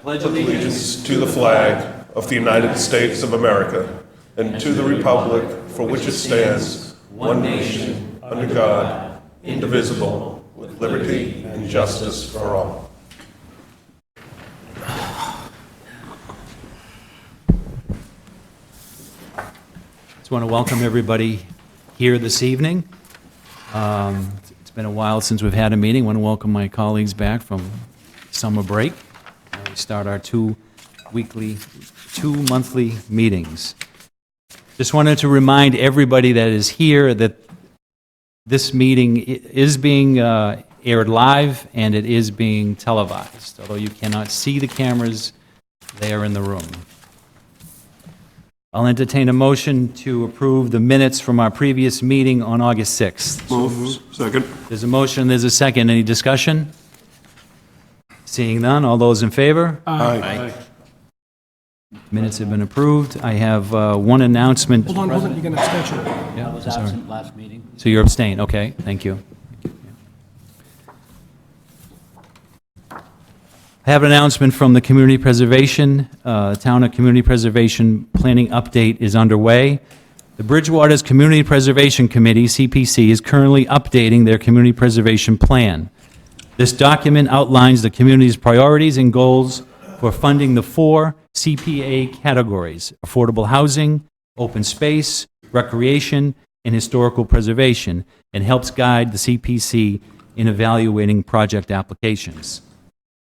pledge allegiance to the flag of the United States of America and to the republic for which it stands, one nation, under God, indivisible, with liberty and justice for all. I want to welcome everybody here this evening. It's been a while since we've had a meeting. I want to welcome my colleagues back from summer break. We start our two monthly meetings. Just wanted to remind everybody that is here that this meeting is being aired live and it is being televised. Although you cannot see the cameras, they are in the room. I'll entertain a motion to approve the minutes from our previous meeting on August 6th. Move. Second. There's a motion, there's a second. Any discussion? Seeing none, all those in favor? Aye. Minutes have been approved. I have one announcement. Hold on, you can abstention. Yeah, I was I'm sorry. absent last meeting. So you're abstained, okay, thank you. I have an announcement from the Community Preservation, Town of Community Preservation Planning Update is underway. The Bridgewater's Community Preservation Committee, CPC, is currently updating their community preservation plan. This document outlines the community's priorities and goals for funding the 4 CPA categories: affordable housing, open space, recreation, and historical preservation, and helps guide the CPC in evaluating project applications.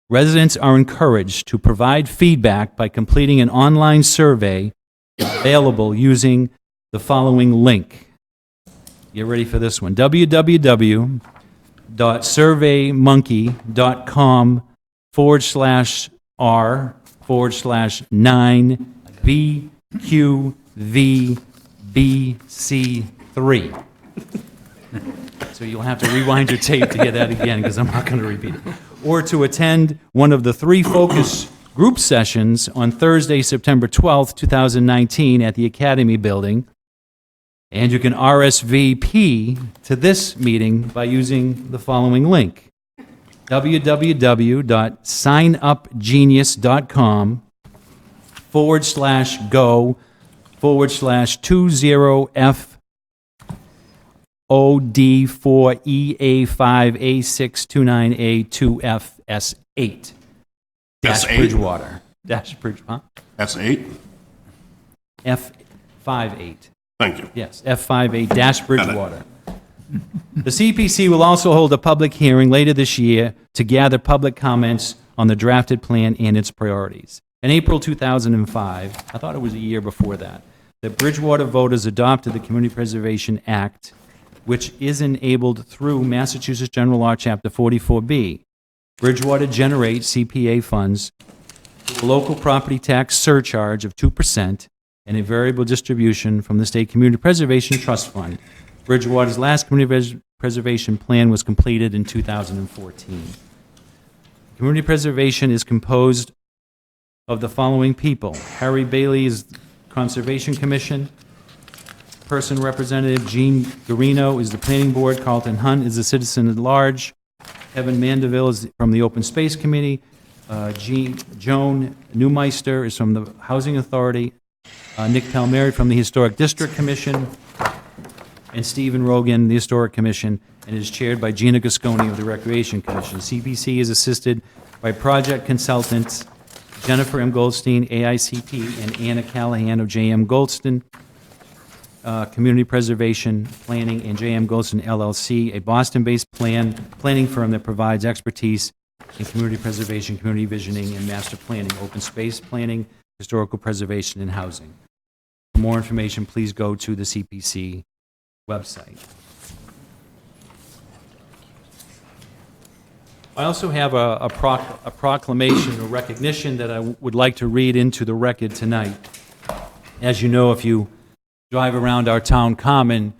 Residents are encouraged to provide feedback by completing an online survey available using the following link. Get ready for this one: www.surveymonkey.com/r/9BQVBC3. So you'll have to rewind your tape to get that again, because I'm not going to repeat it. Or to attend one of the 3 focus group sessions on Thursday, September 12th, 2019 at the Academy Building. And you can RSVP to this meeting by using the following link: www.signup.genius.com/go/20FOD4EA5A629A2FS8. S8? Bridgewater. Huh? That's 8? F58. Thank you. Yes, F58-Bridgewater. The CPC will also hold a public hearing later this year to gather public comments on the drafted plan and its priorities. In April 2005, I thought it was a year before that, the Bridgewater voters adopted the Community Preservation Act, which is enabled through Massachusetts General Law, Chapter 44B. Bridgewater generates CPA funds, a local property tax surcharge of 2%, and a variable distribution from the State Community Preservation Trust Fund. Bridgewater's last community preservation plan was completed in 2014. Community preservation is composed of the following people: Harry Bailey is Conservation Commission, person representative Jean Garino is the Planning Board, Carlton Hunt is the Citizen at Large, Evan Mandeville is from the Open Space Committee, Joan Newmeister is from the Housing Authority, Nick Palmieri from the Historic District Commission, and Stephen Rogan, the Historic Commission, and is chaired by Gina Gasconi of the Recreation Commission. CPC is assisted by project consultants Jennifer M. Goldstein, AICP, and Anna Callahan of J.M. Goldstein, Community Preservation Planning, and J.M. Goldstein LLC, a Boston-based planning firm that provides expertise in community preservation, community visioning, and master planning, open space planning, historical preservation, and housing. For more information, please go to the CPC website. I also have a proclamation, a recognition that I would like to read into the record tonight. As you know, if you drive around our town common,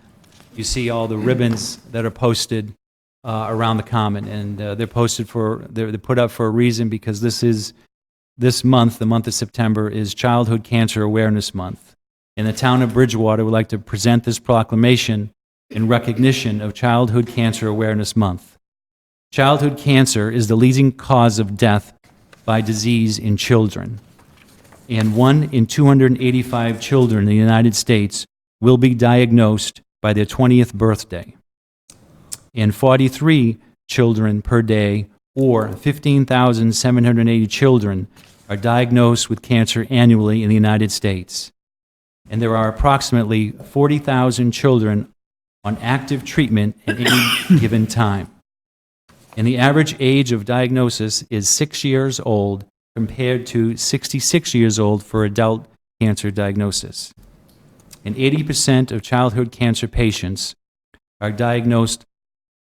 you see all the ribbons that are posted around the common, and they're put up for a reason, because this month, the month of September, is Childhood Cancer Awareness Month. And the town of Bridgewater would like to present this proclamation in recognition of Childhood Cancer Awareness Month. Childhood cancer is the leading cause of death by disease in children. And 1 in 285 children in the United States will be diagnosed by their 20th birthday. And 43 children per day, or 15,780 children, are diagnosed with cancer annually in the United States. And there are approximately 40,000 children on active treatment at any given time. And the average age of diagnosis is 6 years old compared to 66 years old for adult cancer diagnosis. And 80% of childhood cancer patients are diagnosed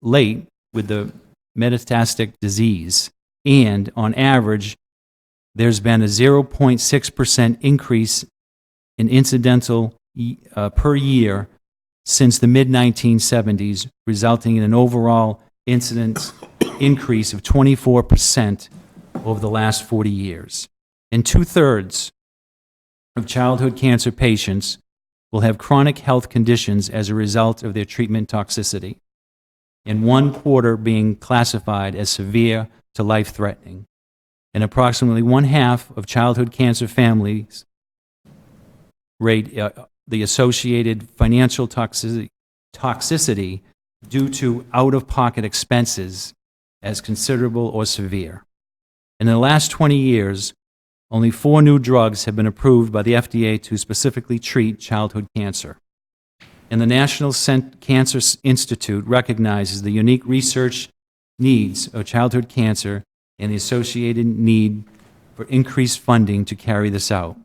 late with the metastatic disease, and on average, there's been a 0.6% increase in incidental per year since the mid-1970s, resulting in an overall incidence increase of 24% over the last 40 years. And 2/3 of childhood cancer patients will have chronic health conditions as a result of their treatment toxicity, and 1/4 being classified as severe to life-threatening. And approximately 1/2 of childhood cancer families rate the associated financial toxicity due to out-of-pocket expenses as considerable or severe. In the last 20 years, only 4 new drugs have been approved by the FDA to specifically treat childhood cancer. And the National Cancer Institute recognizes the unique research needs of childhood cancer and the associated need for increased funding to carry this out.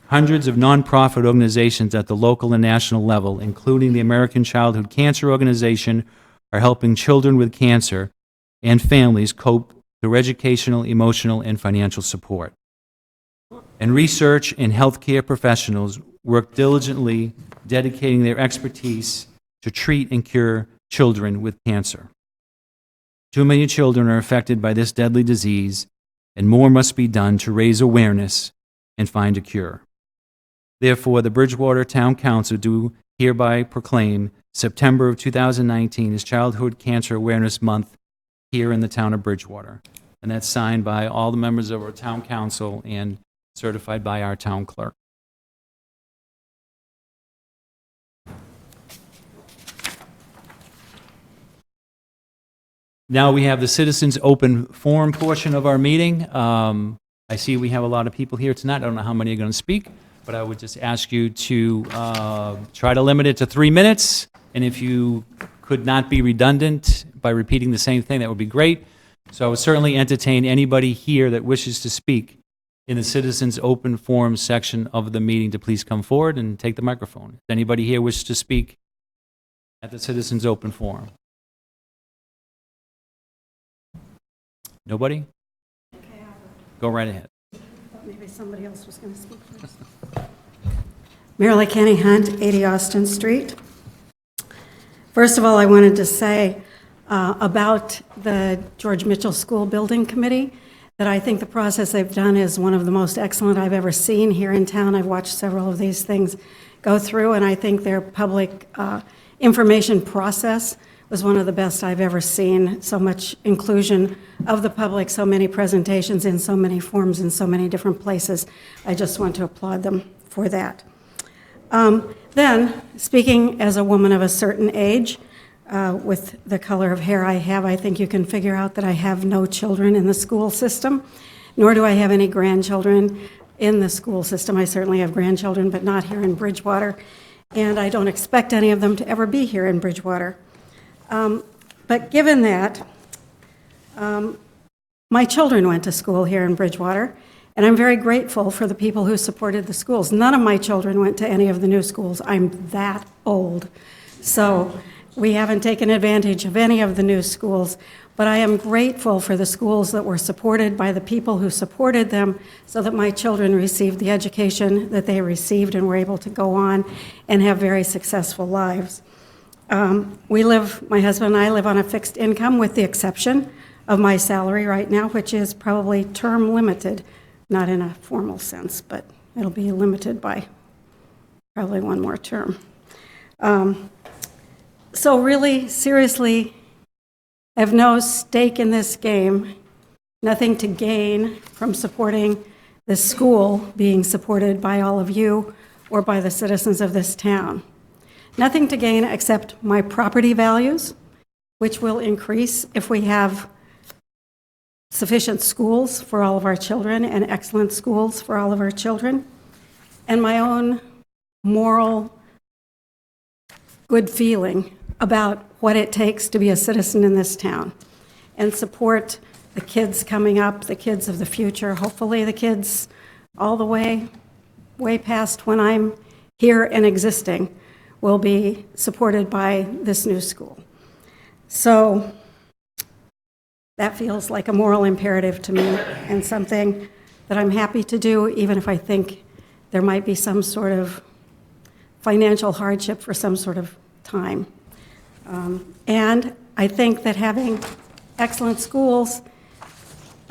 Hundreds of nonprofit organizations at the local and national level, including the American Childhood Cancer Organization, are helping children with cancer and families cope through educational, emotional, and financial support. And research and healthcare professionals work diligently, dedicating their expertise to treat and cure children with cancer. Too many children are affected by this deadly disease, and more must be done to raise awareness and find a cure. Therefore, the Bridgewater Town Council do hereby proclaim September of 2019 as Childhood Cancer Awareness Month here in the town of Bridgewater. And that's signed by all the members of our town council and certified by our town clerk. Now we have the citizens' open forum portion of our meeting. I see we have a lot of people here tonight. I don't know how many are going to speak, but I would just ask you to try to limit it to 3 minutes. And if you could not be redundant by repeating the same thing, that would be great. So I would certainly entertain anybody here that wishes to speak in the citizens' open forum section of the meeting to please come forward and take the microphone. Does anybody here wish to speak at the citizens' open forum? Nobody? Okay, Go right ahead. maybe somebody else was going to speak first. Marilee Kenny Hunt, 80 Austin Street. First of all, I wanted to say about the George Mitchell School Building Committee that I think the process they've done is one of the most excellent I've ever seen here in town. I've watched several of these things go through, and I think their public information process was one of the best I've ever seen. So much inclusion of the public, so many presentations in so many forms in so many different places. I just want to applaud them for that. Then, speaking as a woman of a certain age, with the color of hair I have, I think you can figure out that I have no children in the school system, nor do I have any grandchildren in the school system. I certainly have grandchildren, but not here in Bridgewater, and I don't expect any of them to ever be here in Bridgewater. But given that, my children went to school here in Bridgewater, and I'm very grateful for the people who supported the schools. None of my children went to any of the new schools. I'm that old. So we haven't taken advantage of any of the new schools, but I am grateful for the schools that were supported by the people who supported them so that my children received the education that they received and were able to go on and have very successful lives. My husband and I live on a fixed income with the exception of my salary right now, which is probably term limited, not in a formal sense, but it'll be limited by probably one more term. So really, seriously, I have no stake in this game nothing to gain from supporting this school being supported by all of you or by the citizens of this town. Nothing to gain except my property values, which will increase if we have sufficient schools for all of our children and excellent schools for all of our children, and my own moral good feeling about what it takes to be a citizen in this town and support the kids coming up, the kids of the future, hopefully the kids all the way past when I'm here and existing will be supported by this new school. So that feels like a moral imperative to me and something that I'm happy to do, even if I think there might be some sort of financial hardship for some sort of time. And I think that having excellent schools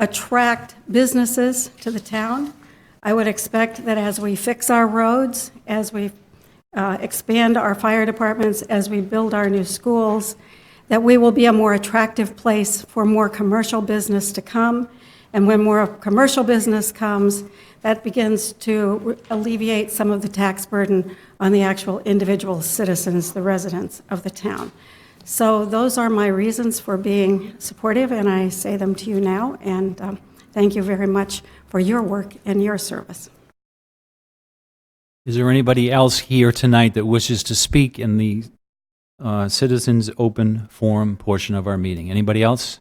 attract businesses to the town. I would expect that as we fix our roads, as we expand our fire departments, as we build our new schools, that we will be a more attractive place for more commercial business to come. And when more commercial business comes, that begins to alleviate some of the tax burden on the actual individual citizens, the residents of the town. So those are my reasons for being supportive, and I say them to you now. And thank you very much for your work and your service. Is there anybody else here tonight that wishes to speak in the citizens' open forum portion of our meeting? Anybody else?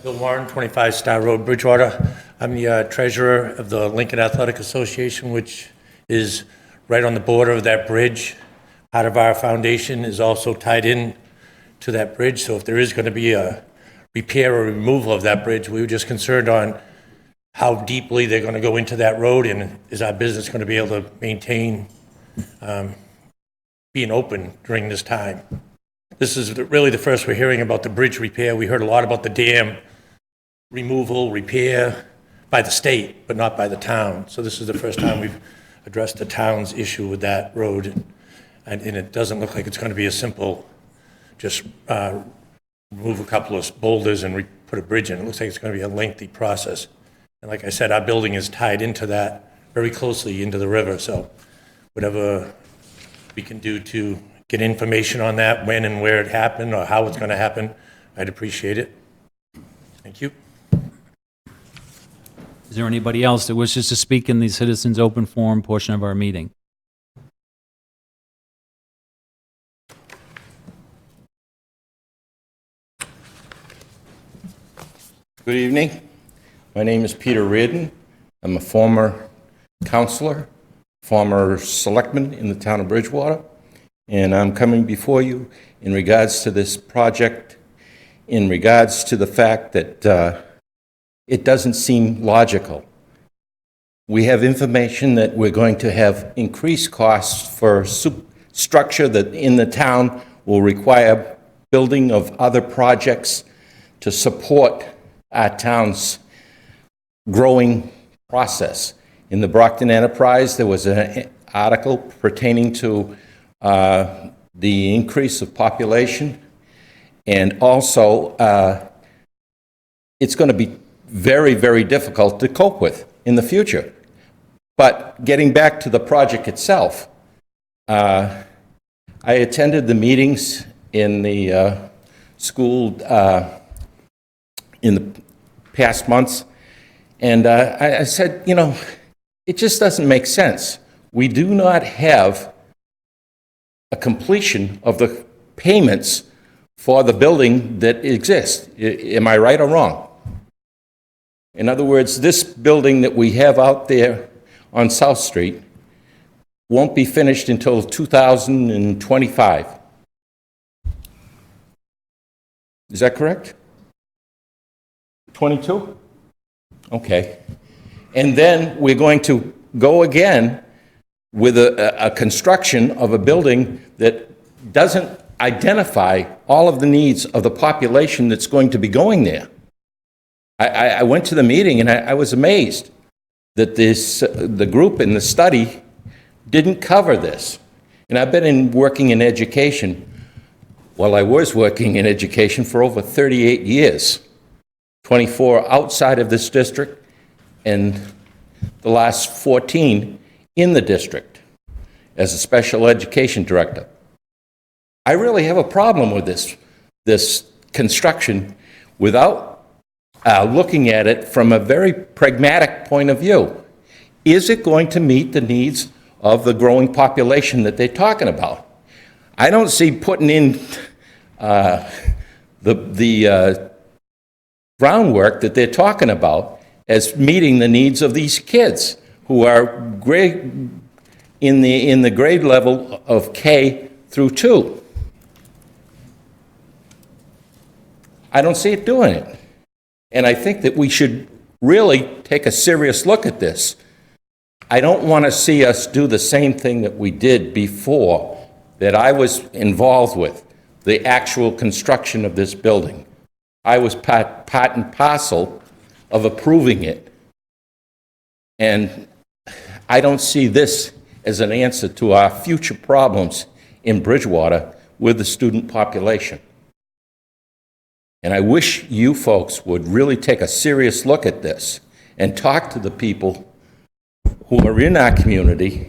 Bill Warren, 25 Star Road, Bridgewater. I'm the treasurer of the Lincoln Athletic Association, which is right on the border of that bridge. Part of our foundation is also tied in to that bridge, so if there is going to be a repair or removal of that bridge, we were just concerned on how deeply they're going to go into that road, and is our business going to be able to maintain being open during this time. This is really the first we're hearing about the bridge repair. We heard a lot about the dam removal, repair by the state, but not by the town. So this is the first time we've addressed the town's issue with that road. And it doesn't look like it's going to be a simple, just remove a couple of boulders and put a bridge in. It looks like it's going to be a lengthy process. And like I said, our building is tied into that very closely into the river. So whatever we can do to get information on that, when and where it happened or how it's going to happen, I'd appreciate it. Thank you. Is there anybody else that wishes to speak in the citizens' open forum portion of our meeting? Good evening. My name is Peter Reardon. I'm a former counselor, former selectman in the town of Bridgewater, and I'm coming before you in regards to this project, in regards to the fact that it doesn't seem logical. We have information that we're going to have increased costs for structure that in the town will require building of other projects to support our town's growing process. In the Brockton Enterprise, there was an article pertaining to the increase of population, and also it's going to be very, very difficult to cope with in the future. But getting back to the project itself, I attended the meetings in the school in the past months, and I said, you know, it just doesn't make sense. We do not have a completion of the payments for the building that exists. Am I right or wrong? In other words, this building that we have out there on South Street won't be finished until 2025. Is that correct? 22? Okay. And then we're going to go again with a construction of a building that doesn't identify all of the needs of the population that's going to be going there. I went to the meeting and I was amazed that the group in the study didn't cover this. And I've been working in education Well, I was working in education for over 38 years, 24 outside of this district, and the last 14 in the district as a special education director. I really have a problem with this construction without looking at it from a very pragmatic point of view. Is it going to meet the needs of the growing population that they're talking about? I don't see putting in the groundwork that they're talking about as meeting the needs of these kids who are in the grade level of K through 2. I don't see it doing it. And I think that we should really take a serious look at this. I don't want to see us do the same thing that we did before, that I was involved with, the actual construction of this building. I was part and parcel of approving it. And I don't see this as an answer to our future problems in Bridgewater with the student population. And I wish you folks would really take a serious look at this and talk to the people who are in our community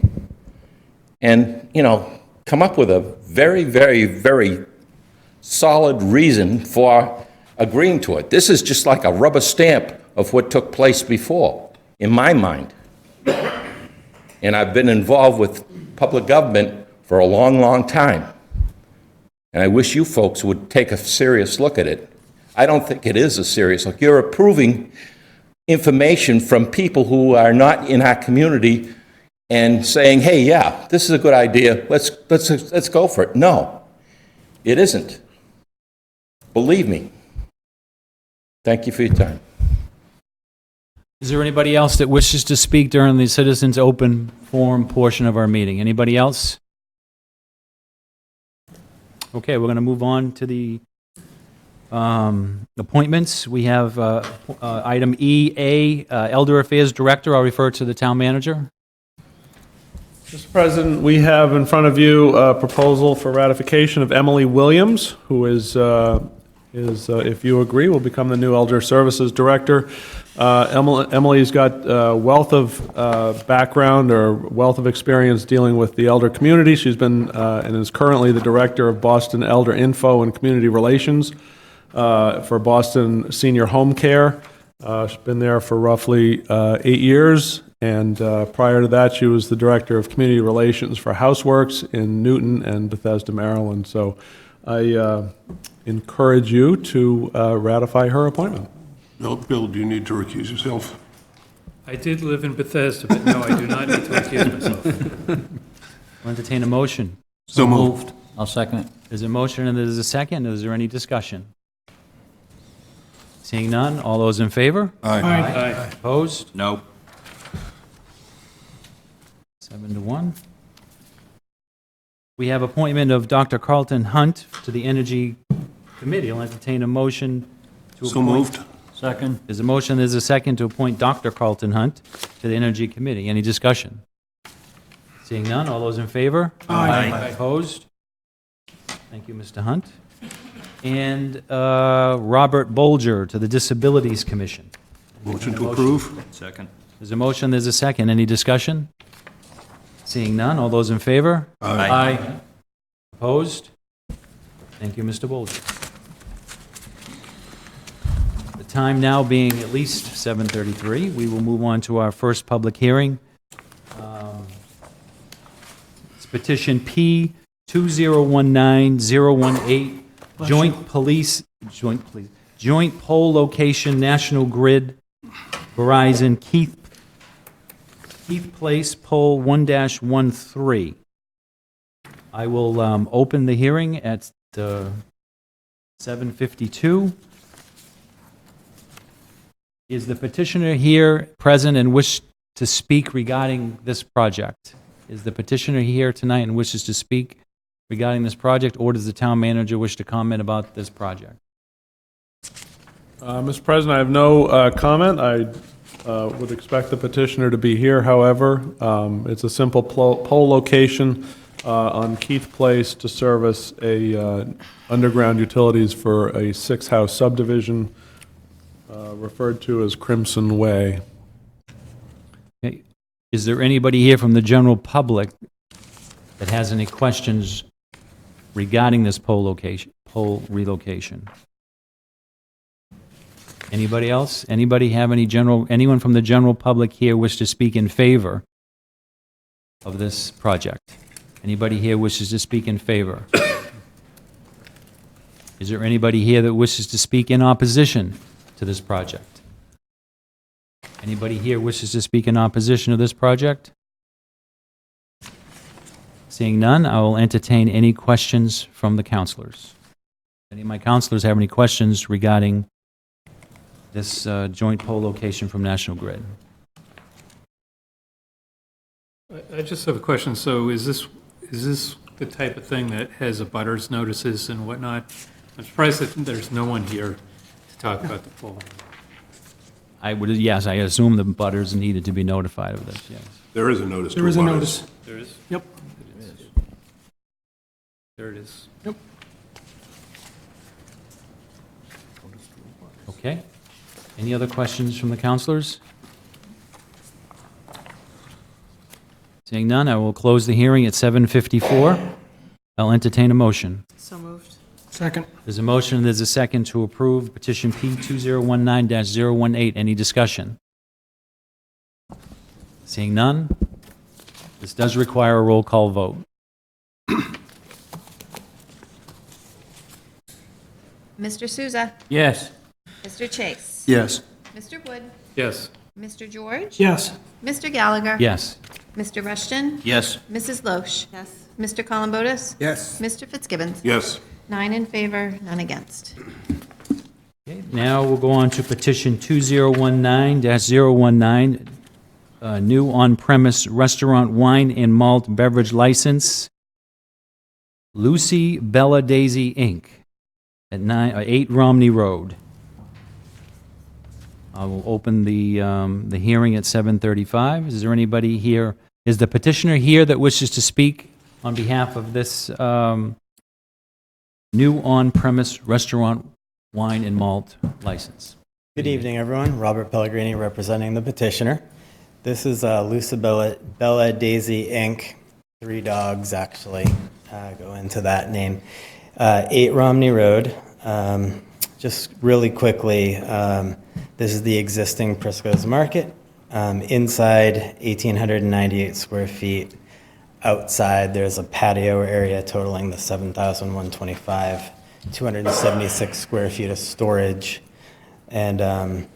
and, come up with a very, very, very solid reason for agreeing to it. This is just like a rubber stamp of what took place before, in my mind. And I've been involved with public government for a long, long time. And I wish you folks would take a serious look at it. I don't think it is a serious look. You're approving information from people who are not in our community and saying, hey, yeah, this is a good idea, let's go for it. No, it isn't. Believe me. Thank you for your time. Is there anybody else that wishes to speak during the citizens' open forum portion of our meeting? Anybody else? Okay, we're going to move on to the appointments. We have item EA, Elder Affairs Director. I'll refer to the town manager. Mr. President, we have in front of you a proposal for ratification of Emily Williams, who is, if you agree, will become the new Elder Services Director. Emily's got a wealth of background or wealth of experience dealing with the elder community. She's been and is currently the Director of Boston Elder Info and Community Relations for Boston Senior Home Care. She's been there for roughly 8 years, and prior to that, she was the Director of Community Relations for Houseworks in Newton and Bethesda, Maryland. So I encourage you to ratify her appointment. No, Bill, do you need to recuse yourself? I did live in Bethesda, but no, I do not need to accuse myself. I'll entertain a motion. So moved. I'll second it. There's a motion and there's a second. Is there any discussion? Seeing none, all those in favor? Aye. Opposed? No. 7-1. We have appointment of Dr. Carlton Hunt to the Energy Committee. I'll entertain a motion to appoint. So moved. Second. There's a motion, there's a second to appoint Dr. Carlton Hunt to the Energy Committee. Any discussion? Seeing none, all those in favor? Aye. Opposed? Thank you, Mr. Hunt. And Robert Bolger to the Disabilities Commission. Motion to approve. Second. There's a motion, there's a second. Any discussion? Seeing none, all those in favor? Aye. Opposed? Thank you, Mr. Bolger. The time now being at least 7:33, we will move on to our first public hearing. It's petition P 2019-018, joint pole location, National Grid, Verizon, Keith Place, pole 1-13. I will open the hearing at 7:52. Is the petitioner here present and wish to speak regarding this project? Is the petitioner here tonight and wishes to speak regarding this project, or does the town manager wish to comment about this project? Mr. President, I have no comment. I would expect the petitioner to be here, however. It's a simple pole location on Keith Place to service a underground utilities for a six-house subdivision referred to as Crimson Way. Okay. Is there anybody here from the general public that has any questions regarding this pole relocation? Anybody else? Anybody have anyone from the general public here wish to speak in favor of this project? Anybody here wishes to speak in favor? Is there anybody here that wishes to speak in opposition to this project? Anybody here wishes to speak in opposition to this project? Seeing none, I will entertain any questions from the councilors. Any of my councilors have any questions regarding this joint pole location from National Grid? I just have a question. So is this the type of thing that has abutters notices and whatnot? I'm surprised that there's no one here to talk about the pole. Yes, I assume the butters needed to be notified of this, yes. There is a notice to There is a abutters. notice. There is? Yep. There it is. Okay. Any other questions from the councilors? Seeing none, I will close the hearing at 7:54. I'll entertain a motion. So moved. Second. There's a motion, there's a second to approve petition P 2019-018. Any discussion? Seeing none, this does require a roll call vote. Mr. Souza. Yes. Mr. Chase. Yes. Mr. Wood. Yes. Mr. George. Yes. Mr. Gallagher. Yes. Mr. Rushton. Yes. Mrs. Loesch. Yes. Mr. Columbotus. Yes. Mr. Fitzgibbons. Yes. 9 in favor, none against. Okay, now we'll go on to petition 2019-019, new on-premise restaurant wine and malt beverage license, Lucy Bella Daisy, Inc., at 8 Romney Road. I will open the hearing at 7:35. Is there anybody here? Is the petitioner here that wishes to speak on behalf of this new on-premise restaurant wine and malt license? Good evening, everyone. Robert Pellegrini representing the petitioner. This is Lucibella Bella Daisy, Inc., 3 dogs, actually, go into that name. 8 Romney Road. Just really quickly, this is the existing Prisco's Market. Inside, 1,898 square feet. Outside, there's a patio area totaling the 7,125, 276 square feet of storage, and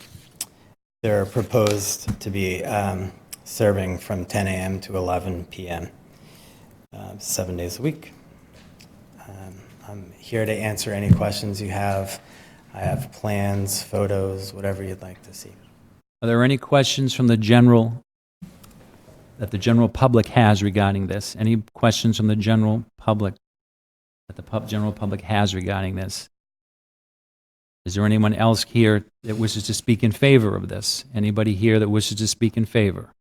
they're proposed to be serving from 10 a.m. to 11 p.m., 7 days a week. I'm here to answer any questions you have. I have plans, photos, whatever you'd like to see. Are there any questions from the general public has regarding this? Any questions from the general public that the general public has regarding this? Is there anyone else here that wishes to speak in favor of this? Anybody here that wishes to speak in favor?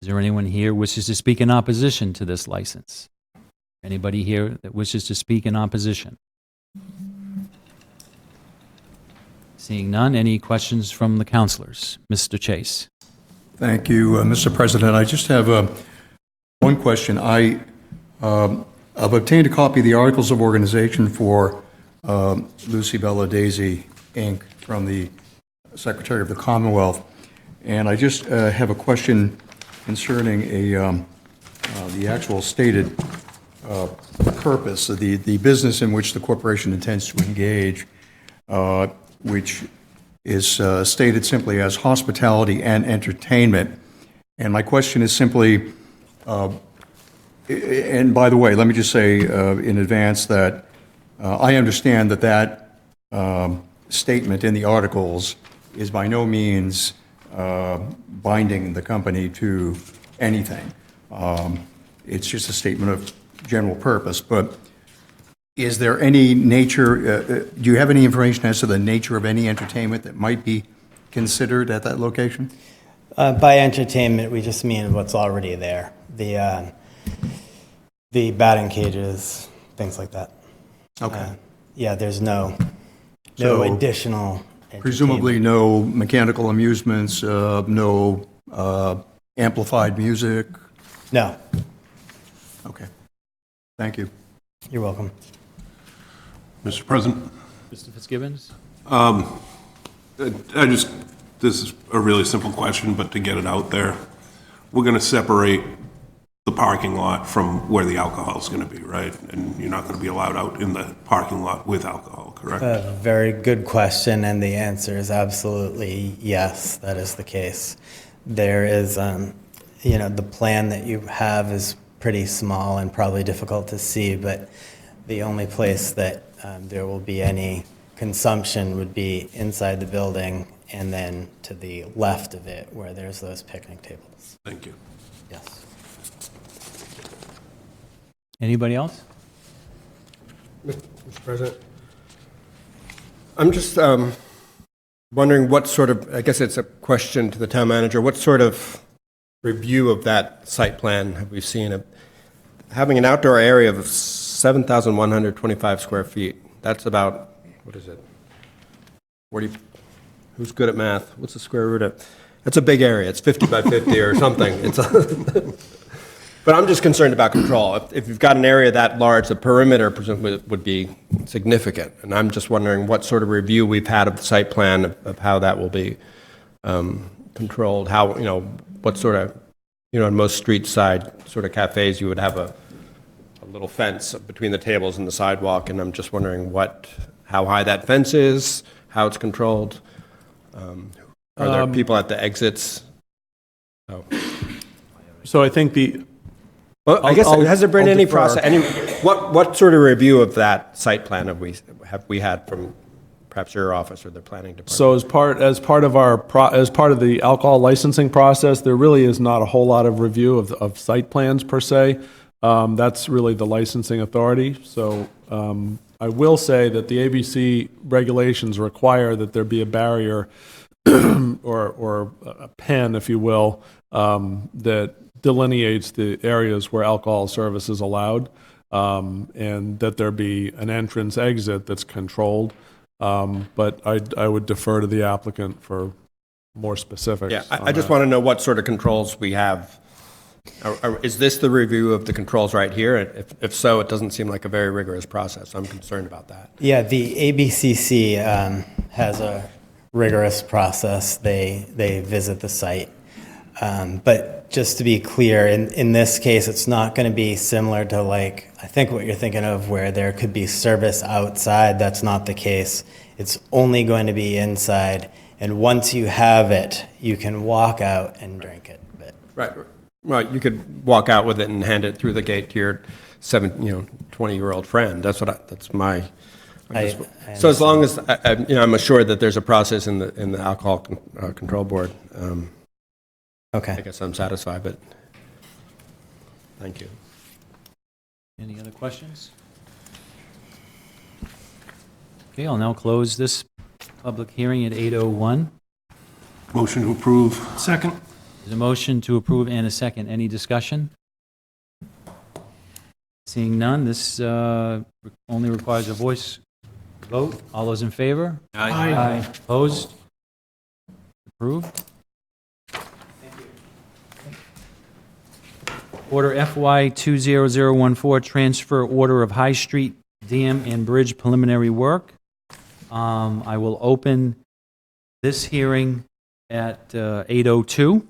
Is there anyone here who wishes to speak in opposition to this license? Anybody here that wishes to speak in opposition? Seeing none, any questions from the councilors? Mr. Chase. Thank you, Mr. President. I just have one question. I've obtained a copy of the Articles of Organization for Lucy Bella Daisy, Inc., from the Secretary of the Commonwealth, and I just have a question concerning the actual stated purpose of the business in which the corporation intends to engage, which is stated simply as hospitality and entertainment. And my question is simply, and by the way, let me just say in advance that I understand that statement in the articles is by no means binding the company to anything. It's just a statement of general purpose. But is there any nature, do you have any information as to the nature of any entertainment that might be considered at that location? By entertainment, we just mean what's already there. The batting cages, things like that. Okay. Yeah, there's no So, additional entertainment. Presumably no mechanical amusements, no amplified music? No, Okay. Thank you. you're welcome. Mr. President, Mr. Fitzgibbons? this is a really simple question, but to get it out there, we're going to separate the parking lot from where the alcohol is going to be, right? And you're not going to be allowed out in the parking lot with alcohol, correct? A very good question, and the answer is absolutely yes, that is the case. There is, the plan that you have is pretty small and probably difficult to see, but the only place that there will be any consumption would be inside the building and then to the left of it where there's those picnic tables. Thank you. Yes. Anybody else? Mr. President, I'm just wondering what sort of, I guess it's a question to the town manager, what sort of review of that site plan have we seen? Having an outdoor area of 7,125 square feet, that's about, what is it? 40, who's good at math? What's the square root of? That's a big area. It's 50 by 50 or something. But I'm just concerned about control. If you've got an area that large, the perimeter presumably would be significant. And I'm just wondering what sort of review we've had of the site plan of how that will be controlled. How, what sort of, in most street side sort of cafes, you would have a little fence between the tables and the sidewalk. And I'm just wondering how high that fence is, how it's controlled. Are there people at the exits? Oh. So I think Well, I guess, has there been any process, what sort of review of that site plan have we had from perhaps your office or the planning department? So as part of the alcohol licensing process, there really is not a whole lot of review of site plans per se. That's really the licensing authority. So I will say that the ABC regulations require that there be a barrier or a pen, if you will, that delineates the areas where alcohol service is allowed, and that there be an entrance exit that's controlled. But I would defer to the applicant for more specifics. Yeah, I just want to know what sort of controls we have. Is this the review of the controls right here? If so, it doesn't seem like a very rigorous process. I'm concerned about that. Yeah, the ABCC has a rigorous process. They visit the site. But just to be clear, in this case, it's not going to be similar to I think what you're thinking of where there could be service outside. That's not the case. It's only going to be inside. And once you have it, you can walk out and drink it. But Right. Well, you could walk out with it and hand it through the gate to your 20-year-old friend. That's my. So as long as I'm assured that there's a process in the alcohol control board. okay. I guess I'm satisfied, but thank you. Any other questions? Okay, I'll now close this public hearing at 8:01. Motion to approve. Second. There's a motion to approve and a second. Any discussion? Seeing none, this only requires a voice vote. All those in favor? Aye. Opposed? Approved. Order FY 20014, transfer order of High Street Dam and Bridge preliminary work. I will open this hearing at 8:02.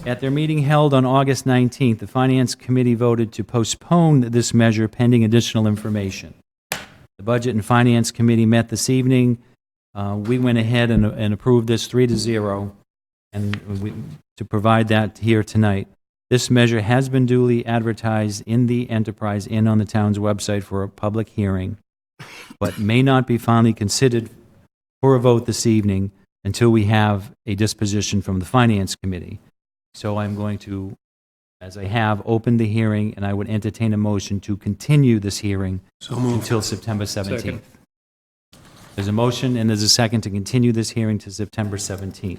At their meeting held on August 19th, the Finance Committee voted to postpone this measure pending additional information. The Budget and Finance Committee met this evening. We went ahead and approved this 3-0, and to provide that here tonight. This measure has been duly advertised in the enterprise and on the town's website for a public hearing, but may not be finally considered for a vote this evening until we have a disposition from the Finance Committee. So I'm going to, as I have, open the hearing, and I would entertain a motion to continue this hearing until September 17th. Second. There's a motion and there's a second to continue this hearing to September 17th.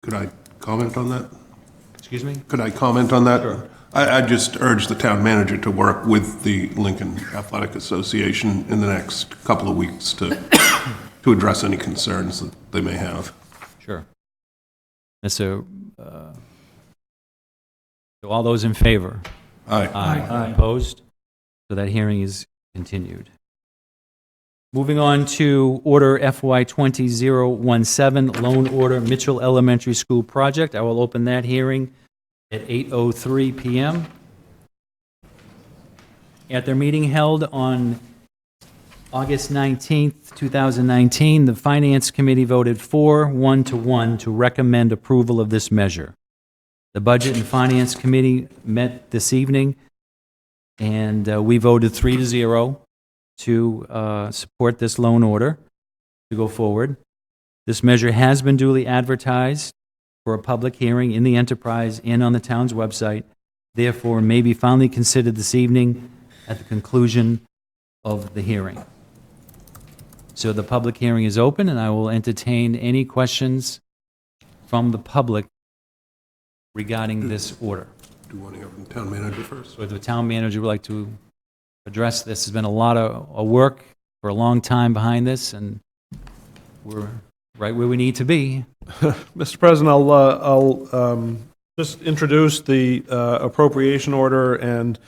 Could I comment on that? Excuse me? Could I comment on that? Sure. I just urge the town manager to work with the Lincoln Athletic Association in the next couple of weeks to address any concerns that they may have. Sure. So all those in favor? Aye. Opposed? So that hearing is continued. Moving on to Order FY 20017, Loan Order Mitchell Elementary School Project. I will open that hearing at 8:03 PM. At their meeting held on August 19th, 2019, the Finance Committee voted 4-1 to recommend approval of this measure. The Budget and Finance Committee met this evening, and we voted 3-0 to support this loan order to go forward. This measure has been duly advertised for a public hearing in the enterprise and on the town's website, therefore may be finally considered this evening at the conclusion of the hearing. So the public hearing is open, and I will entertain any questions from the public regarding this order. Do you want to hear from the town manager first? So the town manager would like to address this. There's been a lot of work for a long time behind this, and we're right where we need to be. Mr. President, I'll just introduce the appropriation order, and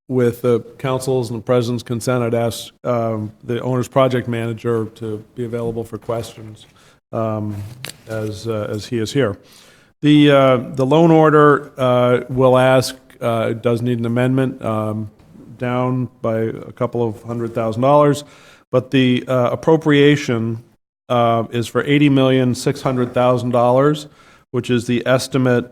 with the council's and the president's consent, I'd ask the owner's project manager to be available for questions as he is here. The loan order will ask, it does need an amendment, down by a couple of $100,000, but the appropriation is for $80,600,000, which is the estimate,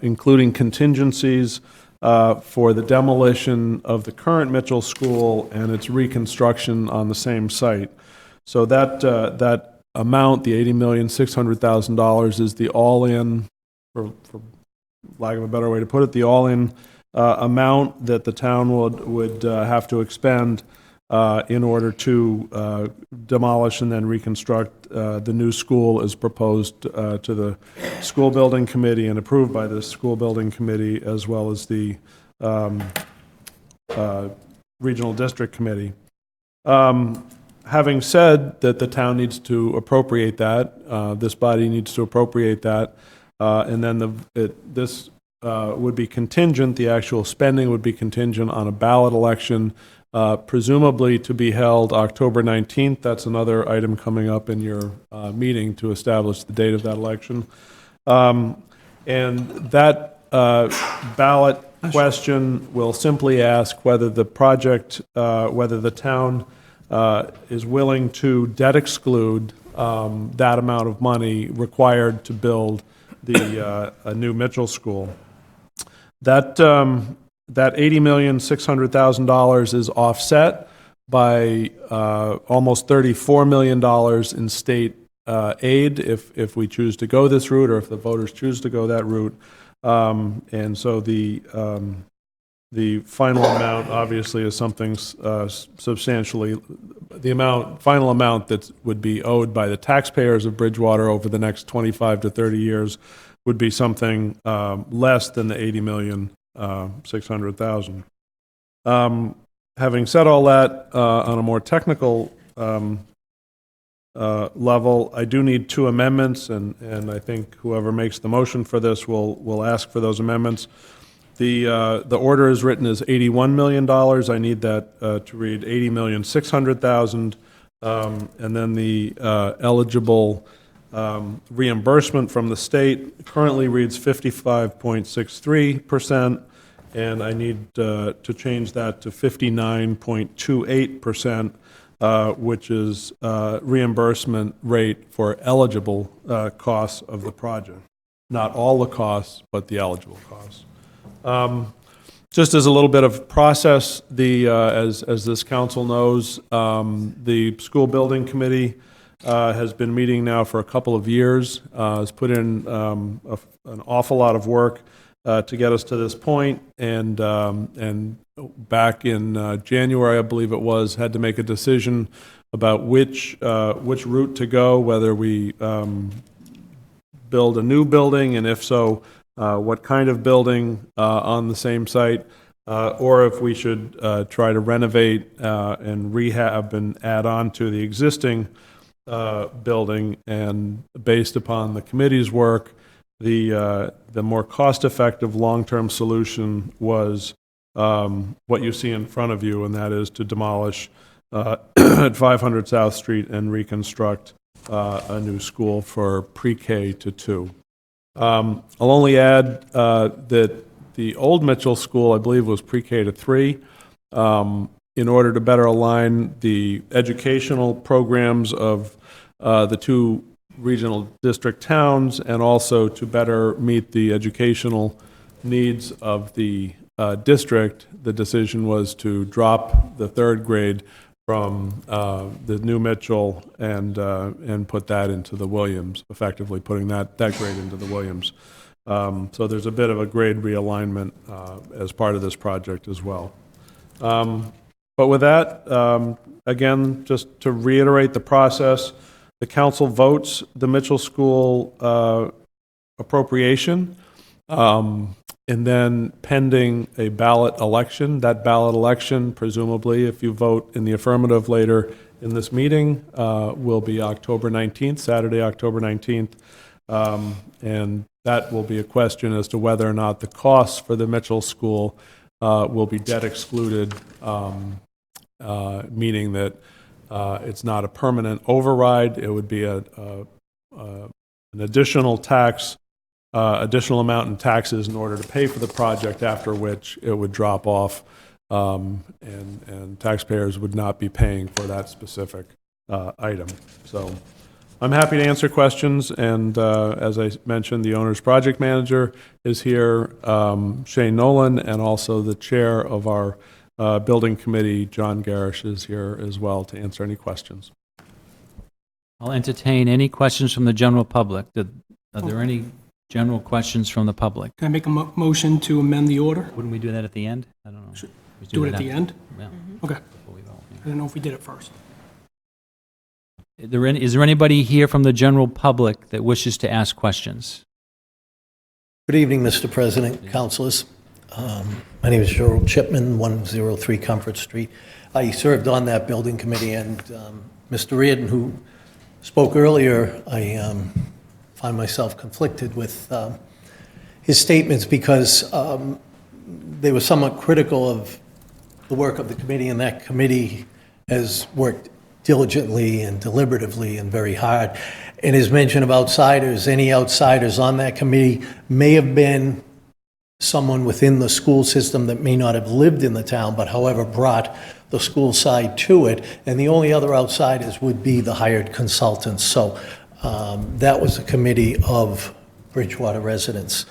including contingencies for the demolition of the current Mitchell School and its reconstruction on the same site. So that amount, the $80,600,000, is the all-in, for lack of a better way to put it, the all-in amount that the town would have to expend in order to demolish and then reconstruct the new school as proposed to the school building committee and approved by the school building committee, as well as the regional district committee. Having said that the town needs to appropriate that, this body needs to appropriate that, and then this would be contingent, the actual spending would be contingent on a ballot election, presumably to be held October 19th. That's another item coming up in your meeting to establish the date of that election. And that ballot question will simply ask whether the project, whether the town is willing to debt exclude that amount of money required to build a new Mitchell School. That $80,600,000 is offset by almost $34 million in state aid if we choose to go this route, or if the voters choose to go that route. And so the final amount obviously is something substantially, final amount that would be owed by the taxpayers of Bridgewater over the next 25 to 30 years would be something less than the $80,600,000. Having said all that, on a more technical level, I do need two amendments, and I think whoever makes the motion for this will ask for those amendments. The order is written as $81 million. I need that to read $80,600,000, and then the eligible reimbursement from the state currently reads 55.63%, and I need to change that to 59.28%, which is reimbursement rate for eligible costs of the project. Not all the costs, but the eligible costs. Just as a little bit of process, as this council knows, the school building committee has been meeting now for a couple of years, has put in an awful lot of work to get us to this point, and back in January, I believe it was, had to make a decision about which route to go, whether we build a new building, and if so, what kind of building on the same site, or if we should try to renovate and rehab and add on to the existing building. And based upon the committee's work, the more cost-effective long-term solution was what you see in front of you, and that is to demolish at 500 South Street and reconstruct a new school for pre-K to 2. I'll only add that the old Mitchell School, I believe, was pre-K to 3. In order to better align the educational programs of the two regional district towns, and also to better meet the educational needs of the district, the decision was to drop the 3rd grade from the new Mitchell and put that into the Williams, effectively putting that grade into the Williams. So there's a bit of a grade realignment as part of this project as well. But with that, again, just to reiterate the process, the council votes the Mitchell School appropriation, and then pending a ballot election. That ballot election, presumably, if you vote in the affirmative later in this meeting, will be October 19th, Saturday, October 19th. And that will be a question as to whether or not the costs for the Mitchell School will be debt excluded, meaning that it's not a permanent override. It would be an additional tax, additional amount in taxes in order to pay for the project, after which it would drop off, and taxpayers would not be paying for that specific item. So I'm happy to answer questions, and as I mentioned, the owner's project manager is here, Shane Nolan, and also the chair of our building committee, John Garish, is here as well to answer any questions. I'll entertain any questions from the general public. Are there any general questions from the public? Can I make a motion to amend the order? Wouldn't we do that at the end? I don't know. We Do it at the end? Yeah. Okay. Before we vote, yeah. I don't know if we did it first. Is there anybody here from the general public that wishes to ask questions? Good evening, Mr. President, councilors. My name is Gerald Chipman, 103 Comfort Street. I served on that building committee, and Mr. Reardon, who spoke earlier, I find myself conflicted with his statements because they were somewhat critical of the work of the committee, and that committee has worked diligently and deliberatively and very hard. And his mention of outsiders, any outsiders on that committee may have been someone within the school system that may not have lived in the town, but however brought the school side to it. And the only other outsiders would be the hired consultants. So that was a committee of Bridgewater residents.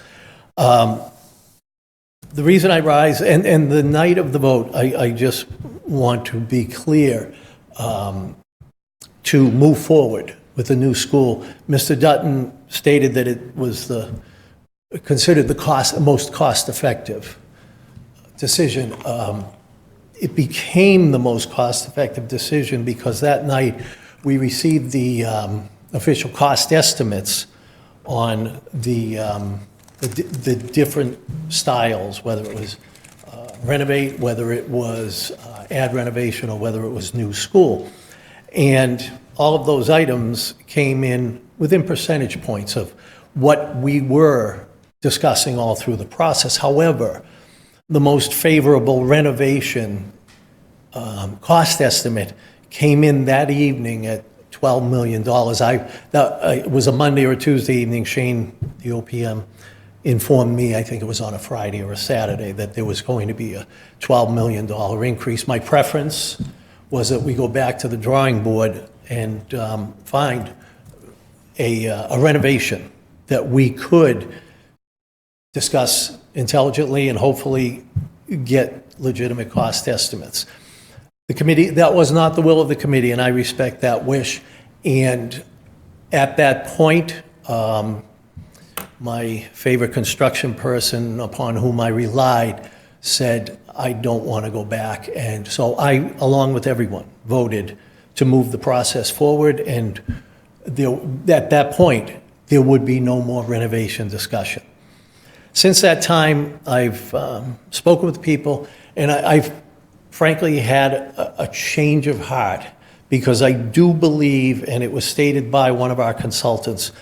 The reason I rise, and the night of the vote, I just want to be clear, to move forward with the new school. Mr. Dutton stated that it was considered the most cost-effective decision. It became the most cost-effective decision because that night we received the official cost estimates on the different styles, whether it was renovate, whether it was add renovation, or whether it was new school. And all of those items came in within percentage points of what we were discussing all through the process. However, the most favorable renovation cost estimate came in that evening at $12 million. It was a Monday or a Tuesday evening. Shane, the OPM, informed me, I think it was on a Friday or a Saturday, that there was going to be a $12 million increase. My preference was that we go back to the drawing board and find a renovation that we could discuss intelligently and hopefully get legitimate cost estimates. The committee, that was not the will of the committee, and I respect that wish. And at that point, my favorite construction person upon whom I relied said, I don't want to go back. And so I, along with everyone, voted to move the process forward. And at that point, there would be no more renovation discussion. Since that time, I've spoken with people, and I've frankly had a change of heart, because I do believe, and it was stated by one of our consultants,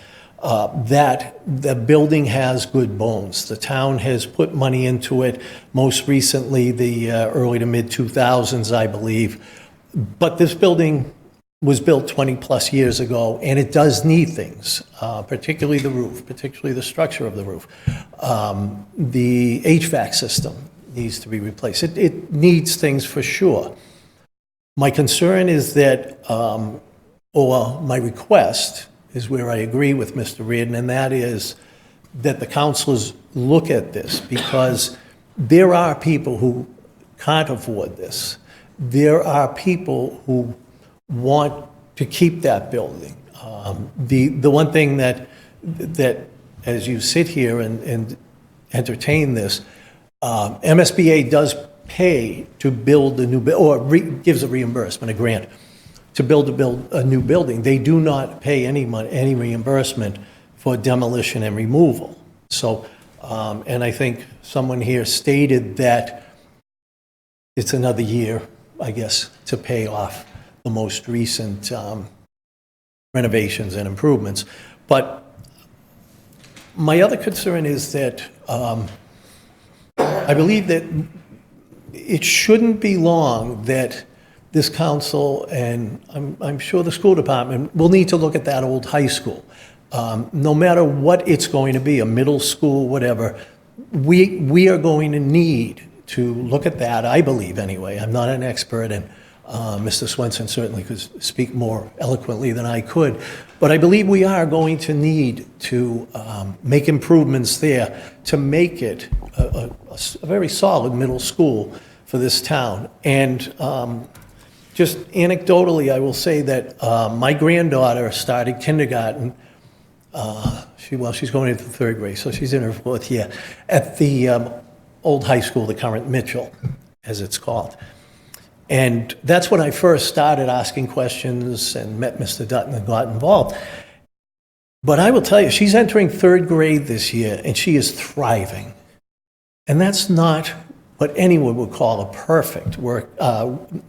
that the building has good bones. The town has put money into it, most recently the early to mid-2000s, I believe. But this building was built 20-plus years ago, and it does need things, particularly the roof, particularly the structure of the roof. The HVAC system needs to be replaced. It needs things for sure. My concern is that, or my request is where I agree with Mr. Reardon, and that is that the councilors look at this, because there are people who can't afford this. There are people who want to keep that building. The one thing that as you sit here and entertain this, MSBA does pay to build a new, gives a reimbursement, a grant, to build a new building. They do not pay any money, any reimbursement for demolition and removal. So, and I think someone here stated that it's another year, I guess, to pay off the most recent renovations and improvements. But my other concern is that I believe that it shouldn't be long that this council, and I'm sure the school department, will need to look at that old high school. No matter what it's going to be, a middle school, whatever, we are going to need to look at that, I believe anyway. I'm not an expert, and Mr. Swenson certainly could speak more eloquently than I could, but I believe we are going to need to make improvements there to make it a very solid middle school for this town. And just anecdotally, I will say that my granddaughter started kindergarten. She's going into the third grade, so she's in her fourth year, at the old high school, the current Mitchell, as it's called. And that's when I first started asking questions and met Mr. Dutton and got involved. But I will tell you, she's entering third grade this year, and she is thriving. And that's not what anyone would call a perfect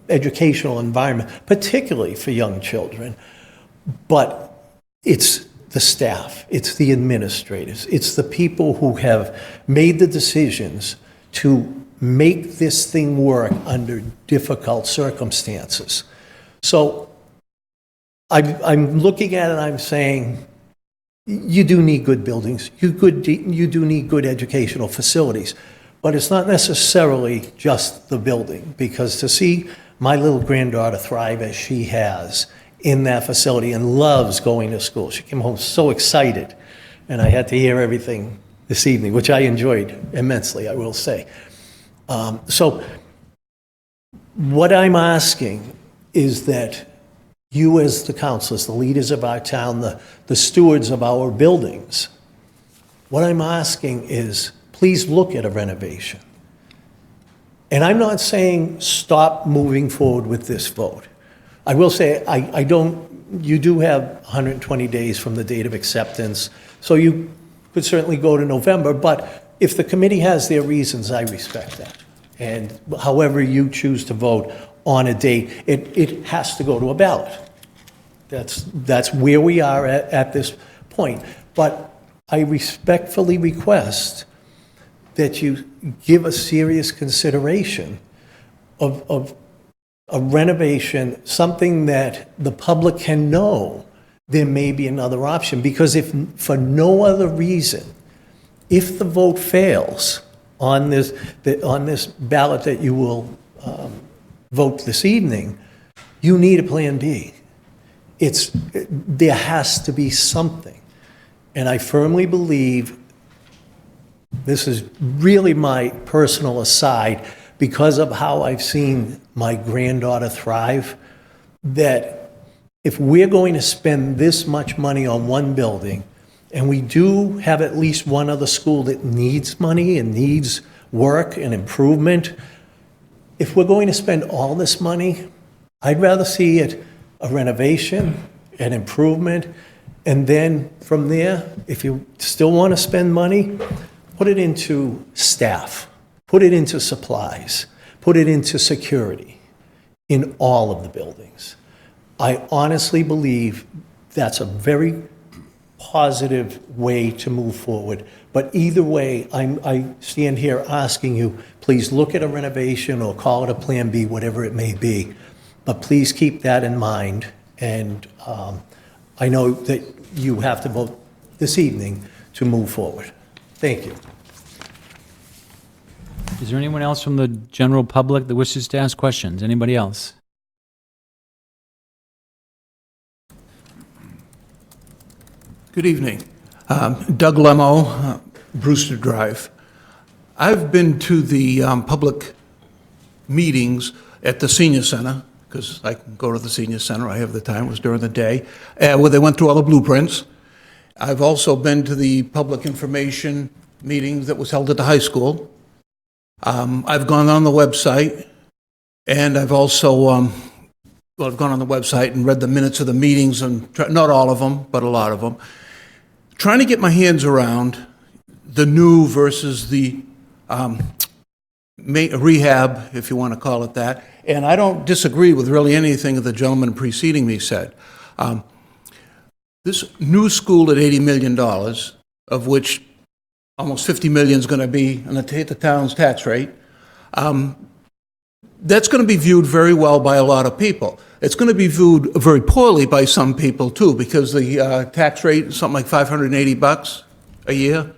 educational environment, particularly for young children. But it's the staff, it's the administrators, it's the people who have made the decisions to make this thing work under difficult circumstances. So I'm looking at it, I'm saying, you do need good buildings, you do need good educational facilities, but it's not necessarily just the building, because to see my little granddaughter thrive as she has in that facility and loves going to school. She came home so excited, and I had to hear everything this evening, which I enjoyed immensely, I will say. So what I'm asking is that you, as the councilors, the leaders of our town, the stewards of our buildings, what I'm asking is, please look at a renovation. And I'm not saying stop moving forward with this vote. I will say, you do have 120 days from the date of acceptance, so you could certainly go to November, but if the committee has their reasons, I respect that. And however you choose to vote on a date, it has to go to a ballot. That's where we are at this point. But I respectfully request that you give a serious consideration of a renovation, something that the public can know there may be another option. Because if for no other reason, if the vote fails on this ballot that you will vote this evening, you need a plan B. There has to be something. And I firmly believe, this is really my personal aside, because of how I've seen my granddaughter thrive, that if we're going to spend this much money on one building, and we do have at least one other school that needs money and needs work and improvement, if we're going to spend all this money, I'd rather see it a renovation, an improvement, And then from there, if you still want to spend money, put it into staff, put it into supplies, put it into security in all of the buildings. I honestly believe that's a very positive way to move forward. But either way, I stand here asking you, please look at a renovation or call it a Plan B, whatever it may be. But please keep that in mind. And I know that you have to vote this evening to move forward. Thank you. Is there anyone else from the general public that wishes to ask questions? Anybody else? Good evening. Doug Lemo, Brewster Drive. I've been to the public meetings at the senior center, because I can go to the senior center, I have the time, it was during the day, where they went through all the blueprints. I've also been to the public information meetings that was held at the high school. I've gone on the website, and I've also, I've gone on the website and read the minutes of the meetings, and not all of them, but a lot of them. Trying to get my hands around the new versus the rehab, if you want to call it that. And I don't disagree with really anything that the gentleman preceding me said. This new school at $80 million, of which almost $50 million is going to be on the town's tax rate, that's going to be viewed very well by a lot of people. It's going to be viewed very poorly by some people too, because the tax rate is something like $580 a year.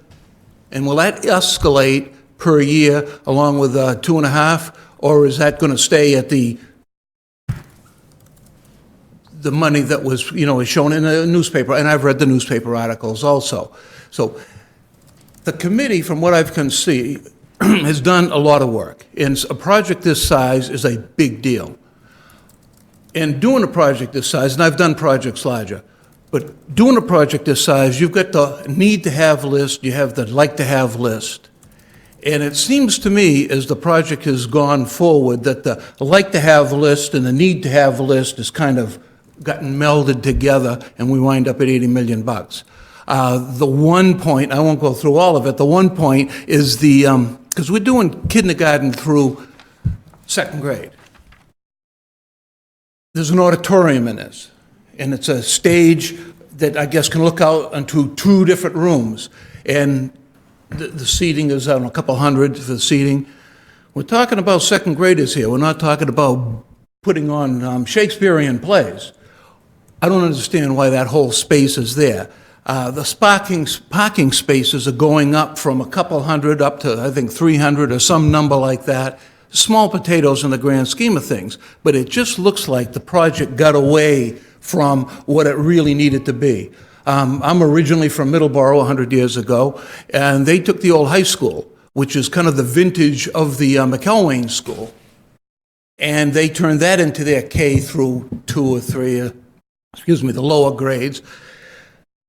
And will that escalate per year along with 2.5, or is that going to stay at the money that was, is shown in the newspaper? And I've read the newspaper articles also. So the committee, from what I can see, has done a lot of work. And a project this size is a big deal. And doing a project this size, and I've done projects larger, but doing a project this size, you've got the need-to-have list, you have the like-to-have list. And it seems to me, as the project has gone forward, that the like-to-have list and the need-to-have list has kind of gotten melded together, and we wind up at $80 million. The one point, I won't go through all of it, the one point is because we're doing kindergarten through second grade. There's an auditorium in this, and it's a stage that I guess can look out into 2 different rooms. And the seating is, I don't know, a couple hundred for the seating. We're talking about second graders here. We're not talking about putting on Shakespearean plays. I don't understand why that whole space is there. The parking spaces are going up from a couple hundred up to, I think, 300 or some number like that. Small potatoes in the grand scheme of things, but it just looks like the project got away from what it really needed to be. I'm originally from Middleborough 100 years ago, and they took the old high school, which is kind of the vintage of the McElwain School, and they turned that into their K through 2 or 3, the lower grades.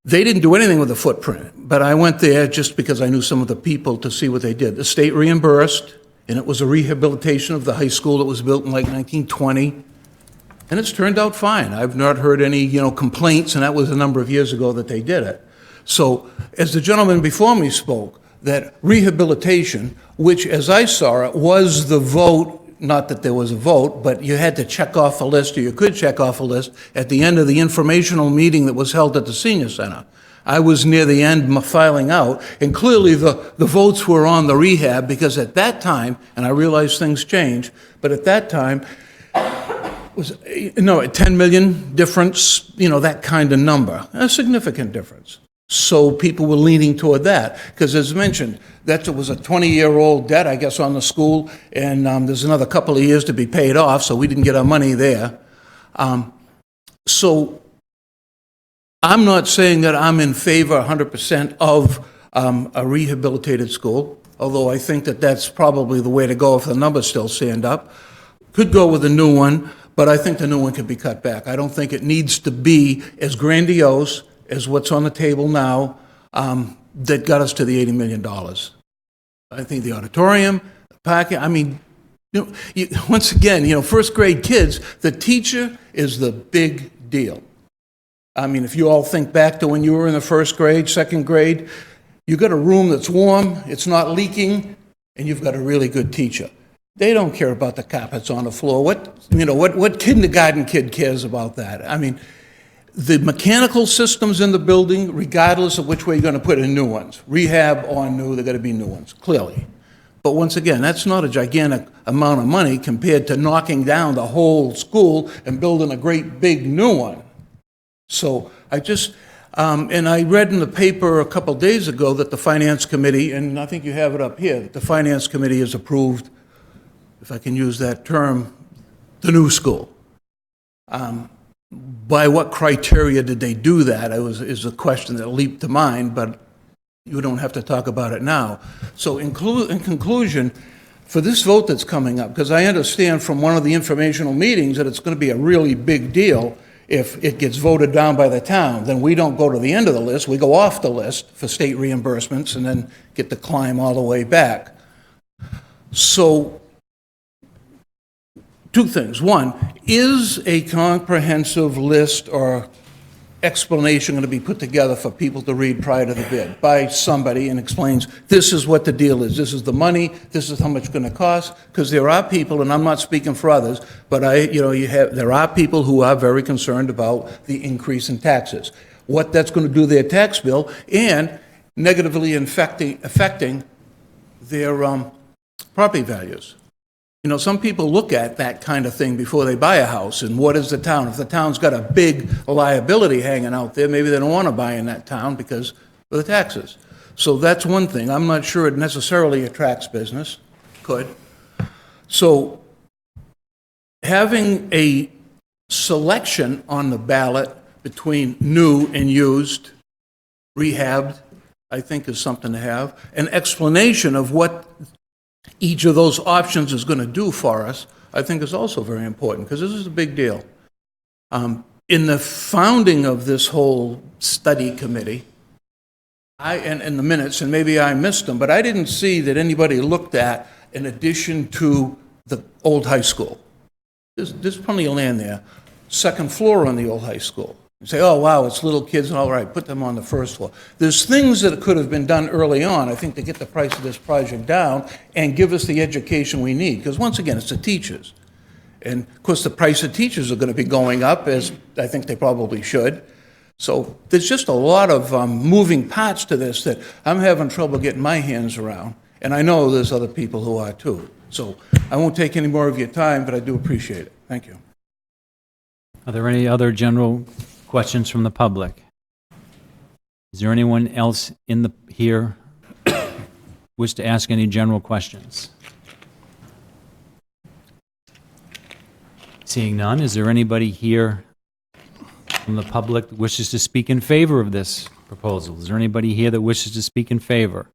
They didn't do anything with the footprint, but I went there just because I knew some of the people to see what they did. The state reimbursed, and it was a rehabilitation of the high school that was built in like 1920, and it's turned out fine. I've not heard any, complaints, and that was a number of years ago that they did it. So, as the gentleman before me spoke, that rehabilitation, which as I saw it, was the vote, not that there was a vote, but you had to check off a list, or you could check off a list at the end of the informational meeting that was held at the senior center. I was near the end filing out, and clearly the votes were on the rehab, because at that time, and I realize things change, but at that time, was a 10 million difference, that kind of number, a significant difference. So people were leaning toward that, because as mentioned, that was a 20-year-old debt, I guess, on the school, and there's another couple of years to be paid off, so we didn't get our money there. So I'm not saying that I'm in favor 100% of a rehabilitated school, although I think that that's probably the way to go if the numbers still stand up. Could go with a new one, but I think the new one could be cut back. I don't think it needs to be as grandiose as what's on the table now that got us to the $80 million. I think the auditorium, the parking, once again, first grade kids, the teacher is the big deal. I mean, if you all think back to when you were in the first grade, second grade, you got a room that's warm, it's not leaking, and you've got a really good teacher. They don't care about the carpets on the floor. What kindergarten kid cares about that? I mean, the mechanical systems in the building, regardless of which way you're going to put in new ones, rehab or new, they're going to be new ones, clearly. But once again, that's not a gigantic amount of money compared to knocking down the whole school and building a great big new one. So I just, and I read in the paper a couple days ago that the Finance Committee, and I think you have it up here, that the Finance Committee has approved, if I can use that term, the new school. By what criteria did they do that? Is a question that leaped to mind, but you don't have to talk about it now. So in conclusion, for this vote that's coming up, because I understand from one of the informational meetings that it's going to be a really big deal if it gets voted down by the town, then we don't go to the end of the list, we go off the list for state reimbursements and then get to climb all the way back. So, two things. One, is a comprehensive list or explanation going to be put together for people to read prior to the bid by somebody and explains, this is what the deal is, this is the money, this is how much it's going to cost? Because there are people, and I'm not speaking for others, but there are people who are very concerned about the increase in taxes, what that's going to do to their tax bill, and negatively affecting their property values. You know, some people look at that kind of thing before they buy a house, and what is the town? If the town's got a big liability hanging out there, maybe they don't want to buy in that town because of the taxes. So that's one thing. I'm not sure it necessarily attracts business. Could. So having a selection on the ballot between new and used, rehabbed, I think is something to have. An explanation of what each of those options is going to do for us, I think is also very important, because this is a big deal. In the founding of this whole study committee, and in the minutes, and maybe I missed them, but I didn't see that anybody looked at in addition to the old high school. There's plenty of land there. Second floor on the old high school. You say, oh, wow, it's little kids, all right, put them on the first floor. There's things that could have been done early on, I think, to get the price of this project down and give us the education we need. Because once again, it's the teachers. And of course, the price of teachers are going to be going up, as I think they probably should. So there's just a lot of moving parts to this that I'm having trouble getting my hands around. And I know there's other people who are too. So I won't take any more of your time, but I do appreciate it. Thank you. Are there any other general questions from the public? Is there anyone else here wish to ask any general questions? Seeing none, is there anybody here from the public that wishes to speak in favor of this proposal? Is there anybody here that wishes to speak in favor?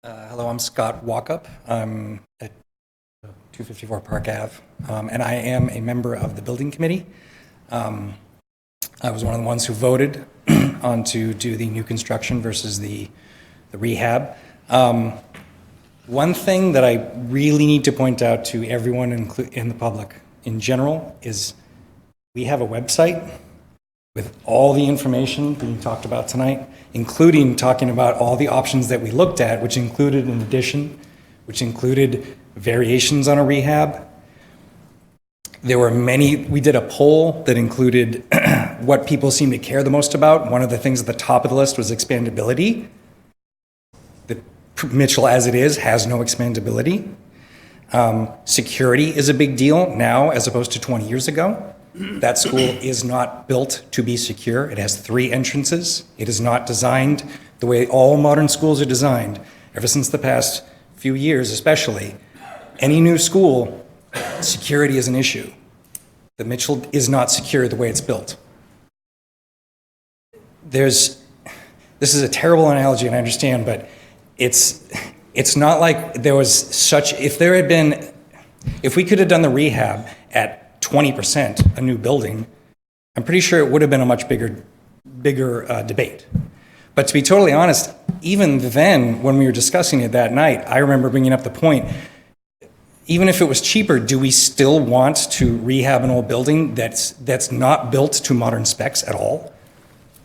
Hello, I'm Scott Walkup. I'm at 254 Park Ave, and I am a member of the building committee. I was one of the ones who voted on to do the new construction versus the rehab. One thing that I really need to point out to everyone in the public in general is we have a website with all the information being talked about tonight, including talking about all the options that we looked at, which included an addition, which included variations on a rehab. There were many, we did a poll that included what people seem to care the most about. One of the things at the top of the list was expandability. The Mitchell, as it is, has no expandability. Security is a big deal now as opposed to 20 years ago. That school is not built to be secure. It has 3 entrances. It is not designed the way all modern schools are designed. Ever since the past few years, especially, any new school, security is an issue. The Mitchell is not secure the way it's built. This is a terrible analogy, and I understand, but it's not like there was such, if we could have done the rehab at 20%, a new building, I'm pretty sure it would have been a much bigger debate. But to be totally honest, even then, when we were discussing it that night, I remember bringing up the point, even if it was cheaper, do we still want to rehab an old building that's not built to modern specs at all?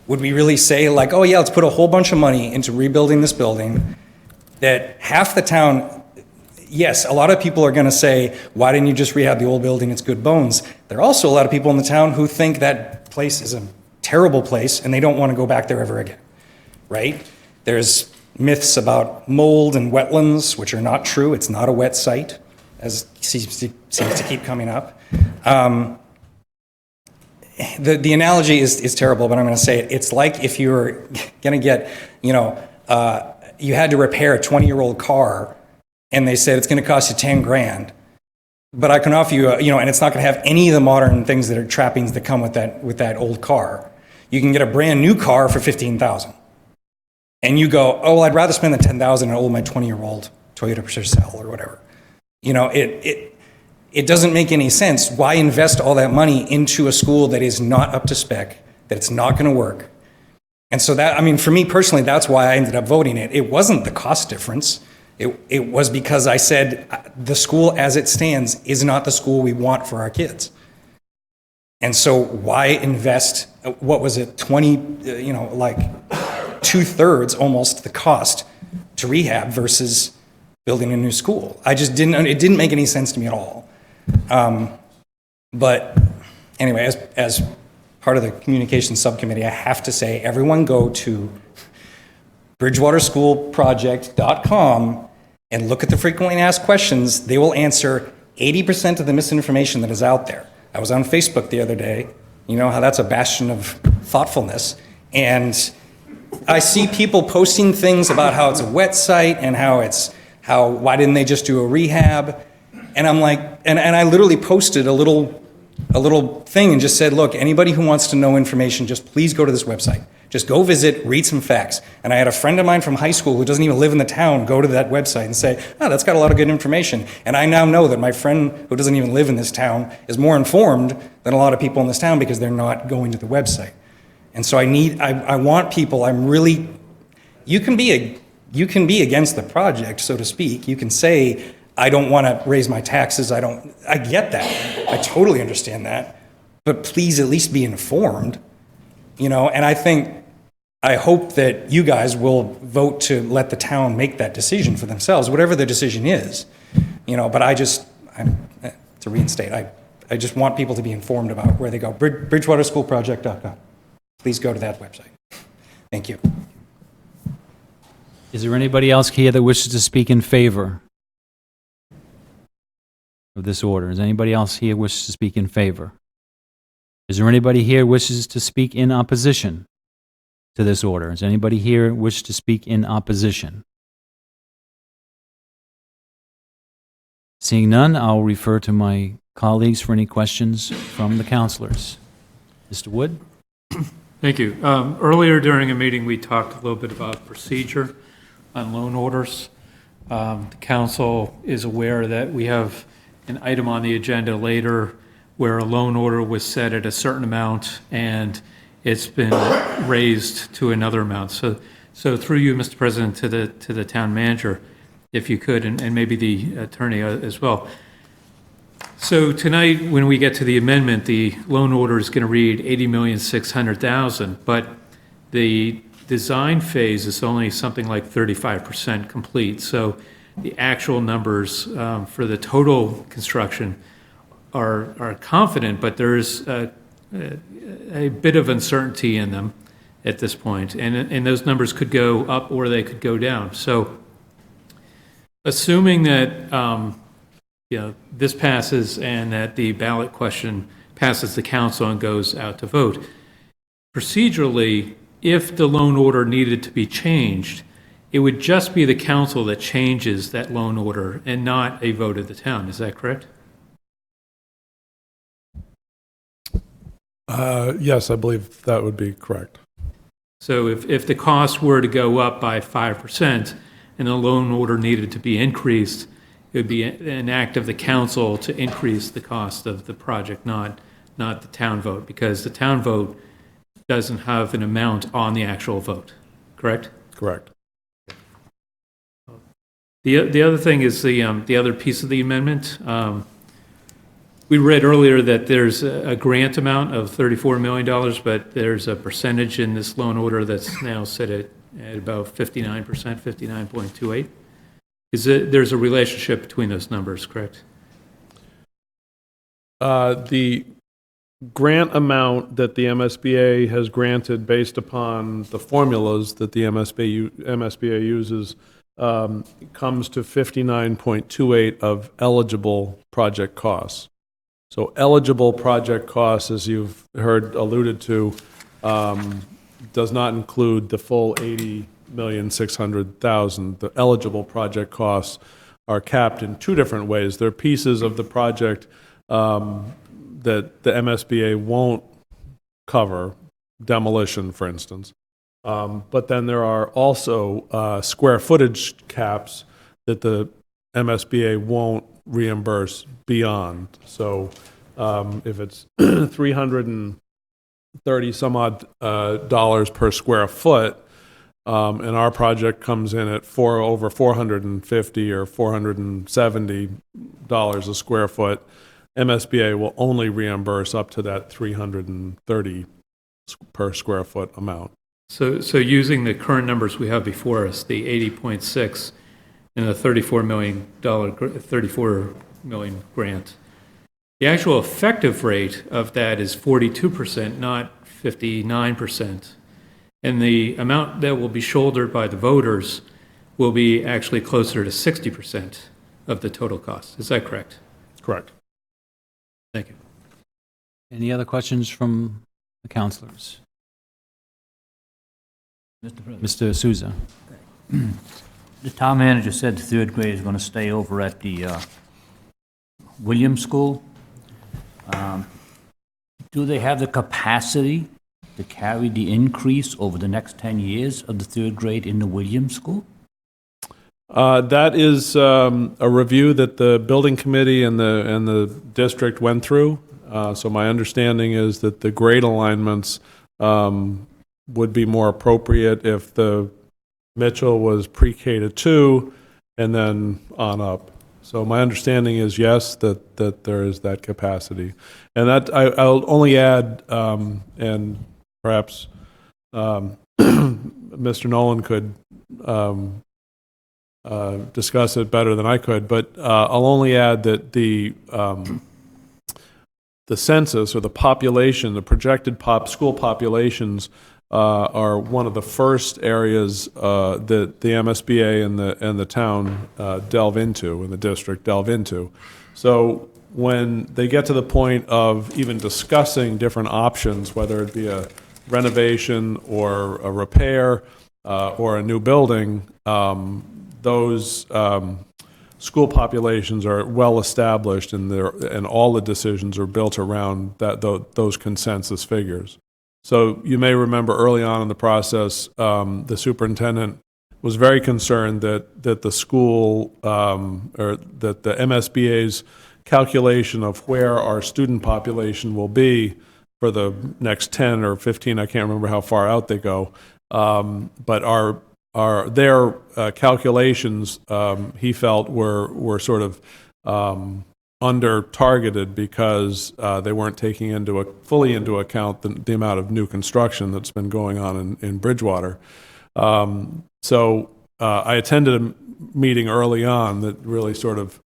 Would we really say like, oh yeah, let's put a whole bunch of money into rebuilding this building that half the town, yes, a lot of people are going to say, why didn't you just rehab the old building? It's good bones. There are also a lot of people in the town who think that place is a terrible place and they don't want to go back there ever again, right? There's myths about mold and wetlands, which are not true. It's not a wet site, as seems to keep coming up. The analogy is terrible, but I'm going to say it. It's like if you were going to get, you had to repair a 20-year-old car, and they said it's going to cost you 10 grand. But I can offer you, and it's not going to have any of the modern things that are trappings that come with that old car. You can get a brand new car for $15,000. And you go, oh, well, I'd rather spend the $10,000 and old my 20-year-old Toyota Purcell or whatever. It doesn't make any sense. Why invest all that money into a school that is not up to spec, that it's not going to work? And so for me personally, that's why I ended up voting it. It wasn't the cost difference. It was because I said the school as it stands is not the school we want for our kids. And so why invest, what was it, 2/3 almost the cost to rehab versus building a new school? It didn't make any sense to me at all. But anyway, as part of the communications subcommittee, I have to say, everyone go to bridgewaterschoolproject.com and look at the frequently asked questions. They will answer 80% of the misinformation that is out there. I was on Facebook the other day. You know how that's a bastion of thoughtfulness. And I see people posting things about how it's a wet site and why didn't they just do a rehab? And I'm like, and I literally posted a little thing and just said, look, anybody who wants to know information, just please go to this website. Just go visit, read some facts. And I had a friend of mine from high school who doesn't even live in the town go to that website and say, oh, that's got a lot of good information. And I now know that my friend who doesn't even live in this town is more informed than a lot of people in this town because they're not going to the website. And so I want people, you can be against the project, so to speak. You can say, I don't want to raise my taxes. I get that. I totally understand that. But please at least be informed, and I hope that you guys will vote to let the town make that decision for themselves, whatever the decision is, but to reinstate, I just want people to be informed about where they go. Bridgewaterschoolproject.com. Please go to that website. Thank you. Is there anybody else here that wishes to speak in favor of this order? Is anybody else here wishes to speak in favor? Is there anybody here wishes to speak in opposition to this order? Is anybody here wish to speak in opposition? Seeing none, I'll refer to my colleagues for any questions from the councilors. Mr. Wood? Thank you. Earlier during a meeting, we talked a little bit about procedure on loan orders. The council is aware that we have an item on the agenda later where a loan order was set at a certain amount and it's been raised to another amount. So through you, Mr. President, to the town manager, if you could, and maybe the attorney as well. So tonight, when we get to the amendment, the loan order is going to read $80,600,000, but the design phase is only something like 35% complete. So the actual numbers for the total construction are confident, but there's a bit of uncertainty in them at this point, and those numbers could go up or they could go down. So assuming that this passes and that the ballot question passes the council and goes out to vote, procedurally, if the loan order needed to be changed, it would just be the council that changes that loan order and not a vote of the town. Is that correct? Yes, I believe that would be correct. So if the cost were to go up by 5% and the loan order needed to be increased, it would be an act of the council to increase the cost of the project, not the town vote, because the town vote doesn't have an amount on the actual vote, correct? Correct. The other thing is the other piece of the amendment. We read earlier that there's a grant amount of $34 million, but there's a percentage in this loan order that's now set at about 59%, 59.28. There's a relationship between those numbers, correct? The grant amount that the MSBA has granted based upon the formulas that the MSBA uses comes to 59.28 of eligible project costs. So eligible project costs, as you've heard alluded to, does not include the full $80,600,000. The eligible project costs are capped in two different ways. There are pieces of the project that the MSBA won't cover, demolition, for instance. But then there are also square footage caps that the MSBA won't reimburse beyond. So if it's 330 some odd dollars per square foot, and our project comes in at over $450 or $470 a square foot, MSBA will only reimburse up to that 330 per square foot amount. So using the current numbers we have before us, the 80.6 and the $34 million grant, the actual effective rate of that is 42%, not 59%. And the amount that will be shouldered by the voters will be actually closer to 60% of the total cost. Is that correct? Correct. Thank you. Any other questions from the councilors? Mr. Souza. The town manager said the third grade is going to stay over at the Williams School. Do they have the capacity to carry the increase over the next 10 years of the third grade in the Williams School? That is a review that the building committee and the district went through. So my understanding is that the grade alignments would be more appropriate if the Mitchell was pre-K to 2 and then on up. So my understanding is yes, that there is that capacity. And that I'll only add, and perhaps Mr. Nolan could discuss it better than I could, but I'll only add that the census or the population, the projected school populations are one of the first areas that the MSBA and the town delve into, and the district delve into. So when they get to the point of even discussing different options, whether it be a renovation or a repair or a new building, those school populations are well established, and all the decisions are built around those consensus figures. So you may remember early on in the process, the superintendent was very concerned that the school or that the MSBA's calculation of where our student population will be for the next 10 or 15, I can't remember how far out they go, but their calculations, he felt, were sort of under targeted because they weren't taking fully into account the amount of new construction that's been going on in Bridgewater. So I attended a meeting early on that really sort of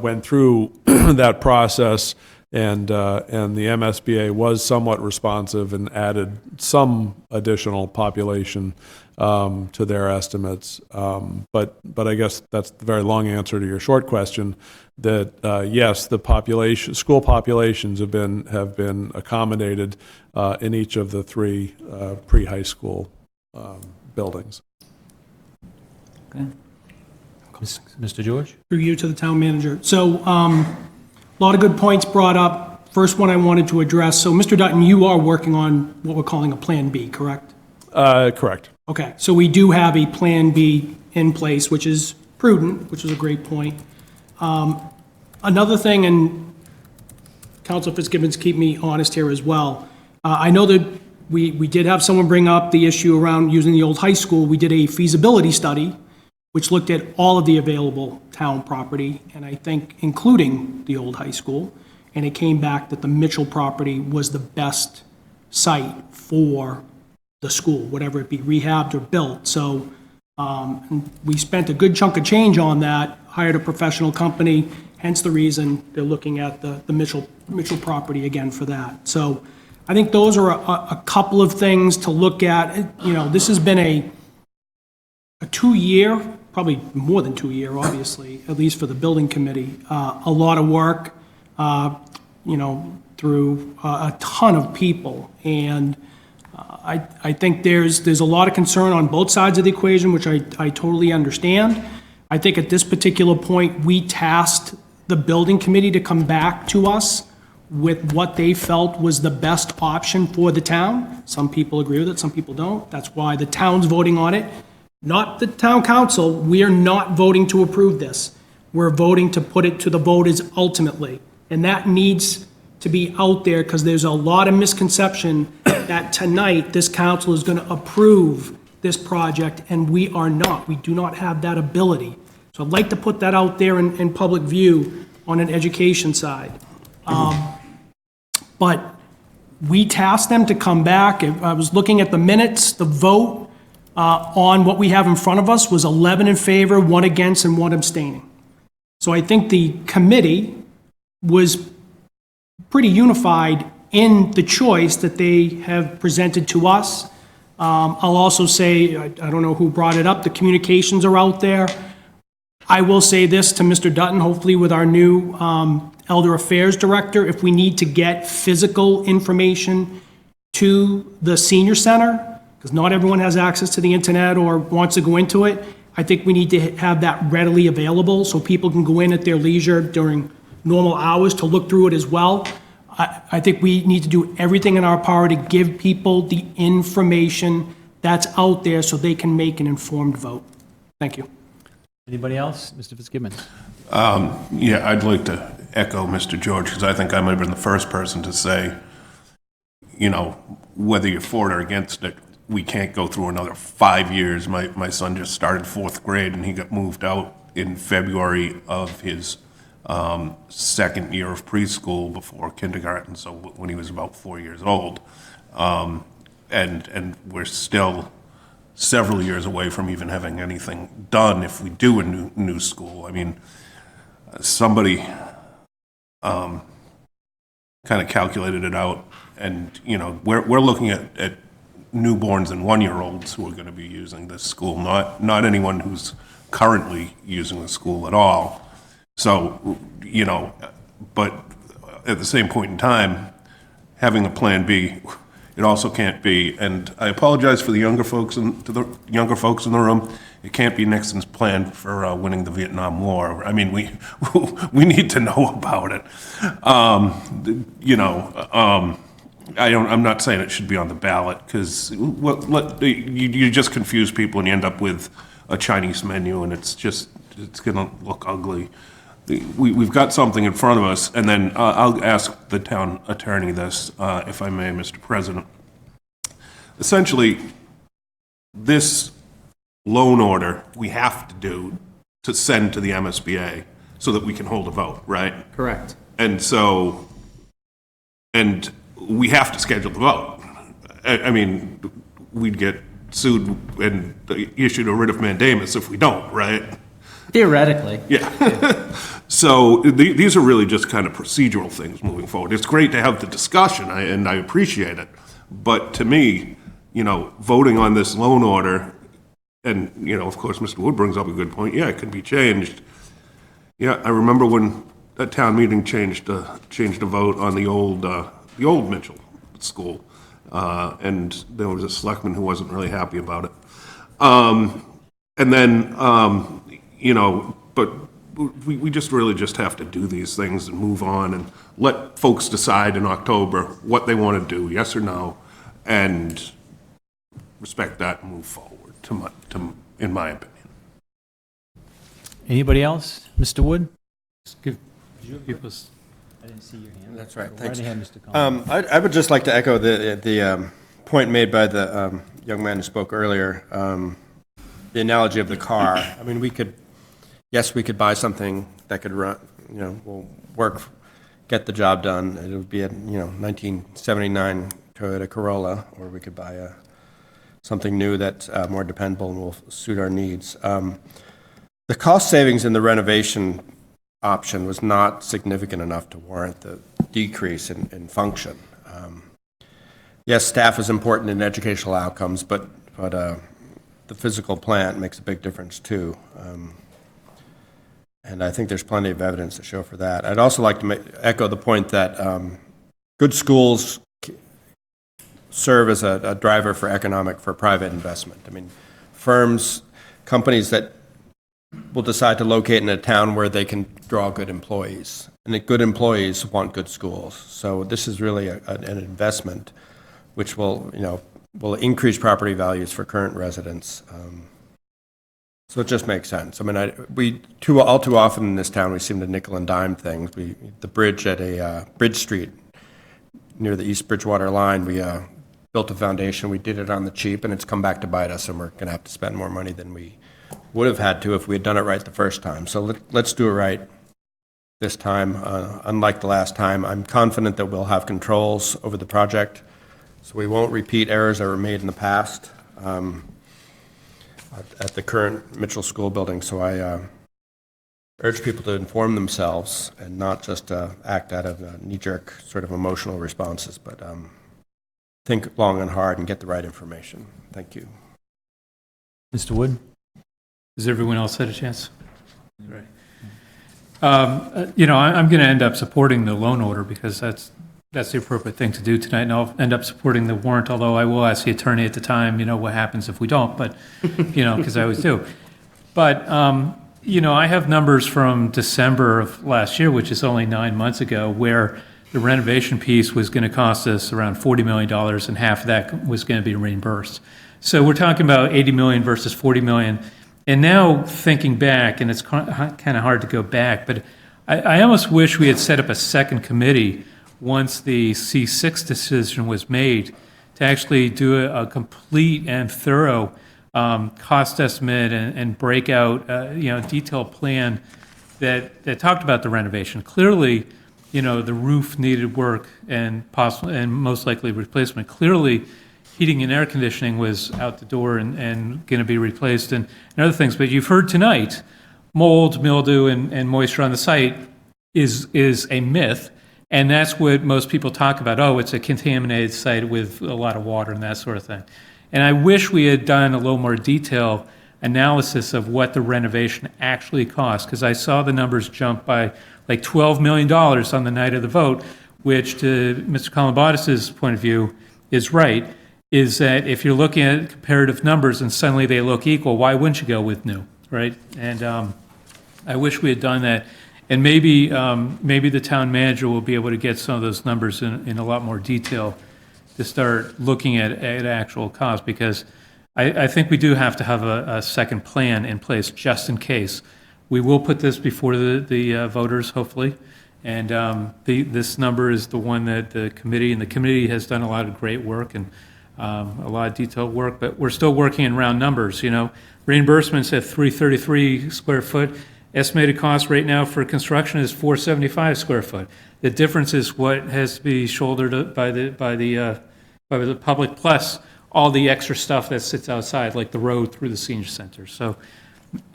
went through that process, and the MSBA was somewhat responsive and added some additional population to their estimates. But I guess that's the very long answer to your short question, that yes, the school populations have been accommodated in each of the three pre-high school buildings. Okay. Mr. George? Through you to the town manager. So a lot of good points brought up. First one I wanted to address. So Mr. Dutton, you are working on what we're calling a Plan B, correct? Correct. Okay, so we do have a Plan B in place, which is prudent, which is a great point. Another thing, and Council Fitzgibbons, keep me honest here as well. I know that we did have someone bring up the issue around using the old high school. We did a feasibility study, which looked at all of the available town property, and I think including the old high school, and it came back that the Mitchell property was the best site for the school, whatever it be rehabbed or built. So and we spent a good chunk of change on that, hired a professional company, hence the reason they're looking at the Mitchell property again for that. So I think those are a couple of things to look at. You know, this has been a 2-year, probably more than 2-year, obviously, at least for the building committee, a lot of work, you know, through a ton of people. And I think there's a lot of concern on both sides of the equation, which I totally understand. I think at this particular point, we tasked the building committee to come back to us with what they felt was the best option for the town. Some people agree with it, some people don't. That's why the town's voting on it. Not the town council. We are not voting to approve this. We're voting to put it to the voters ultimately. And that needs to be out there because there's a lot of misconception that tonight this council is going to approve this project, and we are not. We do not have that ability. So I'd like to put that out there in public view on an education side. But we tasked them to come back. I was looking at the minutes. The vote on what we have in front of us was 11 in favor, 1 against, and 1 abstaining. So I think the committee was pretty unified in the choice that they have presented to us. I'll also say, I don't know who brought it up, the communications are out there. I will say this to Mr. Dutton, hopefully with our new Elder Affairs Director, if we need to get physical information to the senior center, because not everyone has access to the internet or wants to go into it, I think we need to have that readily available so people can go in at their leisure during normal hours to look through it as well. I think we need to do everything in our power to give people the information that's out there so they can make an informed vote. Thank you. Anybody else? Mr. Fitzgibbons. Yeah, I'd like to echo Mr. George, because I think I might have been the first person to say, you know, whether you're for it or against it, we can't go through another 5 years. My son just started 4th grade, and he got moved out in February of his second year of preschool before kindergarten, so when he was about 4 years old. And we're still several years away from even having anything done if we do a new school. I mean, somebody kind of calculated it out, and, you know, we're looking at newborns and 1-year-olds who are going to be using this school, not anyone who's currently using the school at all. So, you know, but at the same point in time, having a plan B, it also can't be, and I apologize for the younger folks in the room, it can't be Nixon's plan for winning the Vietnam War. I mean, we need to know about it. You know, I'm not saying it should be on the ballot, because you just confuse people and you end up with a Chinese menu, and it's going to look ugly. We've got something in front of us, and then I'll ask the town attorney this, if I may, Mr. President. Essentially, this loan order we have to do to send to the MSBA so that we can hold a vote, right? Correct. And so, and we have to schedule the vote. I mean, we'd get sued and issued a writ of mandamus if we don't, right? Theoretically. Yeah. So these are really just kind of procedural things moving forward. It's great to have the discussion, and I appreciate it. But to me, you know, voting on this loan order, and, you know, of course, Mr. Wood brings up a good point. Yeah, it can be changed. Yeah, I remember when a town meeting changed a vote on the old Mitchell school, and there was a selectman who wasn't really happy about it. And then, you know, but we just really just have to do these things and move on and let folks decide in October what they want to do, yes or no, and respect that and move forward, in my opinion. Anybody else? Mr. Wood? Did you give us? I didn't see your hand. That's right. Go Thanks. Right ahead, Mr. Collins. I would just like to echo the point made by the young man who spoke earlier. the analogy of the car. I mean, we could buy something that could run, will work, get the job done. It would be a, 1979 Toyota Corolla, or we could buy something new that's more dependable and will suit our needs. The cost savings in the renovation option was not significant enough to warrant the decrease in function. Yes, staff is important in educational outcomes, but the physical plant makes a big difference too. And I think there's plenty of evidence to show for that. I'd also like to echo the point that good schools serve as a driver for private investment. I mean, companies that will decide to locate in a town where they can draw good employees, and that good employees want good schools. So this is really an investment which will increase property values for current residents. So it just makes sense. I mean, all too often in this town, we seem to nickel and dime things. The bridge at Bridge Street near the East Bridgewater line, we built a foundation. We did it on the cheap, and it's come back to bite us, and we're going to have to spend more money than we would have had to if we had done it right the first time. So let's do it right this time. Unlike the last time, I'm confident that we'll have controls over the project, so we won't repeat errors that were made in the past at the current Mitchell School building. So I urge people to inform themselves and not just act out of knee-jerk sort of emotional responses, but think long and hard and get the right information. Thank you. Mr. Wood? Has everyone else had a chance? Right. I'm going to end up supporting the loan order because that's the appropriate thing to do tonight, and I'll end up supporting the warrant, although I will ask the attorney at the time, what happens if we don't, but, because I always do. But, I have numbers from December of last year, which is only 9 months ago, where the renovation piece was going to cost us around $40 million, and half of that was going to be reimbursed. So we're talking about $80 million versus $40 million. And now thinking back, and it's kind of hard to go back, but I almost wish we had set up a second committee once the C6 decision was made to actually do a complete and thorough cost estimate and break out, detailed plan that talked about the renovation. Clearly, the roof needed work and most likely replacement. Clearly, heating and air conditioning was out the door and going to be replaced and other things. But you've heard tonight, mold, mildew, and moisture on the site is a myth. And that's what most people talk about. Oh, it's a contaminated site with a lot of water and that sort of thing. And I wish we had done a little more detailed analysis of what the renovation actually cost, because I saw the numbers jump by like $12 million on the night of the vote, which to Mr. Columbatus's point of view is right, is that if you're looking at comparative numbers and suddenly they look equal, why wouldn't you go with new, right? And I wish we had done that. And maybe the town manager will be able to get some of those numbers in a lot more detail to start looking at actual cost, because I think we do have to have a second plan in place just in case. We will put this before the voters, hopefully, and this number is the one that the committee has done a lot of great work and a lot of detailed work, but we're still working in round numbers. Reimbursements at 333 square foot. Estimated cost right now for construction is 475 square foot. The difference is what has to be shouldered by the public, plus all the extra stuff that sits outside, like the road through the senior center. So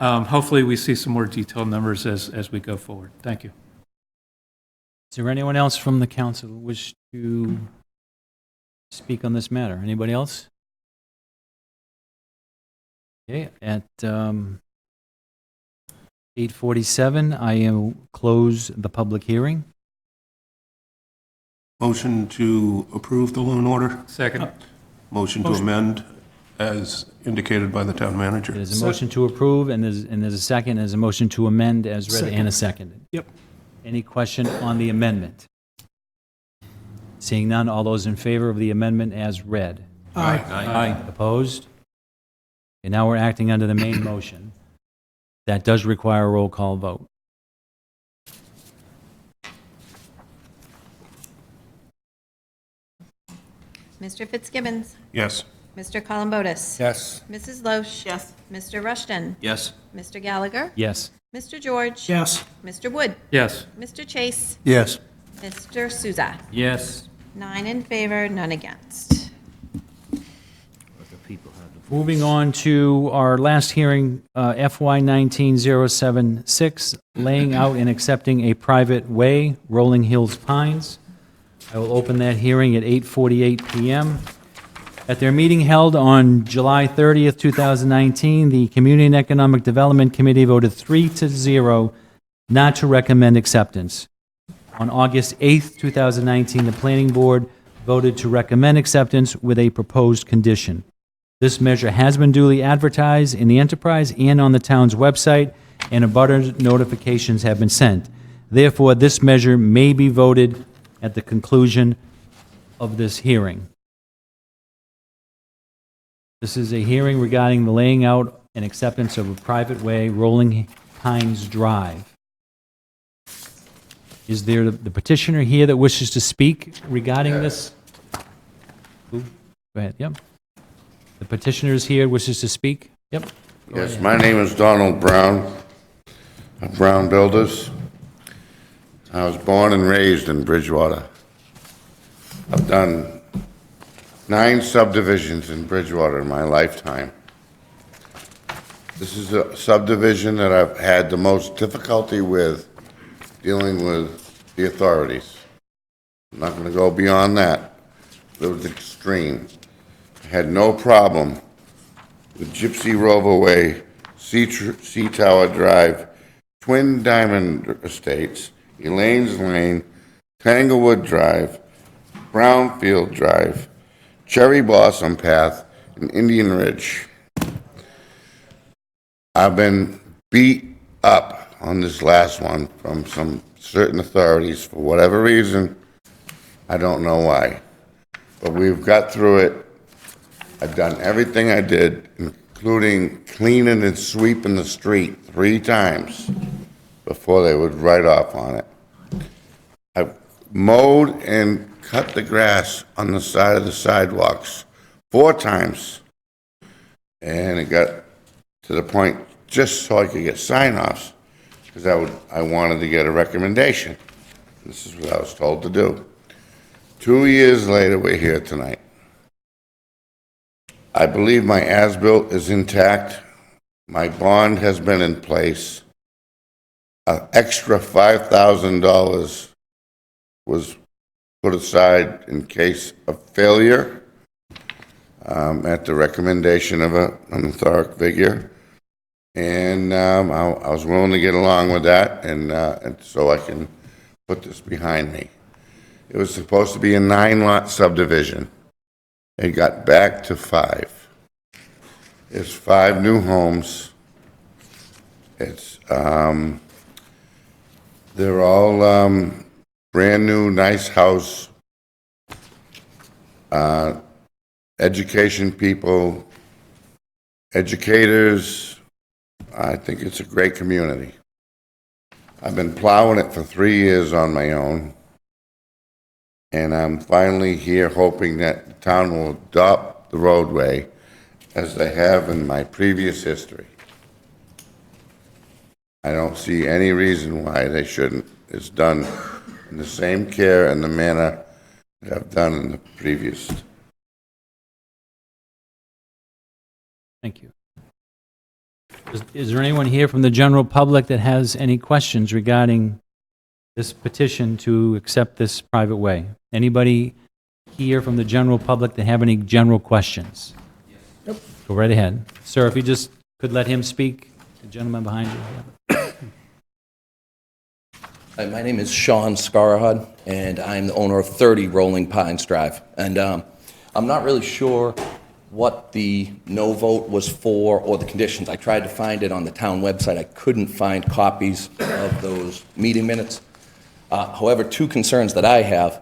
hopefully we see some more detailed numbers as we go forward. Thank you. Is there anyone else from the council who wish to speak on this matter? Anybody else? Okay, at 8:47, I will close the public hearing. Motion to approve the loan order. Second. Motion to amend as indicated by the town manager. There's a motion to approve, and there's a second. There's a motion to amend as read and a second. Yep. Any question on the amendment? Seeing none, all those in favor of the amendment as read? Aye. Aye. Opposed? And now we're acting under the main motion. That does require a roll call vote. Mr. Fitzgibbons. Yes. Mr. Columbotus? Yes. Mrs. Loesch? Yes. Mr. Rushton? Yes. Mr. Gallagher? Yes. Mr. George? Yes. Mr. Wood? Yes. Mr. Chase? Yes. Mr. Souza? Yes. 9 in favor, none against. Moving on to our last hearing, FY 19076, laying out and accepting a private way, Rolling Hills Pines. I will open that hearing at 8:48 PM. At their meeting held on July 30th, 2019, the Community and Economic Development Committee voted 3-0 not to recommend acceptance. On August 8th, 2019, the Planning Board voted to recommend acceptance with a proposed condition. This measure has been duly advertised in the Enterprise and on the town's website, and abutter notifications have been sent. Therefore, this measure may be voted at the conclusion of this hearing. This is a hearing regarding the laying out and acceptance of a private way, Rolling Pines Drive. Is there the petitioner here that wishes to speak regarding this? Who? Go ahead, yep. The petitioner is here, wishes to speak? Yep. Yes, my name is Donald Brown, of Brown Builders. I was born and raised in Bridgewater. I've done 9 subdivisions in Bridgewater in my lifetime. This is a subdivision that I've had the most difficulty with dealing with the authorities. I'm not going to go beyond that. It was extreme. I had no problem with Gypsy Rover Way, Sea Tower Drive, Twin Diamond Estates, Elaine's Lane, Tanglewood Drive, Brownfield Drive, Cherry Blossom Path, and Indian Ridge. I've been beat up on this last one from some certain authorities for whatever reason. I don't know why. But we've got through it. I've done everything I did, including cleaning and sweeping the street 3 times before they would write off on it. I've mowed and cut the grass on the side of the sidewalks 4 times. And it got to the point just so I could get sign-offs, because I wanted to get a recommendation. This is what I was told to do. 2 years later, we're here tonight. I believe my as-built is intact. My bond has been in place. An extra $5,000 was put aside in case of failure at the recommendation of an authoritative figure. And I was willing to get along with that, and so I can put this behind me. It was supposed to be a 9-lot subdivision. It got back to 5. It's 5 new homes. It's they're all brand new, nice house. Education people, educators. I think it's a great community. I've been plowing it for 3 years on my own, and I'm finally here hoping that the town will adopt the roadway as they have in my previous history. I don't see any reason why they shouldn't. It's done in the same care and the manner that I've done in the previous. Thank you. Is there anyone here from the general public that has any questions regarding this petition to accept this private way? Anybody here from the general public that have any general questions? Yep. Go right ahead. Sir, if you just could let him speak, the gentleman behind you. Hi, my name is Sean Scarahud, and I'm the owner of 30 Rolling Pines Drive. And I'm not really sure what the no vote was for or the conditions. I tried to find it on the town website. I couldn't find copies of those meeting minutes. However, 2 concerns that I have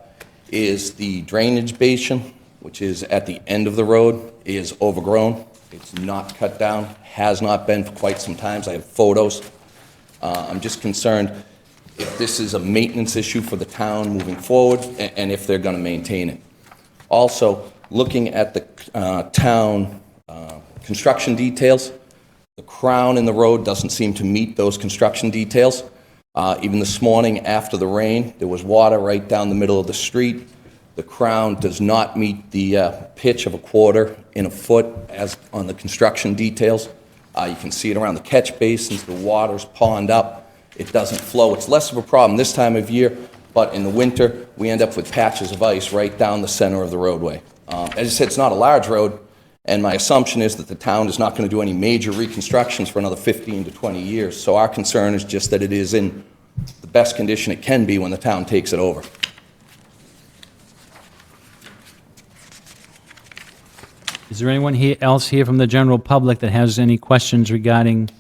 is the drainage basin, which is at the end of the road, is overgrown. It's not cut down, has not been for quite some time. I have photos. I'm just concerned if this is a maintenance issue for the town moving forward and if they're going to maintain it. Also, looking at the town construction details, the crown in the road doesn't seem to meet those construction details. Even this morning, after the rain, there was water right down the middle of the street. The crown does not meet the pitch of 1/4 in a foot as on the construction details. You can see it around the catch basins. The water's pond up. It doesn't flow. It's less of a problem this time of year, but in the winter, we end up with patches of ice right down the center of the roadway. As I said, it's not a large road, and my assumption is that the town is not going to do any major reconstructions for another 15 to 20 years. So our concern is just that it is in the best condition it can be when the town takes it over. Is there anyone else here from the general public that has any questions regarding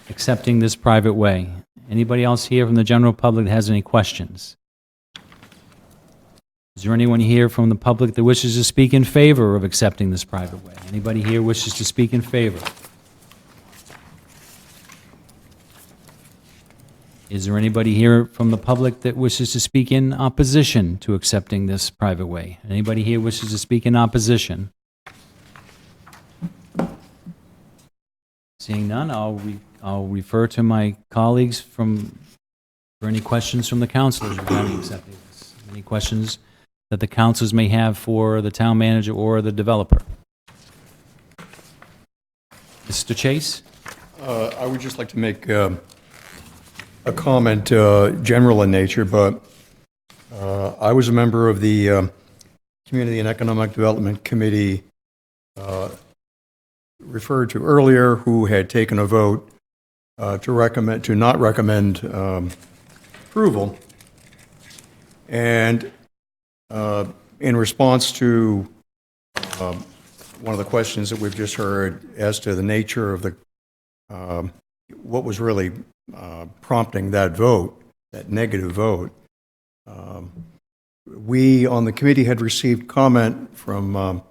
accepting this private way? Anybody else here from the general public that has any questions? Is there anyone here from the public that wishes to speak in favor of accepting this private way? Anybody here wishes to speak in favor? Is there anybody here from the public that wishes to speak in opposition to accepting this private way? Anybody here wishes to speak in opposition? Seeing none, I'll refer to my colleagues for any questions from the councilors regarding accepting this. Any questions that the councilors may have for the town manager or the developer? Mr. Chase? I would just like to make a comment, general in nature, but I was a member of the Community and Economic Development Committee referred to earlier, who had taken a vote to not recommend approval. And in response to one of the questions that we've just heard as to the nature of the what was really prompting that vote, that negative vote, we on the committee had received comment from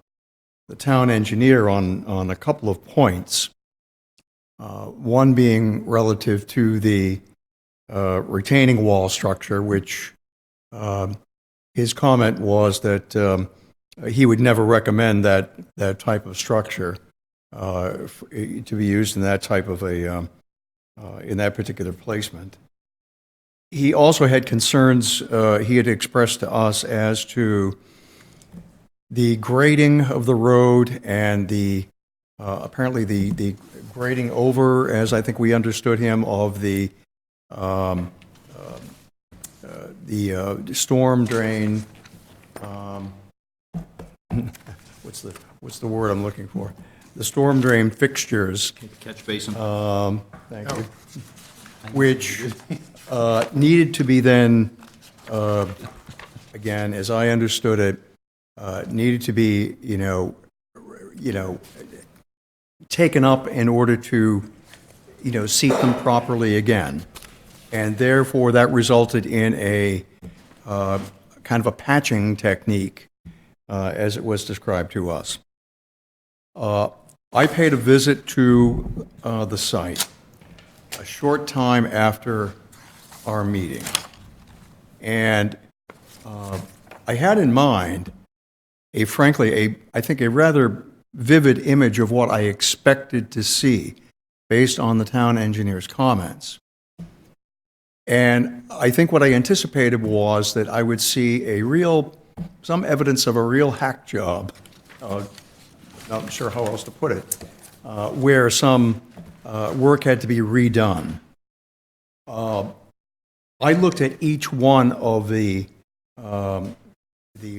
the town engineer on a couple of points. One being relative to the retaining wall structure, which his comment was that he would never recommend that type of structure to be used in that type of in that particular placement. He also had concerns he had expressed to us as to the grading of the road and the apparently the grading over, as I think we understood him, of the storm drain. What's the word I'm looking for? The storm drain fixtures. Catch basin. Thank you. Which needed to be then, again, as I understood it, needed to be, taken up in order to, seat them properly again. And therefore, that resulted in a kind of a patching technique, as it was described to us. I paid a visit to the site a short time after our meeting. And I had in mind I think a rather vivid image of what I expected to see based on the town engineer's comments. And I think what I anticipated was that I would see some evidence of a real hack job, not sure how else to put it, where some work had to be redone. I looked at each one of the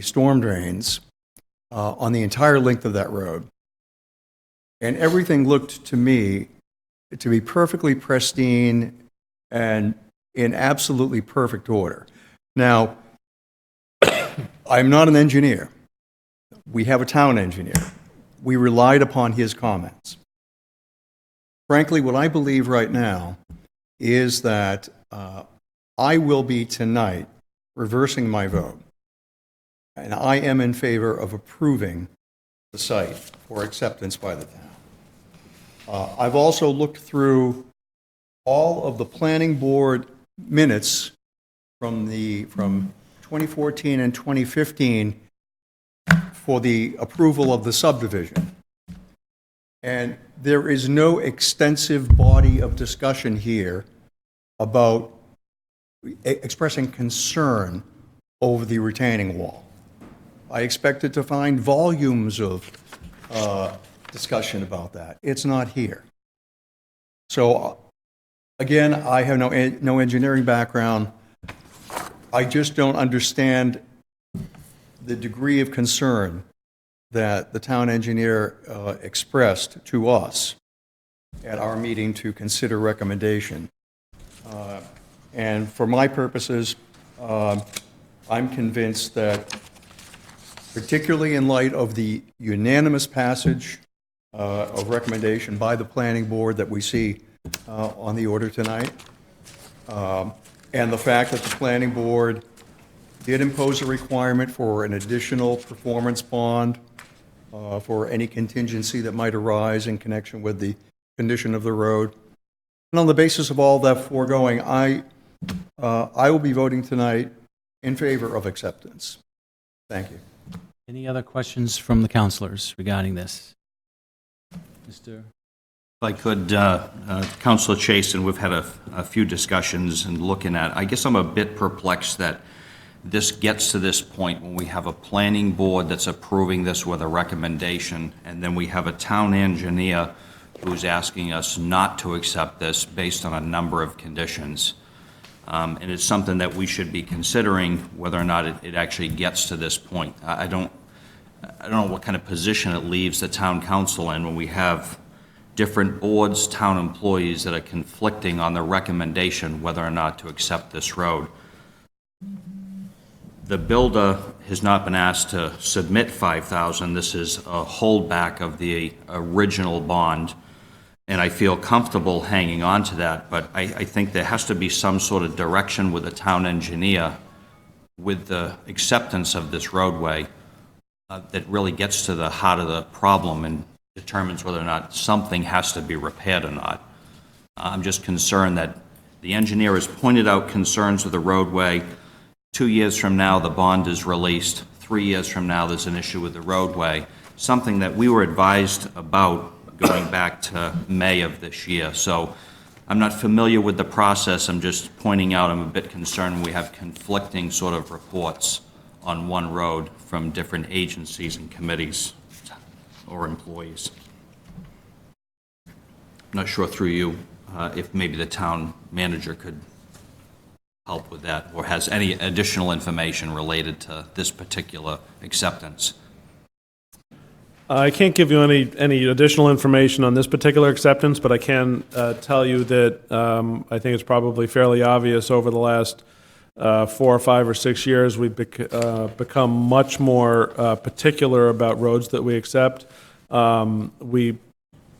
storm drains on the entire length of that road, and everything looked to me to be perfectly pristine and in absolutely perfect order. Now, I'm not an engineer. We have a town engineer. We relied upon his comments. Frankly, what I believe right now is that I will be tonight reversing my vote, and I am in favor of approving the site for acceptance by the town. I've also looked through all of the planning board minutes from 2014 and 2015 for the approval of the subdivision. And there is no extensive body of discussion here about expressing concern over the retaining wall. I expected to find volumes of discussion about that. It's not here. So, again, I have no engineering background. I just don't understand the degree of concern that the town engineer expressed to us at our meeting to consider recommendation. And for my purposes, I'm convinced that, particularly in light of the unanimous passage of recommendation by the planning board that we see on the order tonight, and the fact that the planning board did impose a requirement for an additional performance bond for any contingency that might arise in connection with the condition of the road. And on the basis of all that foregoing, I will be voting tonight in favor of acceptance. Thank you. Any other questions from the councilors regarding this? Mr. If I could, Councilor Chason, we've had a few discussions and looking at, I guess I'm a bit perplexed that this gets to this point when we have a planning board that's approving this with a recommendation, and then we have a town engineer who's asking us not to accept this based on a number of conditions. And it's something that we should be considering whether or not it actually gets to this point. I don't know what kind of position it leaves the town council in when we have different boards, town employees that are conflicting on the recommendation whether or not to accept this road. The builder has not been asked to submit $5,000. This is a holdback of the original bond, and I feel comfortable hanging on to that, but I think there has to be some sort of direction with the town engineer with the acceptance of this roadway that really gets to the heart of the problem and determines whether or not something has to be repaired or not. I'm just concerned that the engineer has pointed out concerns with the roadway. 2 years from now, the bond is released. 3 years from now, there's an issue with the roadway, something that we were advised about going back to May of this year. So I'm not familiar with the process. I'm just pointing out I'm a bit concerned we have conflicting sort of reports on one road from different agencies and committees or employees. I'm not sure through you if maybe the town manager could help with that or has any additional information related to this particular acceptance. I can't give you any additional information on this particular acceptance, but I can tell you that I think it's probably fairly obvious over the last 4 or 5 or 6 years we've become much more particular about roads that we accept. We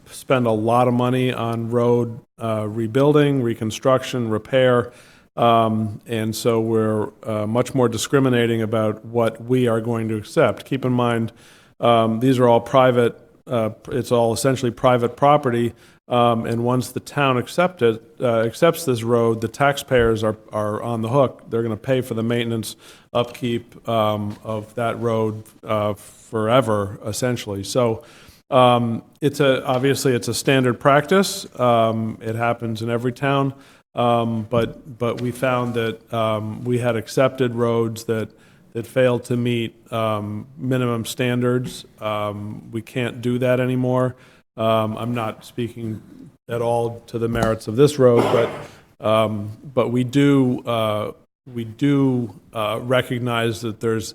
spend a lot of money on road rebuilding, reconstruction, repair, and so we're much more discriminating about what we are going to accept. Keep in mind, these are all private, it's all essentially private property, and once the town accepts this road, the taxpayers are on the hook. They're going to pay for the maintenance, upkeep of that road forever, essentially. So obviously it's a standard practice. It happens in every town, but we found that we had accepted roads that failed to meet minimum standards. We can't do that anymore. I'm not speaking at all to the merits of this road, but we do recognize that there's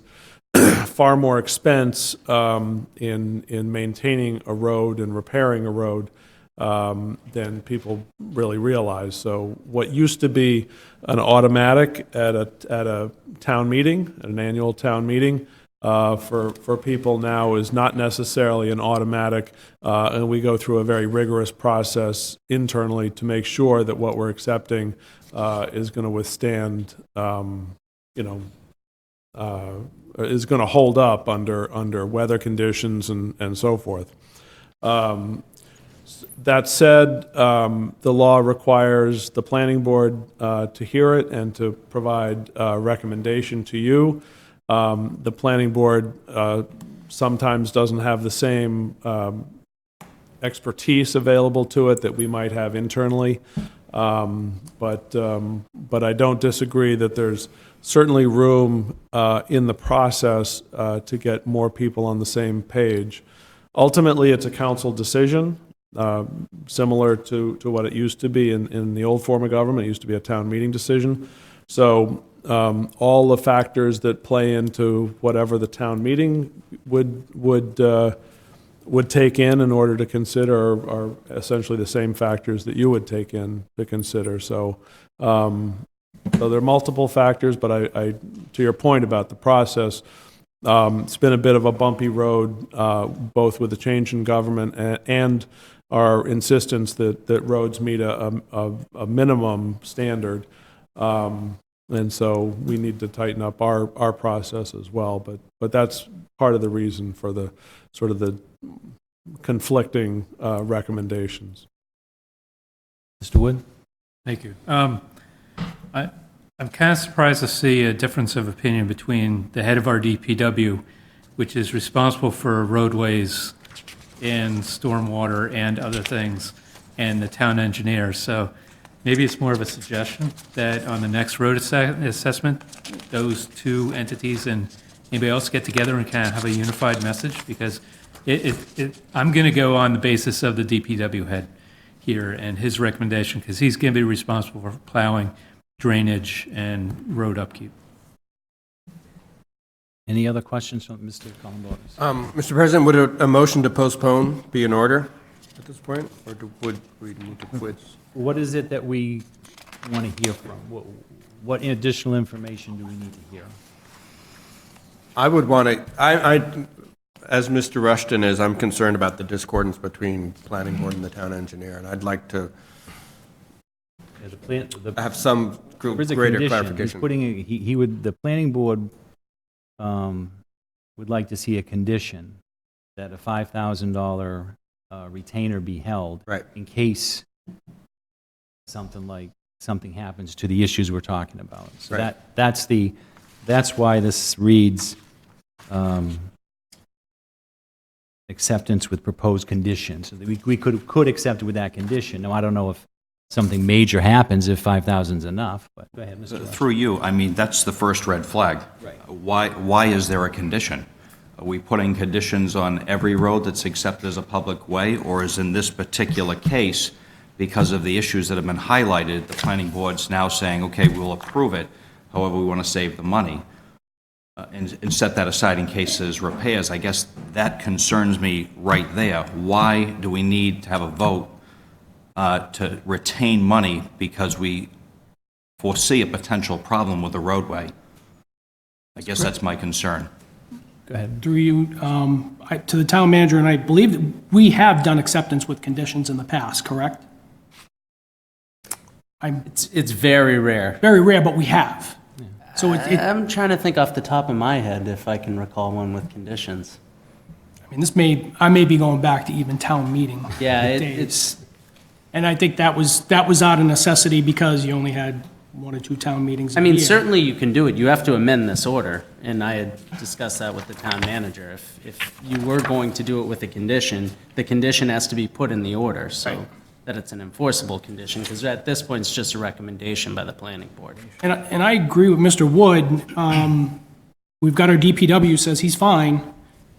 far more expense in maintaining a road and repairing a road than people really realize. So what used to be an automatic at a town meeting, at an annual town meeting, for people now is not necessarily an automatic, and we go through a very rigorous process internally to make sure that what we're accepting is going to withstand, is going to hold up under weather conditions and so forth. That said, the law requires the planning board to hear it and to provide a recommendation to you. The planning board sometimes doesn't have the same expertise available to it that we might have internally. But I don't disagree that there's certainly room in the process to get more people on the same page. Ultimately, it's a council decision, similar to what it used to be in the old form of government. It used to be a town meeting decision. So all the factors that play into whatever the town meeting would take in order to consider are essentially the same factors that you would take in to consider. So, so there are multiple factors, but I to your point about the process, it's been a bit of a bumpy road, both with the change in government and our insistence that roads meet a minimum standard. And so we need to tighten up our process as well. But that's part of the reason for the sort of the conflicting recommendations. Mr. Wood? Thank you. I'm kind of surprised to see a difference of opinion between the head of our DPW, which is responsible for roadways and stormwater and other things, and the town engineer. So maybe it's more of a suggestion that on the next road assessment, those two entities and anybody else get together and kind of have a unified message, because I'm going to go on the basis of the DPW head here and his recommendation, because he's going to be responsible for plowing, drainage, and road upkeep. Any other questions from Mr. Columbotus? Mr. President, would a motion to postpone be in order at this point, or would we need to quit? What is it that we want to hear from? What additional information do we need to hear? I would want to, as Mr. Rushton is, I'm concerned about the discordance between planning board and the town engineer, and I'd like to have some greater clarification. The planning board would like to see a condition that a $5,000 retainer be held in case something happens to the issues we're talking about. So that's why this reads acceptance with proposed conditions. So we could accept it with that condition. Now, I don't know if something major happens, if 5,000 is enough, but go ahead, Mr. Rush. Through you, I mean, that's the first red flag. Right. Why is there a condition? Are we putting conditions on every road that's accepted as a public way, or is in this particular case, because of the issues that have been highlighted, the planning board's now saying, okay, we'll approve it, however, we want to save the money, and set that aside in case there's repairs? I guess that concerns me right there. Why do we need to have a vote to retain money because we foresee a potential problem with the roadway? I guess that's my concern. Go ahead. Through you, to the town manager, and I believe that we have done acceptance with conditions in the past, correct? It's very rare. Very rare, but we have. So I'm trying to think off the top of my head if I can recall one with conditions. I mean, I may be going back to even town meeting. Yeah, days. And I think that was out of necessity because you only had one or two town meetings a year. Certainly you can do it. You have to amend this order, and I had discussed that with the town manager. If you were going to do it with a condition, the condition has to be put in the order, so that it's an enforceable condition, because at this point, it's just a recommendation by the planning board. And I agree with Mr. Wood. We've got our DPW says he's fine.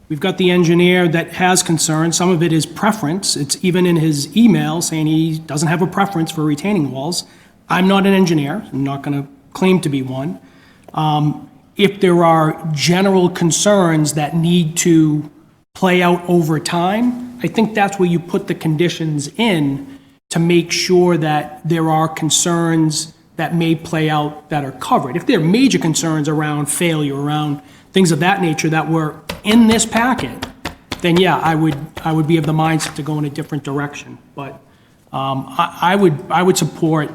We've got the engineer that has concerns. Some of it is preference. It's even in his email saying he doesn't have a preference for retaining walls. I'm not an engineer. I'm not going to claim to be one. If there are general concerns that need to play out over time, I think that's where you put the conditions in to make sure that there are concerns that may play out that are covered. If there are major concerns around failure, around things of that nature that were in this packet, then yeah, I would be of the mindset to go in a different direction. But I would support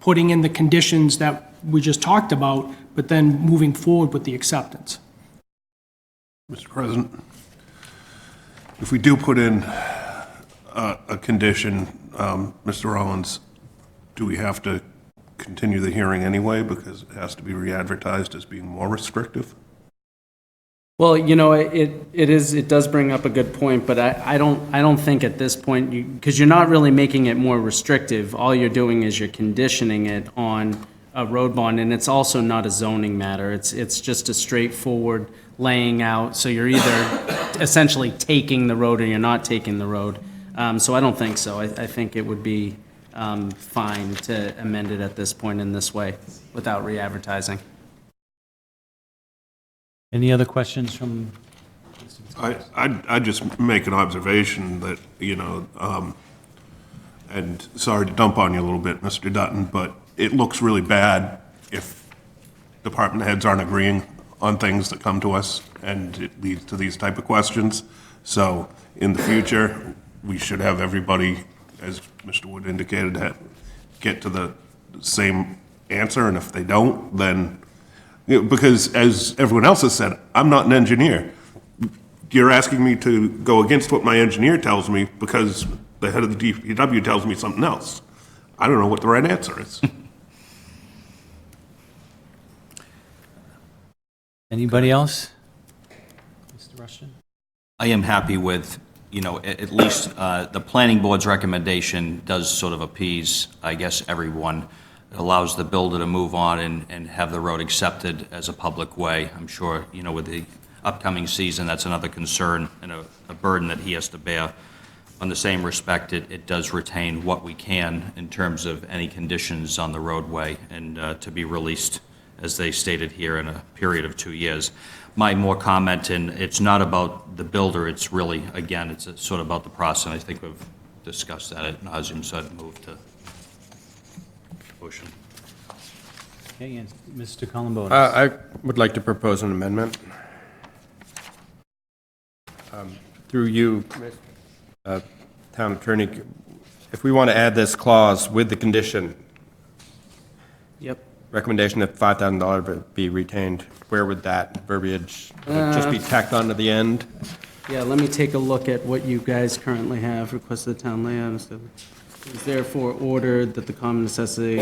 putting in the conditions that we just talked about, but then moving forward with the acceptance. Mr. President, if we do put in a condition, Mr. Rollins, do we have to continue the hearing anyway because it has to be re-advertised as being more restrictive? Well, it does bring up a good point, but I don't think at this point, because you're not really making it more restrictive. All you're doing is you're conditioning it on a road bond, and it's also not a zoning matter. It's just a straightforward laying out, so you're either essentially taking the road or you're not taking the road. So I don't think so. I think it would be fine to amend it at this point in this way without re-advertising. Any other questions from? I'd just make an observation that, and sorry to dump on you a little bit, Mr. Dutton, but it looks really bad if department heads aren't agreeing on things that come to us, and it leads to these type of questions. So in the future, we should have everybody, as Mr. Wood indicated, get to the same answer, and if they don't, then, because as everyone else has said, I'm not an engineer. You're asking me to go against what my engineer tells me because the head of the DPW tells me something else. I don't know what the right answer is. Anybody else? Mr. Rushton? I am happy with, at least the planning board's recommendation does sort of appease, I guess, everyone. It allows the builder to move on and have the road accepted as a public way. I'm sure, with the upcoming season, that's another concern and a burden that he has to bear. On the same respect, it does retain what we can in terms of any conditions on the roadway and to be released, as they stated here, in a period of 2 years. My more comment, and it's not about the builder, it's really, again, it's sort of about the process. I think we've discussed that at nauseam, so I'd move to motion. Okay, and Mr. Columbonis. I would like to propose an amendment. Through you, Town Attorney, if we want to add this clause with the condition, Yep. recommendation that $5,000 be retained, where would that verbiage just be tacked on to the end? Yeah, let me take a look at what you guys currently have. Requested the town layout. Is therefore ordered that the common necessity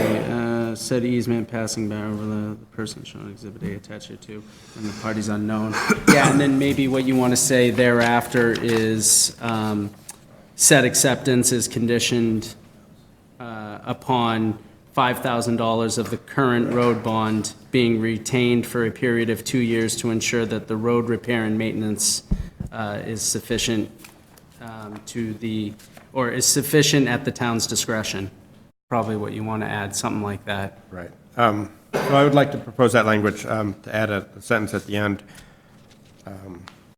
said easement passing by over the person shown in Exhibit A attached here to, and the parties unknown. Yeah, and then maybe what you want to say thereafter is said acceptance is conditioned upon $5,000 of the current road bond being retained for a period of 2 years to ensure that the road repair and maintenance is sufficient is sufficient at the town's discretion. Probably what you want to add, something like that. Right. So I would like to propose that language, to add a sentence at the end.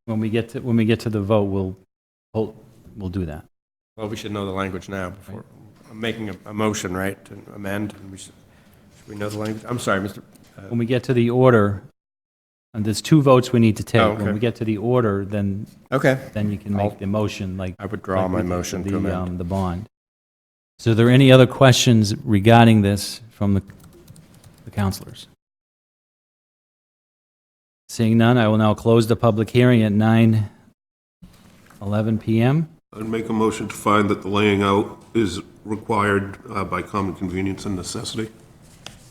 When we get to the vote, we'll do that. Well, we should know the language now before. I'm making a motion, right, to amend, and should we know the language? I'm sorry, Mr. When we get to the order, and there's 2 votes we need to take. Oh, okay. When we get to the order, then you can make the motion like. I would draw my motion to amend. The bond. So are there any other questions regarding this from the councilors? Seeing none, I will now close the public hearing at 9:11 p.m. I'd make a motion to find that the laying out is required by common convenience and necessity.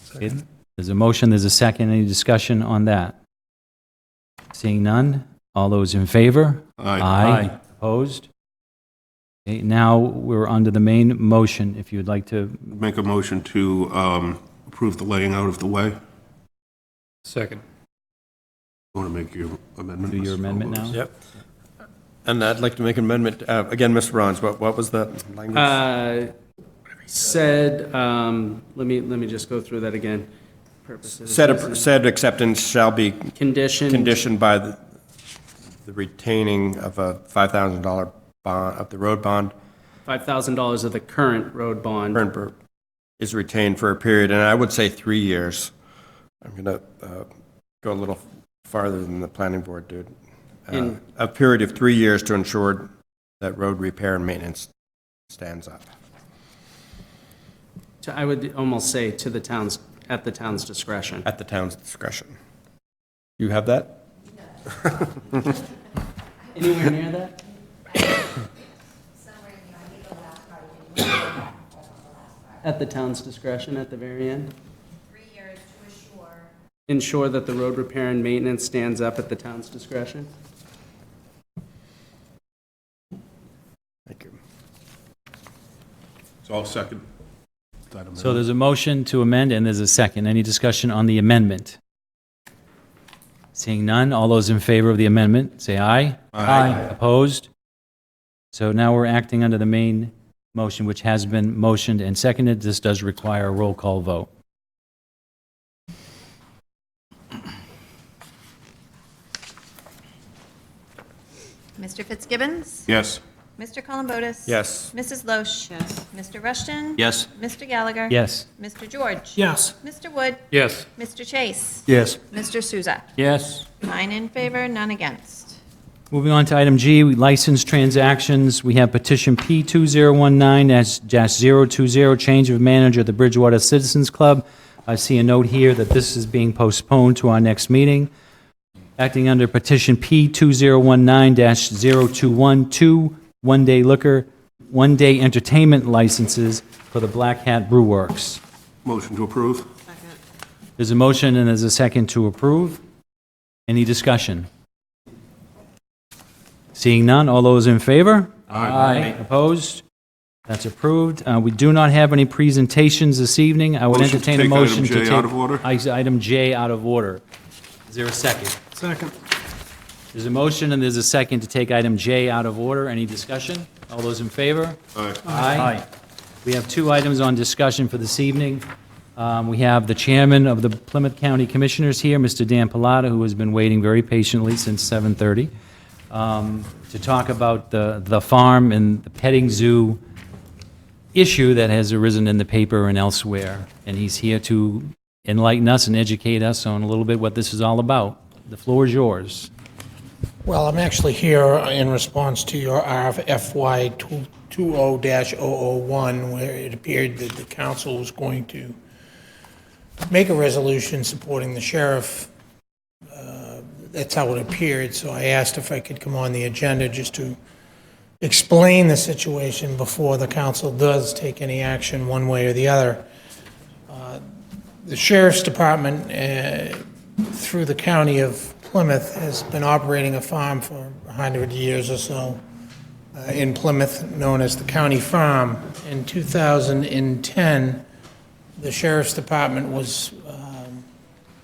Second. There's a motion, there's a second. Any discussion on that? Seeing none, all those in favor? Aye. Aye. Opposed? Okay, now we're under the main motion, if you would like to. Make a motion to approve the laying out of the way. Second. Want to make your amendment? Do your Mr. amendment now? Yep. And I'd like to make an amendment, again, Mr. Rons, what was the language? Let me just go through that again. Purposes. Said acceptance shall be conditioned by the retaining of a $5,000 bond, of the road bond. $5,000 of the current road bond. Is retained for a period, and I would say 3 years. I'm going to go a little farther than the planning board did. A period of 3 years to ensure that road repair and maintenance stands up. I would almost say at the town's discretion. At the town's discretion. You have that? Anywhere near that? At the town's discretion at the very end? ensure that the road repair and maintenance stands up at the town's discretion. So I'll second. So there's a motion to amend and there's a second. Any discussion on the amendment? Seeing none, all those in favor of the amendment, say aye. Aye. Opposed? So now we're acting under the main motion, which has been motioned and seconded. This does require a roll call vote. Mr. Fitzgibbons? Yes. Mr. Columbotus? Yes. Mrs. Loesch? Yes. Mr. Rushton? Yes. Mr. Gallagher? Yes. Mr. George? Yes. Mr. Wood? Yes. Mr. Chase? Yes. Mr. Souza? Yes. 9 in favor, none against. Moving on to item G, license transactions. We have petition P2019-020, change of manager of the Bridgewater Citizens Club. I see a note here that this is being postponed to our next meeting. Acting under petition P2019-021, 2 one-day liquor, one-day entertainment licenses for the Black Hat Brew Works. Motion to approve? There's a motion and there's a second to approve. Any discussion? Seeing none, all those in favor? Aye. Opposed? That's approved. We do not have any presentations this evening. I would Motion to entertain a take motion item to J take out of order? item J out of order. Is there a second? Second. There's a motion and there's a second to take item J out of order. Any discussion? All those in favor? Aye. Aye. We have 2 items on discussion for this evening. We have the chairman of the Plymouth County Commissioners here, Mr. Dan Pilata, who has been waiting very patiently since 7:30, to talk about the farm and the petting zoo issue that has arisen in the paper and elsewhere. And he's here to enlighten us and educate us on a little bit what this is all about. The floor is yours. Well, I'm actually here in response to your RFY 20-001, where it appeared that the council was going to make a resolution supporting the sheriff. That's how it appeared, so I asked if I could come on the agenda just to explain the situation before the council does take any action one way or the other. The sheriff's department, through the county of Plymouth, has been operating a farm for 100 years or so in Plymouth, known as the county farm. In 2010, the sheriff's department was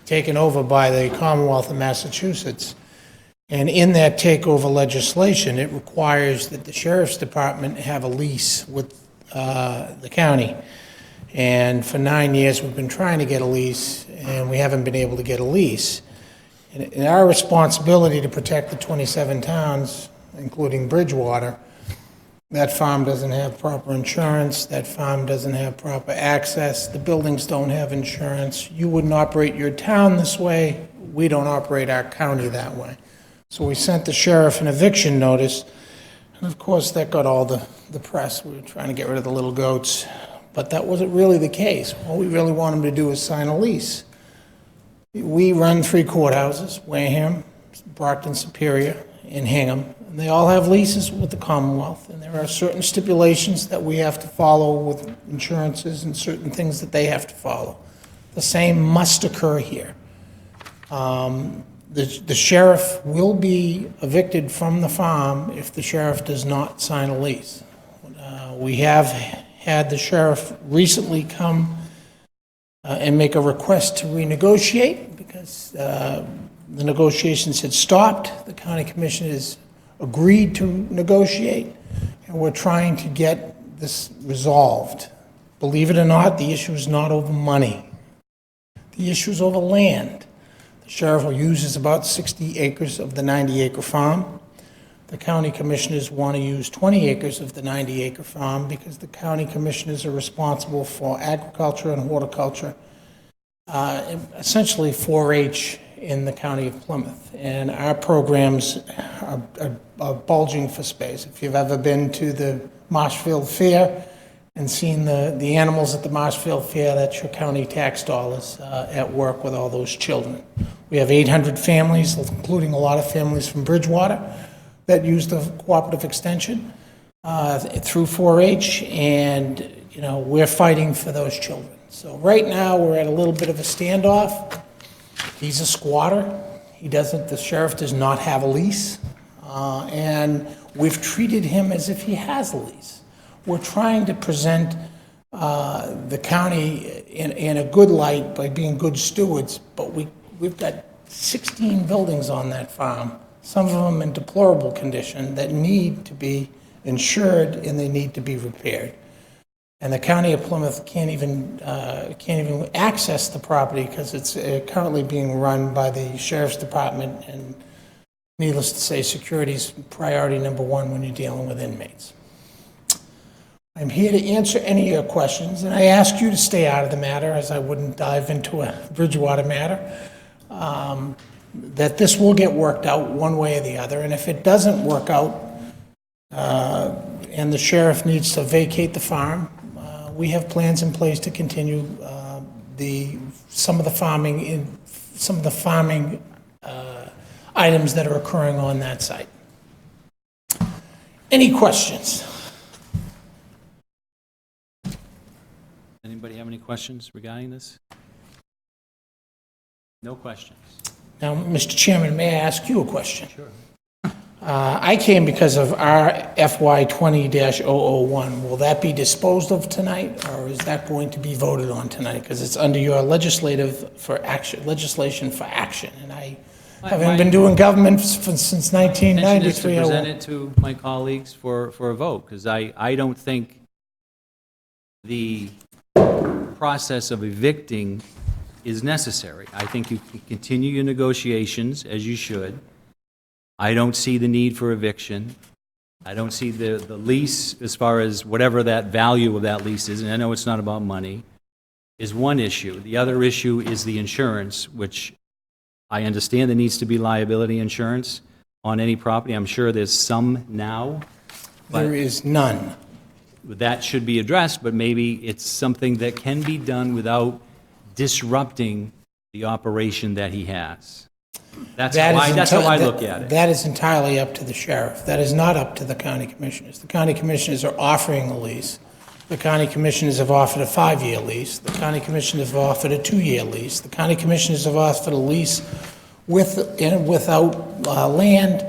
taken over by the Commonwealth of Massachusetts. And in that takeover legislation, it requires that the sheriff's department have a lease with the county. And for 9 years, we've been trying to get a lease, and we haven't been able to get a lease. And our responsibility to protect the 27 towns, including Bridgewater, that farm doesn't have proper insurance, that farm doesn't have proper access, the buildings don't have insurance. You wouldn't operate your town this way, we don't operate our county that way. So we sent the sheriff an eviction notice, and of course that got all the press. We were trying to get rid of the little goats, but that wasn't really the case. All we really want him to do is sign a lease. We run 3 courthouses, Wareham, Brockton Superior, and Hingham. And they all have leases with the Commonwealth, and there are certain stipulations that we have to follow with insurances and certain things that they have to follow. The same must occur here. The sheriff will be evicted from the farm if the sheriff does not sign a lease. We have had the sheriff recently come and make a request to renegotiate because the negotiations had stopped. The county commission has agreed to negotiate, and we're trying to get this resolved. Believe it or not, the issue is not over money. The issue is over land. The sheriff uses about 60 acres of the 90-acre farm. The county commissioners want to use 20 acres of the 90-acre farm because the county commissioners are responsible for agriculture and horticulture, essentially 4-H in the county of Plymouth. And our programs are bulging for space. If you've ever been to the Marshfield Fair and seen the animals at the Marshfield Fair, that's your county tax dollars at work with all those children. We have 800 families, including a lot of families from Bridgewater, that use the cooperative extension through 4-H, and we're fighting for those children. So right now we're at a little bit of a standoff. He's a squatter. The sheriff does not have a lease. And we've treated him as if he has a lease. We're trying to present the county in a good light by being good stewards, but we've got 16 buildings on that farm, some of them in deplorable condition, that need to be insured and they need to be repaired. And the county of Plymouth can't even access the property because it's currently being run by the sheriff's department, and needless to say, security is priority number one when you're dealing with inmates. I'm here to answer any of your questions, and I ask you to stay out of the matter, as I wouldn't dive into a Bridgewater matter, that this will get worked out one way or the other, and if it doesn't work out and the sheriff needs to vacate the farm, we have plans in place to continue some of the farming items that are occurring on that site. Any questions? Anybody have any questions regarding this? No questions. Now, Mr. Chairman, may I ask you a question? Sure. I came because of our FY 20-001. Will that be disposed of tonight, or is that going to be voted on tonight? Because it's under your legislation for action, and I haven't been doing government since 1993. My intention is to present it to my colleagues for a vote, because I don't think the process of evicting is necessary. I think you can continue your negotiations as you should. I don't see the need for eviction. I don't see the lease, as far as whatever that value of that lease is, and I know it's not about money, is one issue. The other issue is the insurance, which I understand there needs to be liability insurance on any property. I'm sure there's some now. There is none. That should be addressed, but maybe it's something that can be done without disrupting the operation that he has. That's how I look at it. That is entirely up to the sheriff. That is not up to the county commissioners. The county commissioners are offering a lease. The county commissioners have offered a 5-year lease. The county commissioners have offered a 2-year lease. The county commissioners have offered a lease with and without land,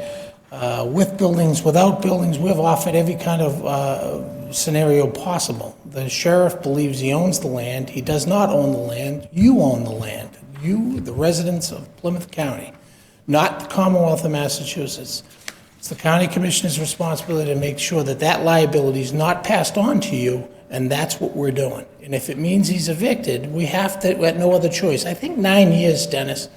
with buildings, without buildings. We've offered every kind of scenario possible. The sheriff believes he owns the land. He does not own the land. You own the land. You, the residents of Plymouth County, not the Commonwealth of Massachusetts. It's the county commissioner's responsibility to make sure that that liability is not passed on to you, and that's what we're doing. And if it means he's evicted, we have no other choice. I think 9 years, Dennis,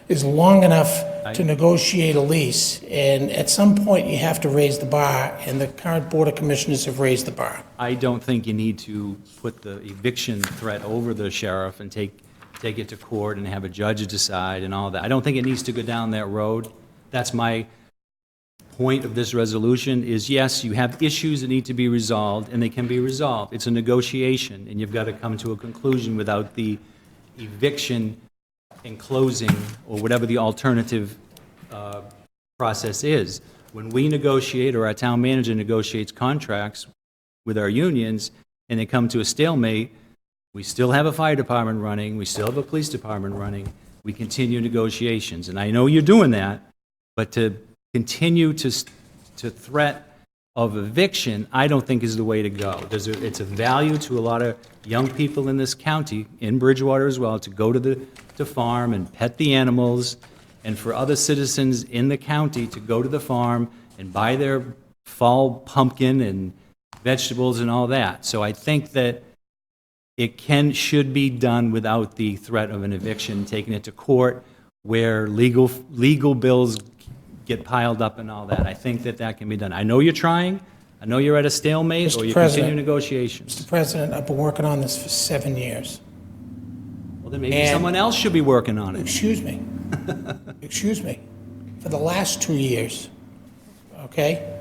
is long enough to negotiate a lease, and at some point you have to raise the bar, and the current Board of Commissioners have raised the bar. I don't think you need to put the eviction threat over the sheriff and take it to court and have a judge decide and all that. I don't think it needs to go down that road. That's my point of this resolution is, yes, you have issues that need to be resolved, and they can be resolved. It's a negotiation, and you've got to come to a conclusion without the eviction and closing, or whatever the alternative process is. When we negotiate, or our town manager negotiates contracts with our unions, and they come to a stalemate, we still have a fire department running, we still have a police department running, we continue negotiations. And I know you're doing that, but to continue to threat of eviction, I don't think is the way to go. It's a value to a lot of young people in this county, in Bridgewater as well, to go to the farm and pet the animals, and for other citizens in the county to go to the farm and buy their fall pumpkin and vegetables and all that. So I think that it should be done without the threat of an eviction, taking it to court where legal bills get piled up and all that. I think that can be done. I know you're trying. I know you're at a stalemate, or you continue negotiations. Mr. President, I've been working on this for 7 years. Well, then maybe someone else should be working on it. Excuse me. Excuse me. For the last 2 years, okay,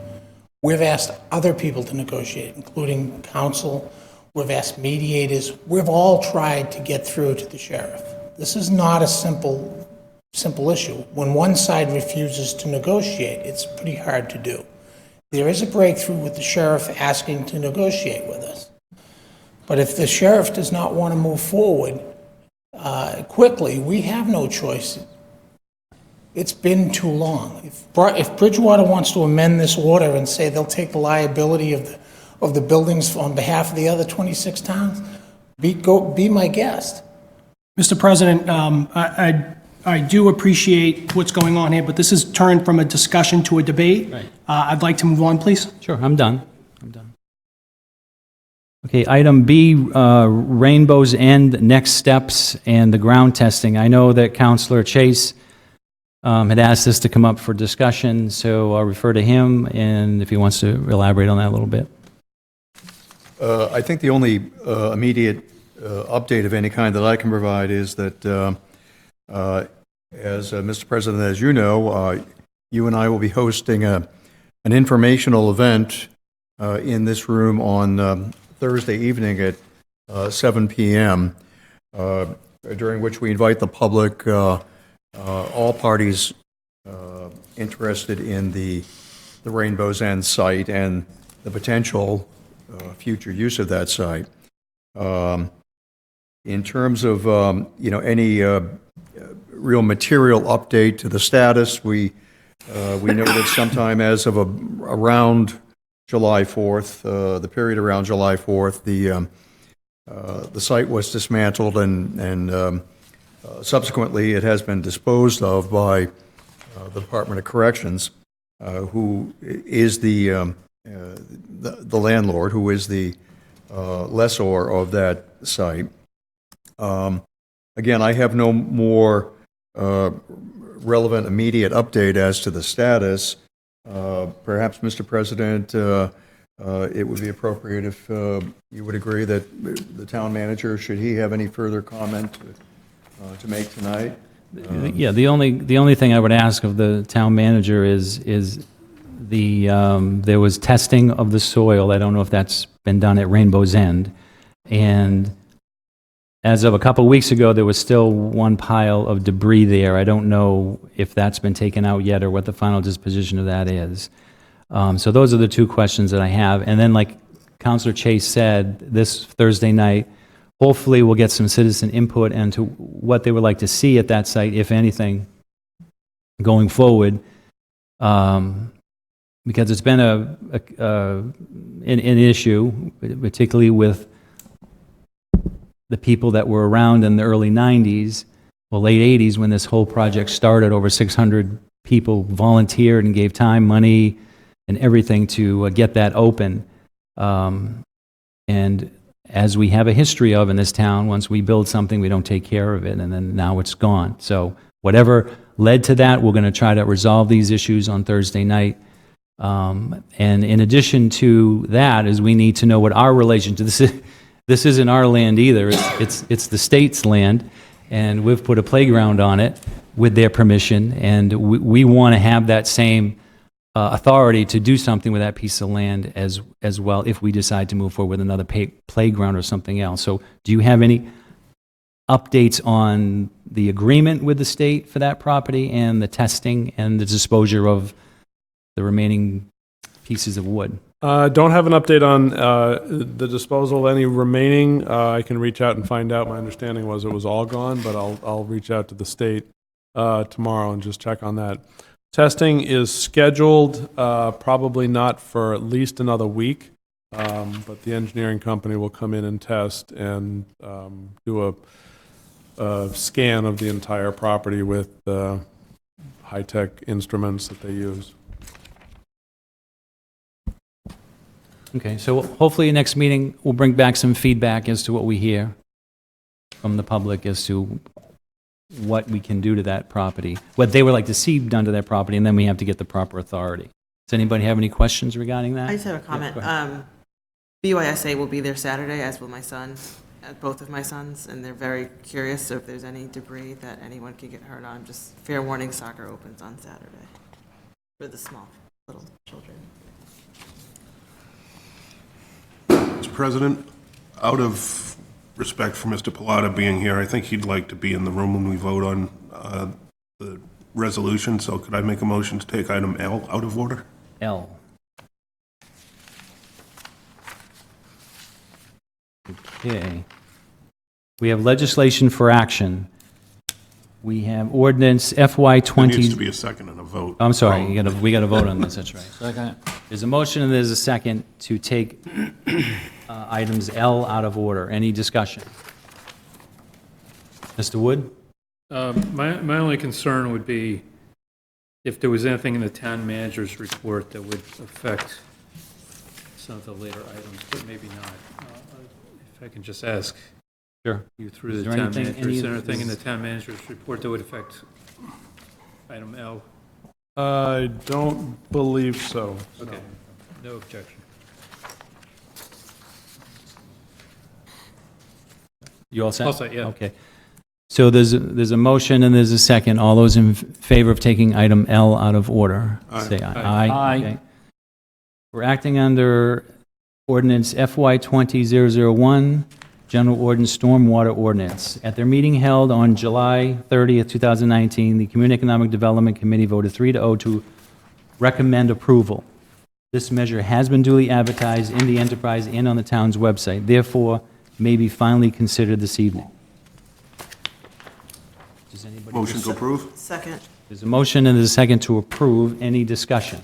we've asked other people to negotiate, including counsel. We've asked mediators. We've all tried to get through to the sheriff. This is not a simple issue. When one side refuses to negotiate, it's pretty hard to do. There is a breakthrough with the sheriff asking to negotiate with us. But if the sheriff does not want to move forward, quickly, we have no choice. It's been too long. If Bridgewater wants to amend this order and say they'll take the liability of the buildings on behalf of the other 26 towns, be my guest. Mr. President, I do appreciate what's going on here, but this has turned from a discussion to a debate. Right. I'd like to move on, please. Sure, I'm done. Okay, item B, Rainbow's End, next steps and the ground testing. I know that Councilor Chase had asked us to come up for discussion, so I'll refer to him, and if he wants to elaborate on that a little bit. I think the only immediate update of any kind that I can provide is that, as Mr. President, as you know, you and I will be hosting an informational event in this room on Thursday evening at 7 p.m., during which we invite the public, all parties interested in the Rainbow's End site and the potential future use of that site. In terms of any real material update to the status, we know that sometime as of around July 4th, the period around July 4th, the site was dismantled and subsequently it has been disposed of by the Department of Corrections, who is the landlord, who is the lessor of that site. Again, I have no more relevant immediate update as to the status. Perhaps, Mr. President, it would be appropriate if you would agree that the town manager, should he have any further comment to make tonight? Yeah, the only thing I would ask of the town manager is there was testing of the soil. I don't know if that's been done at Rainbow's End, and as of a couple of weeks ago, there was still one pile of debris there. I don't know if that's been taken out yet or what the final disposition of that is. So those are the two questions that I have. And then, like Councilor Chase said, this Thursday night, hopefully we'll get some citizen input into what they would like to see at that site, if anything, going forward. Because it's been an issue, particularly with the people that were around in the early 90s, well, late 80s, when this whole project started. Over 600 people volunteered and gave time, money, and everything to get that open. And as we have a history of in this town, once we build something, we don't take care of it, and then now it's gone. So whatever led to that, we're going to try to resolve these issues on Thursday night. And in addition to that, is we need to know what our relation to this is. This isn't our land either. It's the state's land, and we've put a playground on it with their permission, and we want to have that same authority to do something with that piece of land as well, if we decide to move forward with another playground or something else. So do you have any updates on the agreement with the state for that property and the testing and the disposal of the remaining pieces of wood? Don't have an update on the disposal of any remaining. I can reach out and find out. My understanding was it was all gone, but I'll reach out to the state tomorrow and just check on that. Testing is scheduled, probably not for at least another week, but the engineering company will come in and test and do a scan of the entire property with high-tech instruments that they use. Okay, so hopefully next meeting we'll bring back some feedback as to what we hear from the public as to what we can do to that property, what they would like to see done to that property, and then we have to get the proper authority. Does anybody have any questions regarding that? I just have a comment. BYSA will be there Saturday, as will my son, both of my sons, and they're very curious if there's any debris that anyone could get hurt on. Just fair warning, soccer opens on Saturday for the small little children. Mr. President, out of respect for Mr. Pilata being here, I think he'd like to be in the room when we vote on the resolution, so could I make a motion to take item L out of order? L. Okay. We have legislation for action. We have ordinance FY There 20. needs to be a second and a vote. I'm sorry, we got to vote on this, that's right. Second. There's a motion and there's a second to take items L out of order. Any discussion? Mr. Wood? My only concern would be if there was anything in the town manager's report that would affect some of the later items, but maybe not. If I can just ask. Sure. You through Is the there town anything- manager, any- is there anything in the is- town manager's report that would affect item L? I don't believe so. no. Okay, no objection. You all set? All set, yeah. Okay. So there's a motion and there's a second. All those in favor of taking item L out of order, say aye. Aye. Okay. We're acting under ordinance FY 20-001, General Ordinance Stormwater Ordinance. At their meeting held on July 30th, 2019, the Community Economic Development Committee voted 3-0 to recommend approval. This measure has been duly advertised in the enterprise and on the town's website, therefore may be finally considered this evening. Does anybody? Motion to approve? Second. There's a motion and there's a second to approve. Any discussion?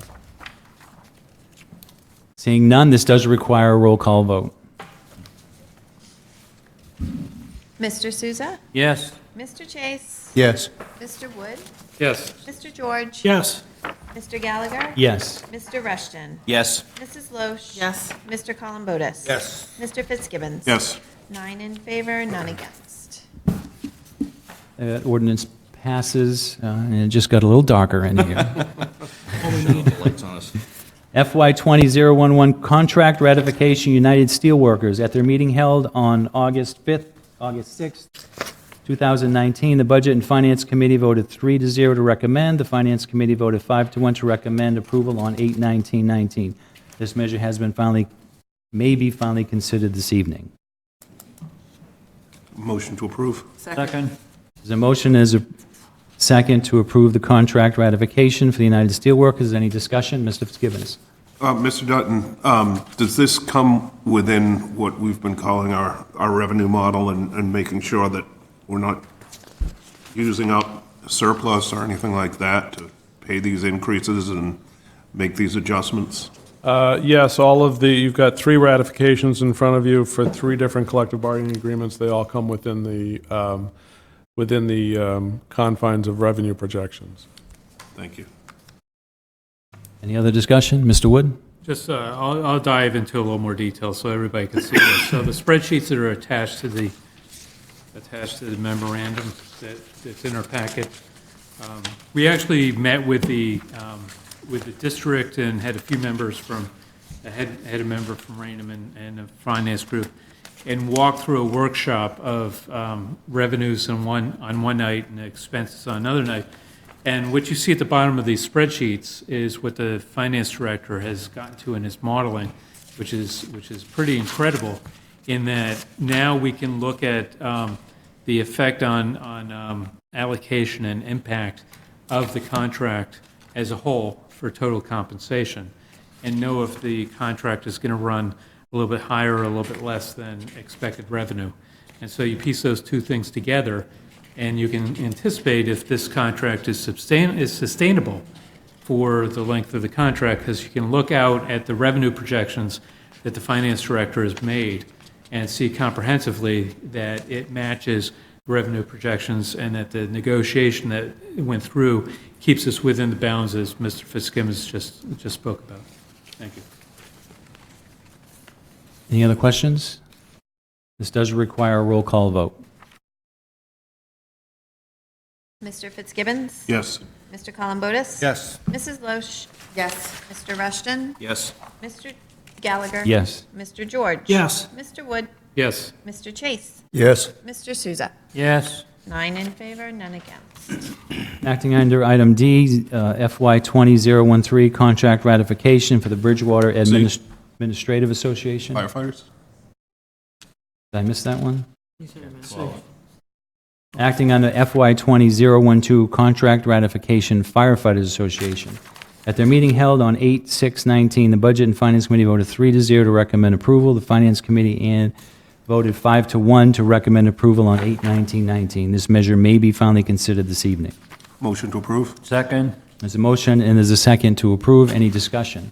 Seeing none, this does require a roll call vote. Mr. Souza? Yes. Mr. Chase? Yes. Mr. Wood? Yes. Mr. George? Yes. Mr. Gallagher? Yes. Mr. Rushton? Yes. Mrs. Loesch? Yes. Mr. Columbotus? Yes. Mr. Fitzgibbons? Yes. 9 in favor, none against. That ordinance passes, and it just got a little darker in here. Lights on us. FY 20-011 Contract Ratification United Steelworkers. At their meeting held on August 6th, 2019, the Budget and Finance Committee voted 3-0 to recommend. The Finance Committee voted 5-1 to recommend approval on 8/19/19. This measure has been may be finally considered this evening. Motion to approve? Second. There's a motion, as a second, to approve the contract ratification for the United Steelworkers. Any discussion? Mr. Fitzgibbons. Mr. Dutton, does this come within what we've been calling our revenue model and making sure that we're not using up surplus or anything like that to pay these increases and make these adjustments? Yes, you've got 3 ratifications in front of you for 3 different collective bargaining agreements. They all come within the confines of revenue projections. Thank you. Any other discussion? Mr. Wood? Just, I'll dive into a little more detail so everybody can see this. So the spreadsheets that are attached to the memorandum that's in our packet, we actually met with the district and had a few members had a member from Rainham and a finance group, and walked through a workshop of revenues on one night and expenses on another night. And what you see at the bottom of these spreadsheets is what the finance director has gotten to in his modeling, which is pretty incredible, in that now we can look at the effect on allocation and impact of the contract as a whole for total compensation, and know if the contract is going to run a little bit higher or a little bit less than expected revenue. And so you piece those two things together, and you can anticipate if this contract is sustainable for the length of the contract, because you can look out at the revenue projections that the finance director has made and see comprehensively that it matches revenue projections, and that the negotiation that went through keeps us within the bounds as Mr. Fitzgibbons just spoke about. Thank you. Any other questions? This does require a roll call vote. Mr. Fitzgibbons? Yes. Mr. Columbotus? Yes. Mrs. Loesch? Yes. Mr. Rushton? Yes. Mr. Gallagher? Yes. Mr. George? Yes. Mr. Wood? Yes. Mr. Chase? Yes. Mr. Souza? Yes. 9 in favor, none against. Acting under item D, FY 20-013, contract ratification for the Bridgewater Administrative Association. Did Firefighters? I miss that one? Acting under FY 20-012, contract ratification Firefighters Association. At their meeting held on 8/6/19, the Budget and Finance Committee voted 3-0 to recommend approval. The Finance Committee voted 5-1 to recommend approval on 8/19/19. This measure may be finally considered this evening. Motion to approve? Second. There's a motion and there's a second to approve. Any discussion?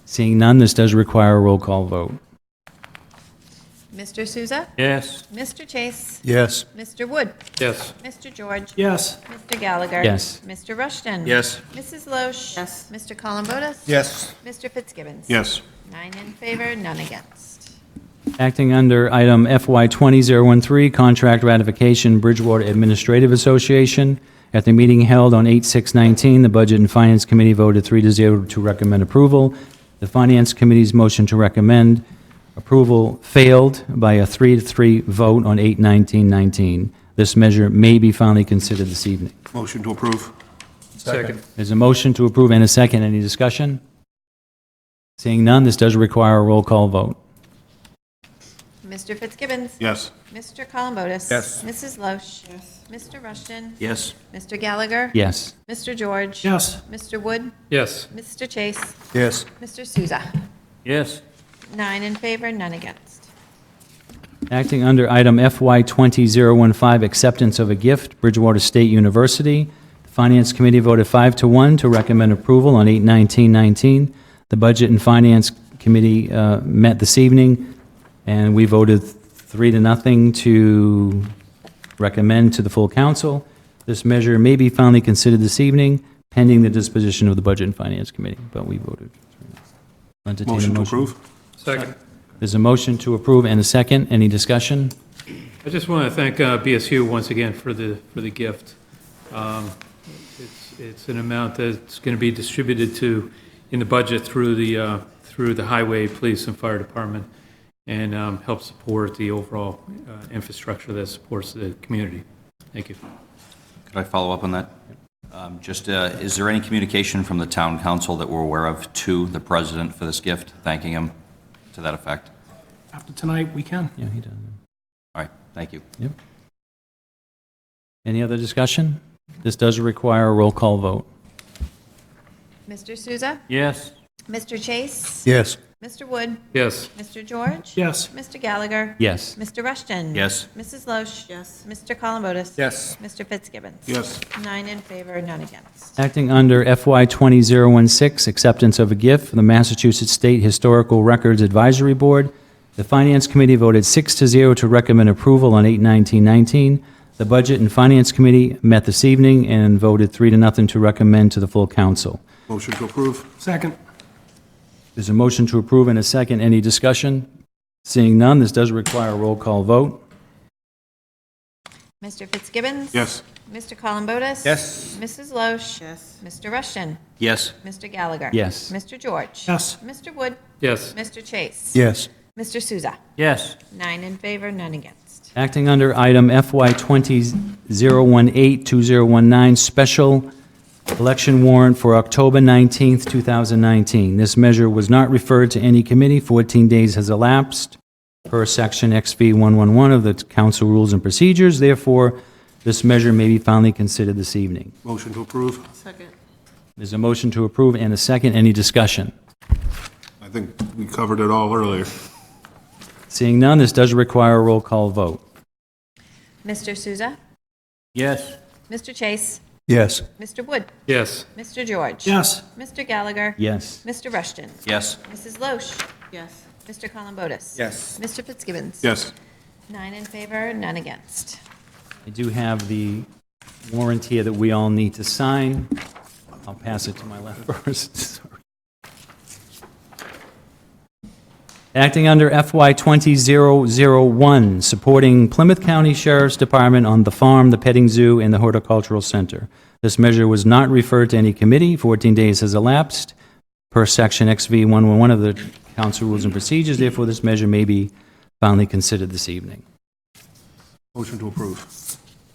Seeing none, this does require a roll call vote. Mr. Souza? Yes. Mr. Chase? Yes. Mr. Wood? Yes. Mr. George? Yes. Mr. Gallagher? Yes. Mr. Rushton? Yes. Mrs. Loesch? Yes. Mr. Columbotus? Yes. Mr. Fitzgibbons? Yes. 9 in favor, none against. Acting under item FY 20013, contract ratification, Bridgewater Administrative Association. At the meeting held on 8/6/19, the Budget and Finance Committee voted 3-0 to recommend approval. The Finance Committee's motion to recommend approval failed by a 3-3 vote on 8/19/19. This measure may be finally considered this evening. Motion to approve? Second. There's a motion to approve and a second. Any discussion? Seeing none, this does require a roll call vote. Mr. Fitzgibbons? Yes. Mr. Columbotus? Yes. Mrs. Loesch? Yes. Mr. Rushton? Yes. Mr. Gallagher? Yes. Mr. George? Yes. Mr. Wood? Yes. Mr. Chase? Yes. Mr. Souza? Yes. 9 in favor, none against. Acting under item FY 20015, acceptance of a gift, Bridgewater State University. The Finance Committee voted 5-1 to recommend approval on 8/19/19. The Budget and Finance Committee met this evening, and we voted 3-0 to recommend to the full council. This measure may be finally considered this evening, pending the disposition of the Budget and Finance Committee, but we voted 3-0. Entertain a Motion to approve? Second. There's a motion to approve and a second. Any discussion? I just want to thank BSU once again for the gift. It's an amount that's going to be distributed in the budget through the highway, police, and fire department, and help support the overall infrastructure that supports the community. Thank you. Could I follow up on that? Is there any communication from the town council that we're aware of to the president for this gift, thanking him to that effect? After tonight, we can. Yeah, he does. All right, thank you. Yep. Any other discussion? This does require a roll call vote. Mr. Souza? Yes. Mr. Chase? Yes. Mr. Wood? Yes. Mr. George? Yes. Mr. Gallagher? Yes. Mr. Rushton? Yes. Mrs. Loesch? Yes. Mr. Columbotus? Yes. Mr. Fitzgibbons? Yes. 9 in favor, none against. Acting under FY 20016, acceptance of a gift from the Massachusetts State Historical Records Advisory Board. The Finance Committee voted 6-0 to recommend approval on 8/19/19. The Budget and Finance Committee met this evening and voted 3-0 to recommend to the full council. Motion to approve? Second. There's a motion to approve and a second. Any discussion? Seeing none, this does require a roll call vote. Mr. Fitzgibbons? Yes. Mr. Columbotus? Yes. Mrs. Loesch? Yes. Mr. Rushton? Yes. Mr. Gallagher? Yes. Mr. George? Yes. Mr. Wood? Yes. Mr. Chase? Yes. Mr. Souza? Yes. 9 in favor, none against. Acting under item FY 20018-2019, special election warrant for October 19th, 2019. This measure was not referred to any committee. 14 days has elapsed per section XV 111 of the council rules and procedures. Therefore, this measure may be finally considered this evening. Motion to approve? Second. There's a motion to approve and a second. Any discussion? I think we covered it all earlier. Seeing none, this does require a roll call vote. Mr. Souza? Yes. Mr. Chase? Yes. Mr. Wood? Yes. Mr. George? Yes. Mr. Gallagher? Yes. Mr. Rushton? Yes. Mrs. Loesch? Yes. Mr. Columbotus? Yes. Mr. Fitzgibbons? Yes. 9 in favor, none against. I do have the warrant here that we all need to sign. I'll pass it to my left first. Sorry. Acting under FY 20001, supporting Plymouth County Sheriff's Department on the farm, the petting zoo, and the horticultural center. This measure was not referred to any committee. 14 days has elapsed per section XV 111 of the council rules and procedures. Therefore, this measure may be finally considered this evening. Motion to approve?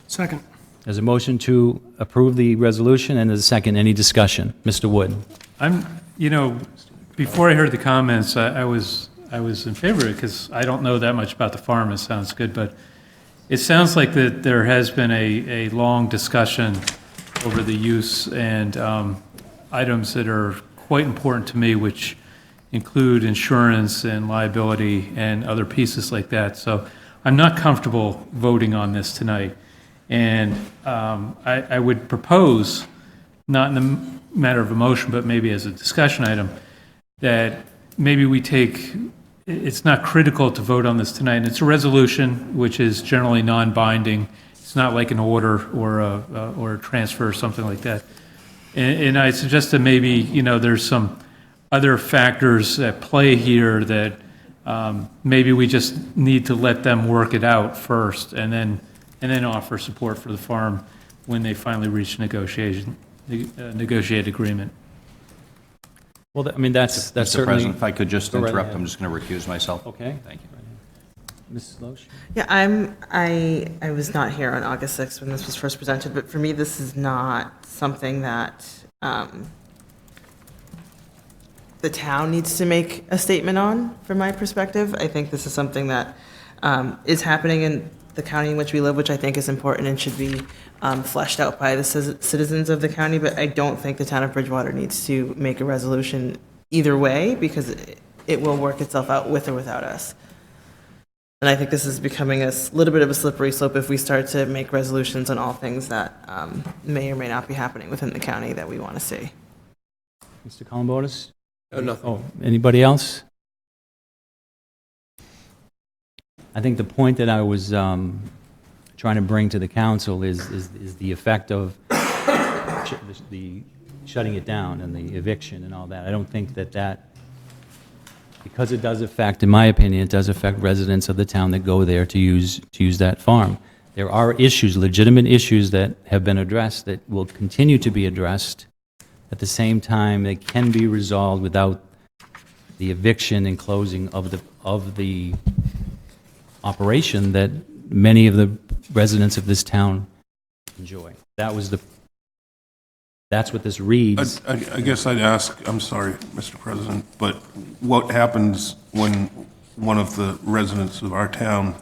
Second. There's a motion to approve the resolution, and there's a second. Any discussion? Mr. Wood. Before I heard the comments, I was in favor of it because I don't know that much about the farm. It sounds good, but it sounds like that there has been a long discussion over the use and items that are quite important to me, which include insurance and liability and other pieces like that. So I'm not comfortable voting on this tonight. And I would propose, not in the matter of a motion, but maybe as a discussion item, that maybe we take, it's not critical to vote on this tonight. It's a resolution, which is generally non-binding. It's not like an order or a transfer or something like that. And I suggest that maybe, you know, there's some other factors at play here that maybe we just need to let them work it out first and then offer support for the farm when they finally reach negotiated agreement. Well, I mean, that's Mr. certainly... President, if I could just Go right interrupt, ahead. I'm just going to recuse myself. Okay. Thank you. Mrs. Loesch? Yeah, I was not here on August 6th when this was first presented, but for me, this is not something that the town needs to make a statement on, from my perspective. I think this is something that is happening in the county in which we live, which I think is important and should be fleshed out by the citizens of the county, but I don't think the town of Bridgewater needs to make a resolution either way, because it will work itself out with or without us. And I think this is becoming a little bit of a slippery slope if we start to make resolutions on all things that may or may not be happening within the county that we want to see. Mr. Columbotus? Nothing. Oh, anybody else? I think the point that I was trying to bring to the council is the effect of the shutting it down and the eviction and all that. I don't think that because it does affect, in my opinion, it does affect residents of the town that go there to use that farm. There are issues, legitimate issues that have been addressed that will continue to be addressed. At the same time, they can be resolved without the eviction and closing of the operation that many of the residents of this town enjoy. That's what this reads. I guess I'd ask, I'm sorry, Mr. President, but what happens when one of the residents of our town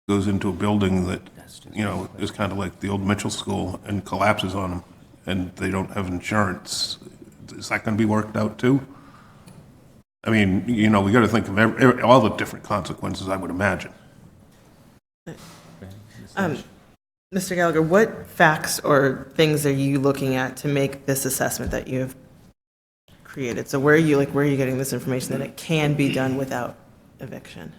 goes into a building that, you know, is kind of like the old Mitchell School and collapses on them, and they don't have insurance? Is that going to be worked out too? I mean, you know, we got to think of all the different consequences, I would imagine. Mr. Gallagher, what facts or things are you looking at to make this assessment that you have created? So where are you getting this information that it can be done without eviction?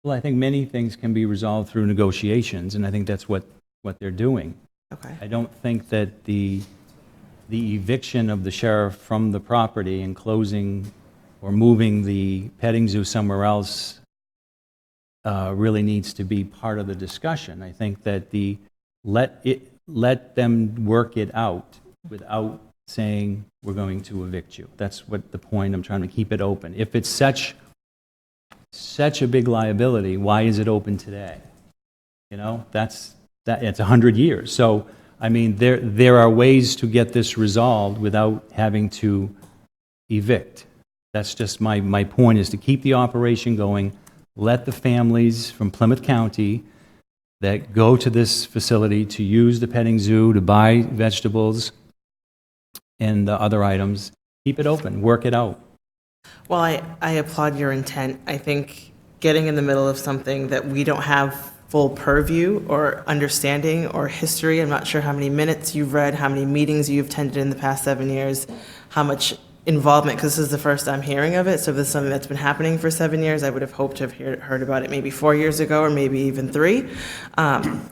Well, I think many things can be resolved through negotiations, and I think that's what they're doing. Okay. I don't think that the eviction of the sheriff from the property and closing or moving the petting zoo somewhere else really needs to be part of the discussion. I think that let them work it out without saying we're going to evict you. That's what the point. I'm trying to keep it open. If it's such a big liability, why is it open today? You know, it's 100 years. So, I mean, there are ways to get this resolved without having to evict. That's just my point, is to keep the operation going. Let the families from Plymouth County that go to this facility to use the petting zoo, to buy vegetables and the other items, keep it open, work it out. Well, I applaud your intent. I think getting in the middle of something that we don't have full purview or understanding or history, I'm not sure how many minutes you've read, how many meetings you've attended in the past 7 years, how much involvement, because this is the first I'm hearing of it. So if this is something that's been happening for 7 years, I would have hoped to have heard about it maybe 4 years ago or maybe even 3.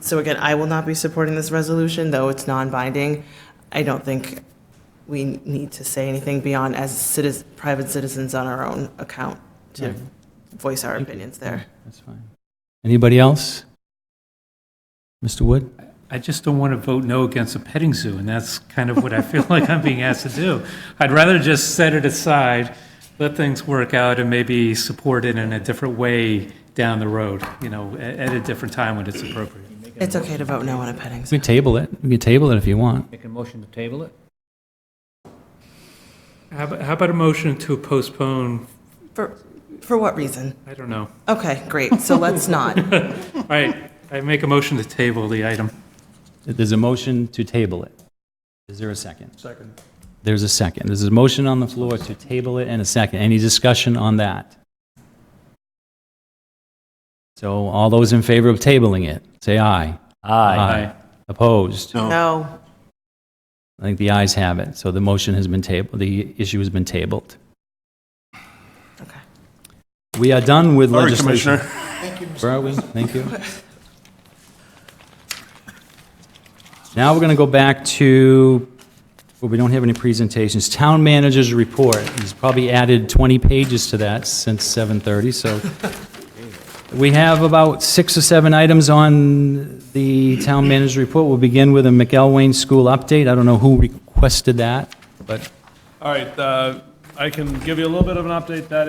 So again, I will not be supporting this resolution, though it's non-binding. I don't think we need to say anything beyond as private citizens on our own account to voice our opinions there. That's fine. Anybody else? Mr. Wood? I just don't want to vote no against a petting zoo, and that's kind of what I feel like I'm being asked to do. I'd rather just set it aside, let things work out, and maybe support it in a different way down the road, you know, at a different time when it's appropriate. It's okay to vote no on a petting zoo. We can table it. We can table it if you want. Make a motion to table it? How about a motion to postpone? For what reason? I don't know. Okay, great. So let's not. All right, I make a motion to table the item. There's a motion to table it. Is there a second? Second. There's a second. There's a motion on the floor to table it and a second. Any discussion on that? So all those in favor of tabling it, say aye. Aye. Opposed? No. I think the ayes have it. So the motion has been tabled, the issue has been tabled. Okay. We are done with Sorry, legislation. Commissioner. Where are we? Thank you. Now we're going to go back to, well, we don't have any presentations. Town manager's report. He's probably added 20 pages to that since 7:30, so we have about 6 or 7 items on the town manager's report. We'll begin with a McElwain School update. I don't know who requested that, but All right, I can give you a little bit of an update. That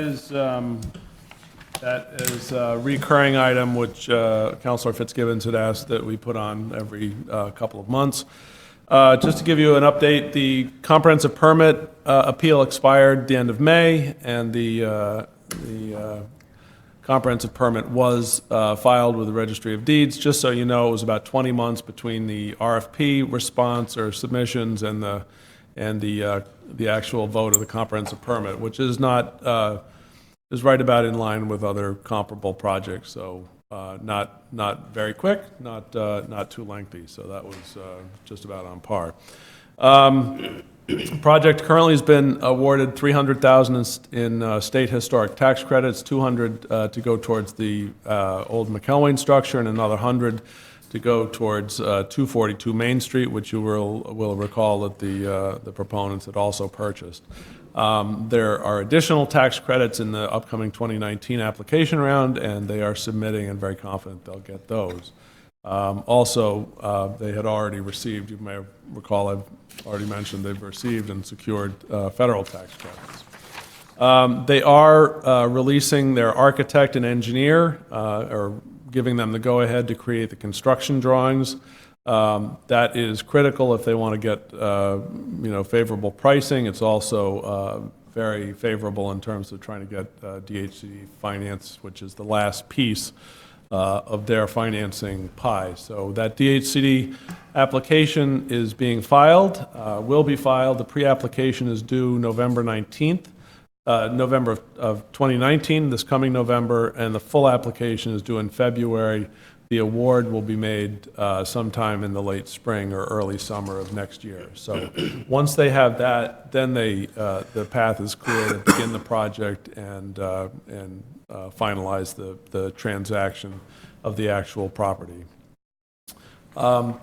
is a recurring item which Councilor Fitzgibbons had asked that we put on every couple of months. Just to give you an update, the comprehensive permit appeal expired the end of May, and the comprehensive permit was filed with the Registry of Deeds. Just so you know, it was about 20 months between the RFP response or submissions and the actual vote of the comprehensive permit, which is not is right about in line with other comparable projects. So not very quick, not too lengthy. So that was just about on par. Project currently has been awarded $300,000 in state historic tax credits, $200 to go towards the old McElwain structure, and another $100 to go towards 242 Main Street, which you will recall that the proponents had also purchased. There are additional tax credits in the upcoming 2019 application round, and they are submitting and very confident they'll get those. Also, they had already received, you may recall I've already mentioned, they've received and secured federal tax credits. They are releasing their architect and engineer, or giving them the go-ahead to create the construction drawings. That is critical if they want to get favorable pricing. It's also very favorable in terms of trying to get DHCD finance, which is the last piece of their financing pie. So that DHCD application is being filed, will be filed. The pre-application is due November 19th, November of 2019, this coming November, and the full application is due in February. The award will be made sometime in the late spring or early summer of next year. So once they have that, then the path is clear to begin the project and finalize the transaction of the actual property.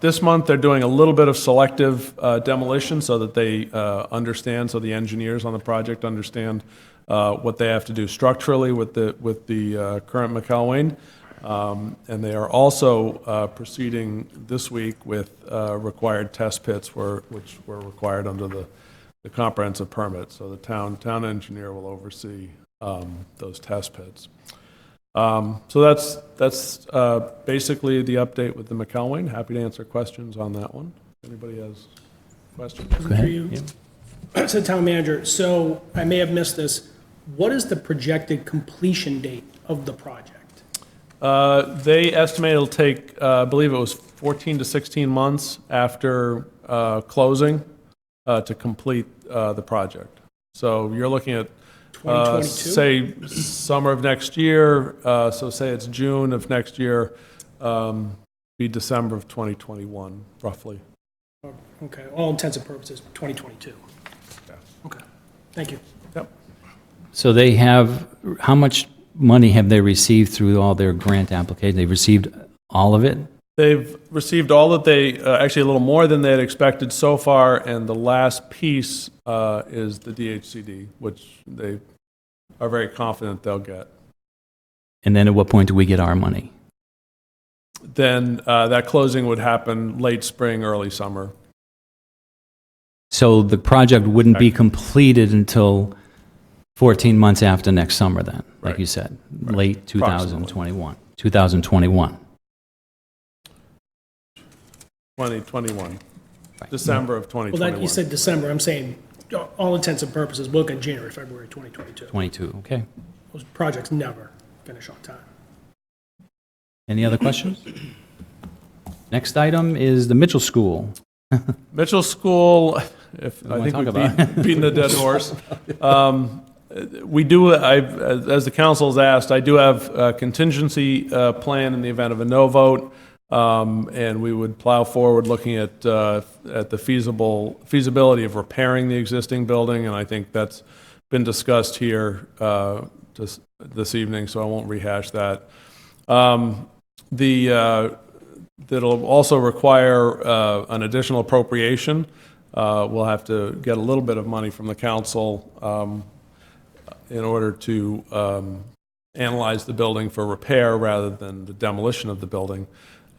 This month, they're doing a little bit of selective demolition so that they understand, so the engineers on the project understand what they have to do structurally with the current McElwain. And they are also proceeding this week with required test pits which were required under the comprehensive permit. So the town engineer will oversee those test pits. So that's basically the update with the McElwain. Happy to answer questions on that one. Anybody has questions? Go ahead. For you. So, town manager, so I may have missed this. What is the projected completion date of the project? They estimate it'll take, I believe it was 14 to 16 months after closing to complete the project. So you're looking at, 2022? say, summer of next year, so say it's June of next year, be December of 2021, roughly. Okay, all intents and purposes, 2022. Yeah. Okay, thank you. Yep. so they have, how much money have they received through all their grant applications? They've received all of it? They've received all that they, actually a little more than they had expected so far, and the last piece is the DHCD, which they are very confident they'll get. And then at what point do we get our money? Then that closing would happen late spring, early summer. So the project wouldn't be completed until 14 months after next summer then, like Right. you said, Right. late 2021. 2021. 2021. December of 2021. Well, that, you said December, I'm saying, all intents and purposes, we're looking at January, February 2022. 22, okay. Those projects never finish on time. Any other questions? Next item is the Mitchell School. Mitchell School, I wanna think talk we've about. beaten the dead horse. We do, as the council has asked, I do have a contingency plan in the event of a no vote, and we would plow forward looking at the feasibility of repairing the existing building, and I think that's been discussed here this evening, so I won't rehash that. That'll also require an additional appropriation. We'll have to get a little bit of money from the council in order to analyze the building for repair rather than the demolition of the building.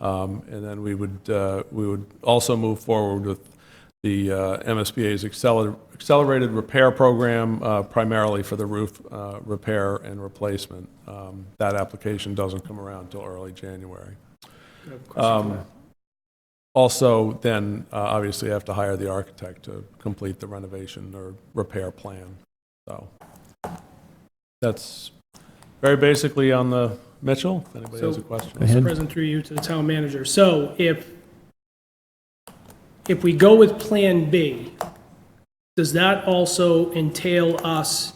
And then we would also move forward with the MSBA's accelerated repair program, primarily for the roof repair and replacement. That application doesn't come around until early January. Also, then, obviously, have to hire the architect to complete the renovation or repair plan. So that's very basically on the Mitchell, if anybody has a question. Mr. President, through you to the town manager. So if we go with Plan B, does that also entail us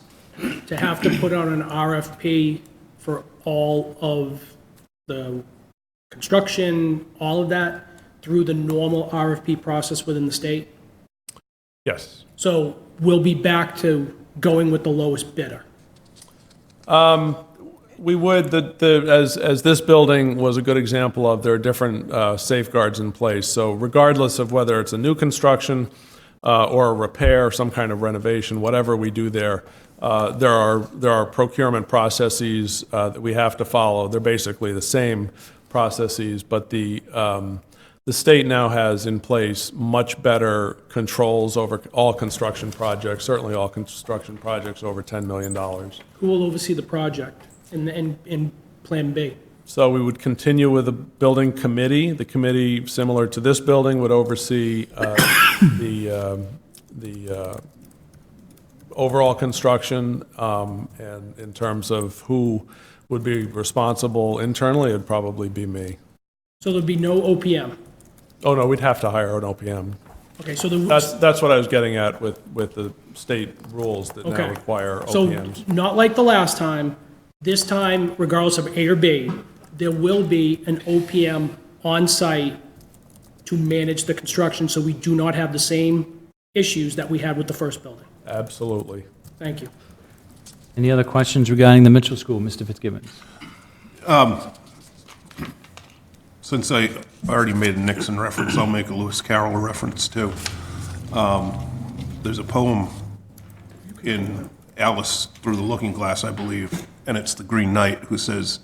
to have to put out an RFP for all of the construction, all of that, through the normal RFP process within the state? Yes. So we'll be back to going with the lowest bidder? We would, as this building was a good example of, there are different safeguards in place. So regardless of whether it's a new construction or a repair, some kind of renovation, whatever we do there, there are procurement processes that we have to follow. They're basically the same processes, but the state now has in place much better controls over all construction projects, certainly all construction projects over $10 million. Who will oversee the project in Plan B? So we would continue with the building committee. The committee, similar to this building, would oversee the overall construction, and in terms of who would be responsible internally, it'd probably be me. So there'd be no OPM? Oh, no, we'd have to hire an OPM. Okay, so That's what I was getting at with the state rules that now require OPMs. So not like the last time, this time, regardless of A or B, there will be an OPM on site to manage the construction, so we do not have the same issues that we had with the first building. Absolutely. Thank you. Any other questions regarding the Mitchell School, Mr. Fitzgibbons? Since I already made a Nixon reference, I'll make a Lewis Carroll reference too. There's a poem in Alice Through the Looking Glass, I believe, and it's the Green Knight who says,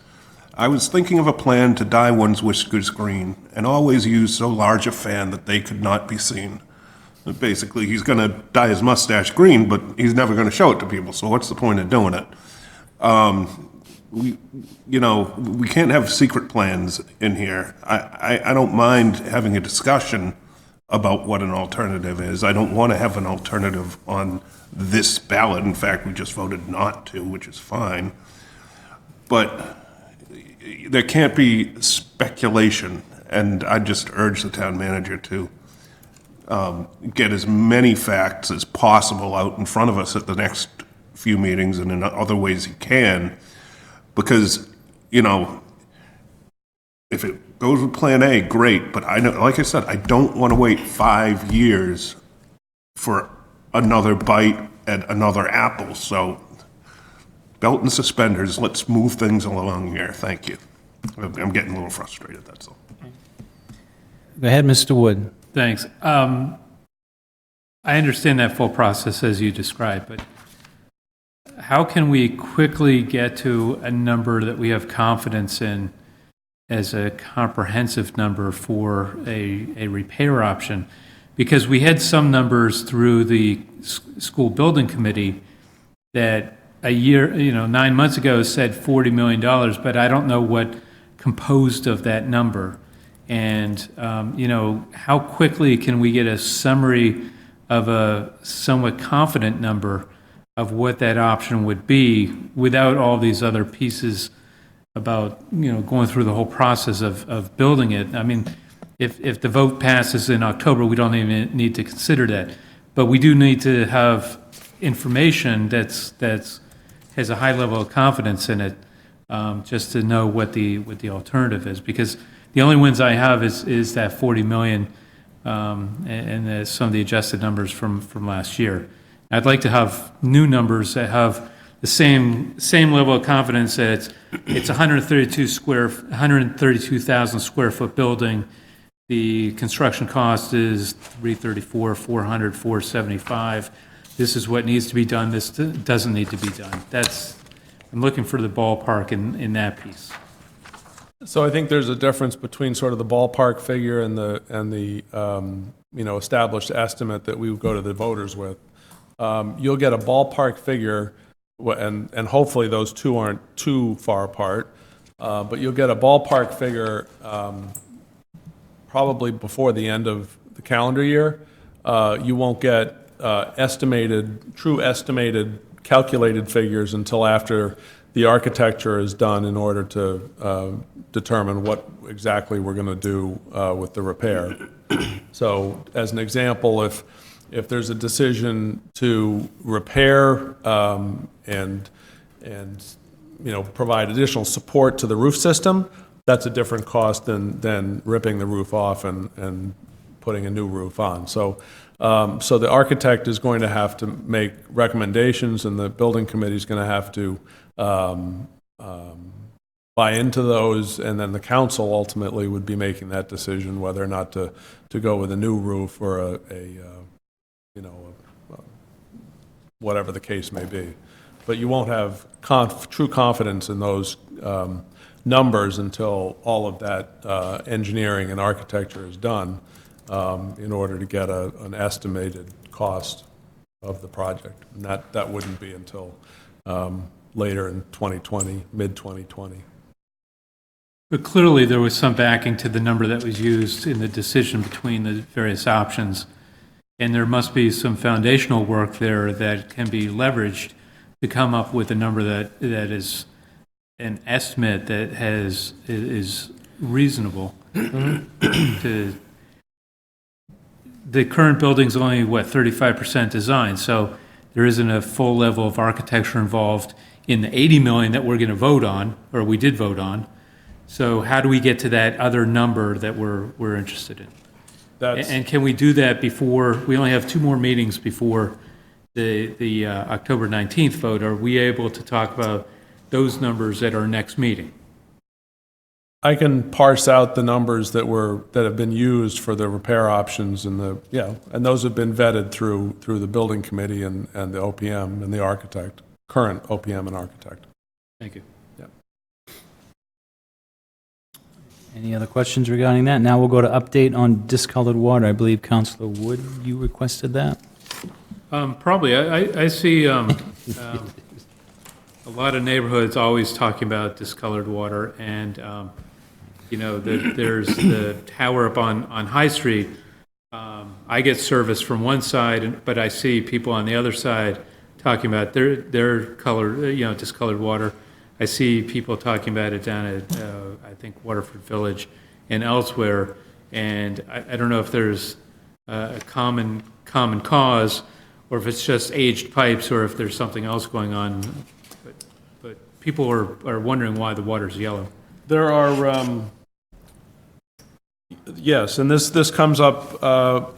"I was thinking of a plan to dye one's whiskers green, and always use so large a fan that they could not be seen." But basically, he's going to dye his mustache green, but he's never going to show it to people, so what's the point of doing it? We can't have secret plans in here. I don't mind having a discussion about what an alternative is. I don't want to have an alternative on this ballot. In fact, we just voted not to, which is fine. But there can't be speculation, and I just urge the town manager to get as many facts as possible out in front of us at the next few meetings and in other ways he can, because, if it goes with Plan A, great, but like I said, I don't want to wait 5 years for another bite at another apple, so belt and suspenders, let's move things along here, thank you. I'm getting a little frustrated, that's all. Go ahead, Mr. Wood. Thanks. I understand that full process as you described, but how can we quickly get to a number that we have confidence in as a comprehensive number for a repair option? Because we had some numbers through the school building committee that a year, 9 months ago said $40 million, but I don't know what composed of that number. And, how quickly can we get a summary of a somewhat confident number of what that option would be without all these other pieces about, going through the whole process of building it? I mean, if the vote passes in October, we don't even need to consider that. But we do need to have information that's has a high level of confidence in it, just to know what the alternative is. Because the only wins I have is that 40 million, and some of the adjusted numbers from last year. I'd like to have new numbers that have the same level of confidence that it's 132,000 square foot building. The construction cost is 334, 400, 475. This is what needs to be done. This doesn't need to be done. I'm looking for the ballpark in that piece. So I think there's a difference between sort of the ballpark figure and the established estimate that we would go to the voters with. You'll get a ballpark figure, and hopefully those two aren't too far apart, but you'll get a ballpark figure probably before the end of the calendar year. You won't get true estimated calculated figures until after the architecture is done in order to determine what exactly we're going to do with the repair. So as an example, if there's a decision to repair and provide additional support to the roof system, that's a different cost than ripping the roof off and putting a new roof on. So the architect is going to have to make recommendations, and the building committee is going to have to buy into those, and then the council ultimately would be making that decision whether or not to go with a new roof or whatever the case may be. But you won't have true confidence in those numbers until all of that engineering and architecture is done in order to get an estimated cost of the project. And that wouldn't be until later in 2020, mid-2020. But clearly, there was some backing to the number that was used in the decision between the various options. And there must be some foundational work there that can be leveraged to come up with a number that is an estimate that is reasonable. The current building's only, 35% design, so there isn't a full level of architecture involved in the 80 million that we're going to vote on, or we did vote on. So how do we get to that other number that we're interested in? And can we do that before, we only have 2 more meetings before the October 19th vote? Are we able to talk about those numbers at our next meeting? I can parse out the numbers that have been used for the repair options and those have been vetted through the building committee and the OPM and the architect, current OPM and architect. Thank you. Any other questions regarding that? Now we'll go to update on discolored water. I believe Councilor Wood, you requested that? Probably. I see a lot of neighborhoods always talking about discolored water, and there's the tower up on High Street. I get service from one side, but I see people on the other side talking about their color, discolored water. I see people talking about it down at, I think, Waterford Village and elsewhere, and I don't know if there's a common cause, or if it's just aged pipes, or if there's something else going on. But people are wondering why the water's yellow. There are, yes, and this comes up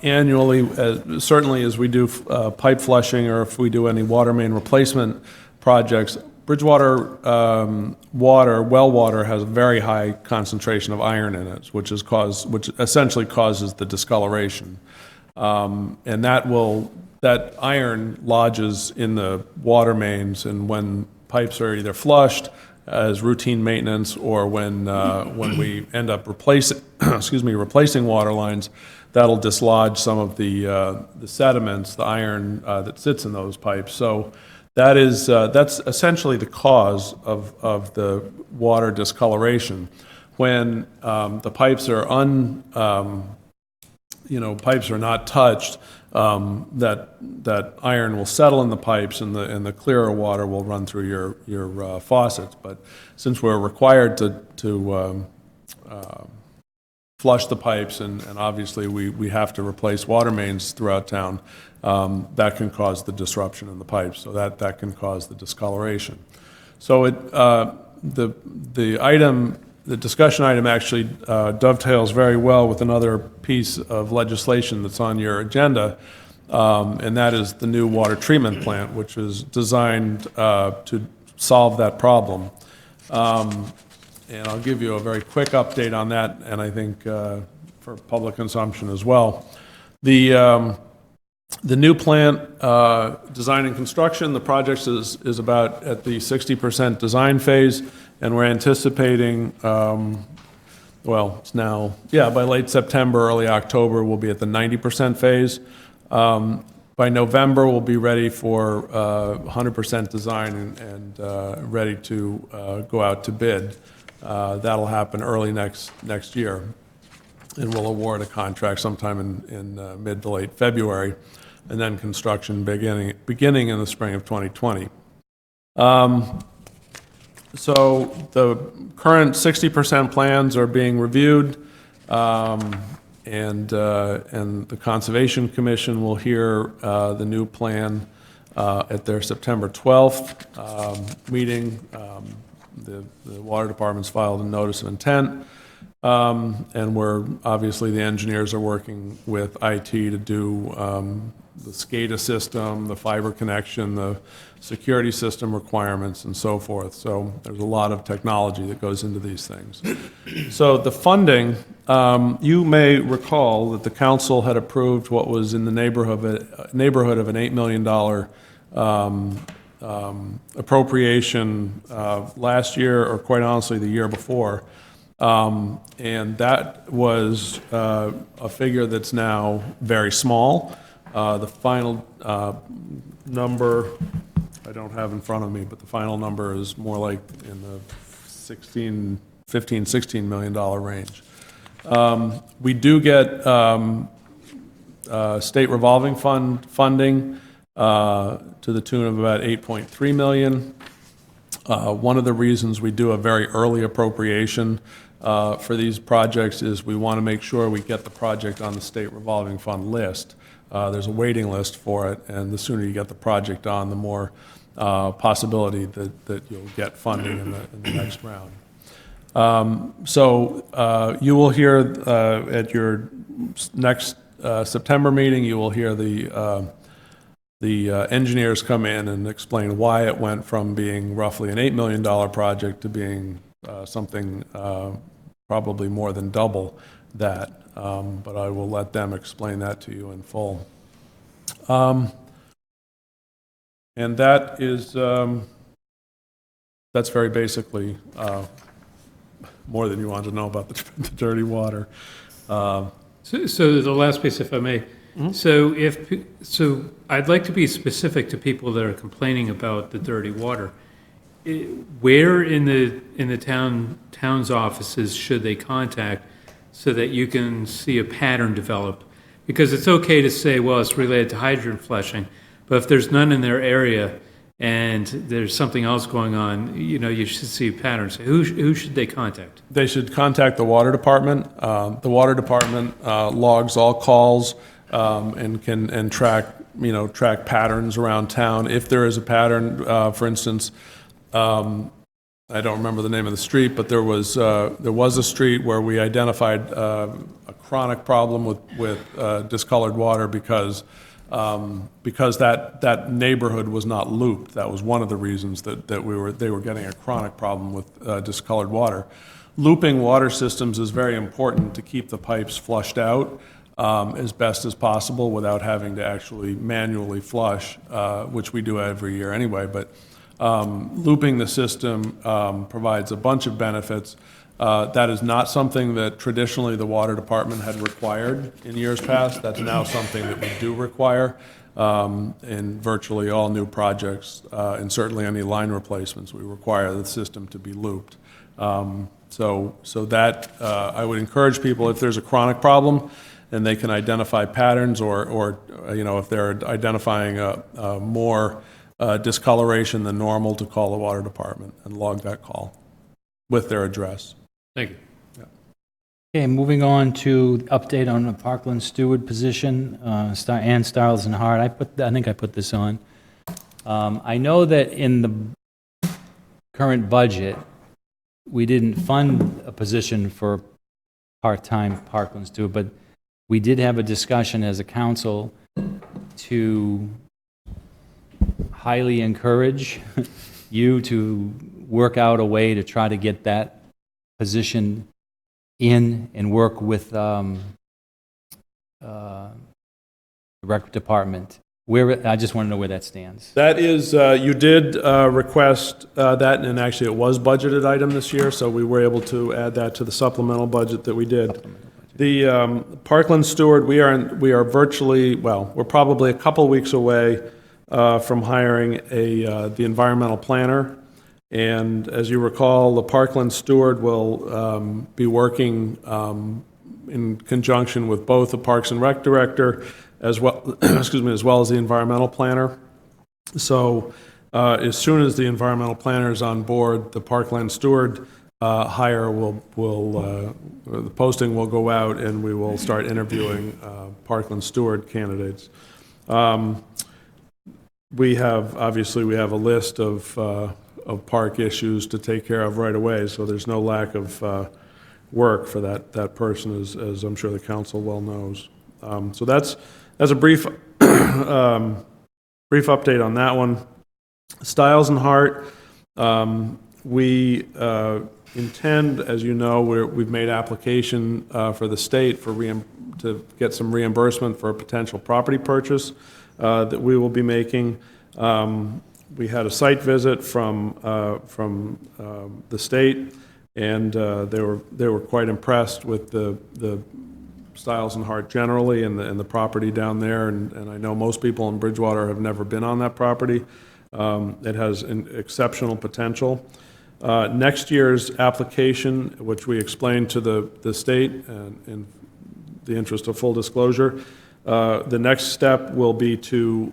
annually, certainly as we do pipe flushing or if we do any water main replacement projects. Bridgewater well water has a very high concentration of iron in it, which essentially causes the discoloration. And that iron lodges in the water mains, and when pipes are either flushed as routine maintenance, or when we end up replacing water lines, that'll dislodge some of the sediments, the iron that sits in those pipes. So that's essentially the cause of the water discoloration. When the pipes are pipes are not touched, that iron will settle in the pipes, and the clearer water will run through your faucets. But since we're required to flush the pipes, and obviously we have to replace water mains throughout town, that can cause the disruption in the pipes, so that can cause the discoloration. So the discussion item actually dovetails very well with another piece of legislation that's on your agenda, and that is the new water treatment plant, which is designed to solve that problem. And I'll give you a very quick update on that, and I think for public consumption as well. The new plant design and construction, the project is about at the 60% design phase, and we're anticipating, it's now, by late September, early October, we'll be at the 90% phase. By November, we'll be ready for 100% design and ready to go out to bid. That'll happen early next year, and we'll award a contract sometime in mid to late February, and then construction beginning in the spring of 2020. So the current 60% plans are being reviewed, and the Conservation Commission will hear the new plan at their September 12th meeting. The Water Department's filed a notice of intent, and obviously the engineers are working with IT to do the SCADA system, the fiber connection, the security system requirements, and so forth. So there's a lot of technology that goes into these things. So the funding, you may recall that the council had approved what was in the neighborhood of an $8 million appropriation last year, or quite honestly, the year before. And that was a figure that's now very small. The final number, I don't have in front of me, but the final number is more like in the $16 million range. We do get state revolving fund funding to the tune of about $8.3 million. One of the reasons we do a very early appropriation for these projects is we want to make sure we get the project on the state revolving fund list. There's a waiting list for it, and the sooner you get the project on, the more possibility that you'll get funding in the next round. So you will hear at your next September meeting, you will hear the engineers come in and explain why it went from being roughly an $8 million project to being something probably more than double that. But I will let them explain that to you in full. And that is, that's very basically more than you want to know about the dirty water. So the last piece, if I may. Mm-hmm. So I'd like to be specific to people that are complaining about the dirty water. Where in the town's offices should they contact so that you can see a pattern develop? Because it's okay to say, well, it's related to hydrant flushing, but if there's none in their area and there's something else going on, you should see a pattern. So who should they contact? They should contact the water department. The water department logs all calls and can track patterns around town. If there is a pattern, for instance, I don't remember the name of the street, but there was a street where we identified a chronic problem with discolored water because that neighborhood was not looped. That was one of the reasons that they were getting a chronic problem with discolored water. Looping water systems is very important to keep the pipes flushed out as best as possible without having to actually manually flush, which we do every year anyway. But looping the system provides a bunch of benefits. That is not something that traditionally the water department had required in years past. That's now something that we do require in virtually all new projects, and certainly any line replacements. We require the system to be looped. So that I would encourage people, if there's a chronic problem and they can identify patterns, or if they're identifying more discoloration than normal, to call the water department and log that call with their address. Thank you. Yeah. Okay, moving on to update on the Parkland steward position, Ann Stiles and Hart. I think I put this on. I know that in the current budget, we didn't fund a position for part-time Parkland steward, but we did have a discussion as a council to highly encourage you to work out a way to try to get that position in and work with the rec department. I just want to know where that stands. That is, you did request that, and actually it was budgeted item this year, so we were able to add that to the supplemental budget that we did. The Parkland steward, we are virtually, well, we're probably a couple weeks away from hiring the environmental planner. And as you recall, the Parkland steward will be working in conjunction with both the Parks and Rec director as well, excuse me, as well as the environmental planner. So as soon as the environmental planner is on board, the Parkland steward hire the posting will go out, and we will start interviewing Parkland steward candidates. We have a list of park issues to take care of right away, so there's no lack of work for that person, as I'm sure the council well knows. So that's a brief update on that one. Stiles and Hart, we intend, as you know, we've made application for the state to get some reimbursement for a potential property purchase that we will be making. We had a site visit from the state, and they were quite impressed with the Stiles and Hart generally and the property down there. And I know most people in Bridgewater have never been on that property. It has an exceptional potential. Next year's application, which we explained to the state in the interest of full disclosure, the next step will be to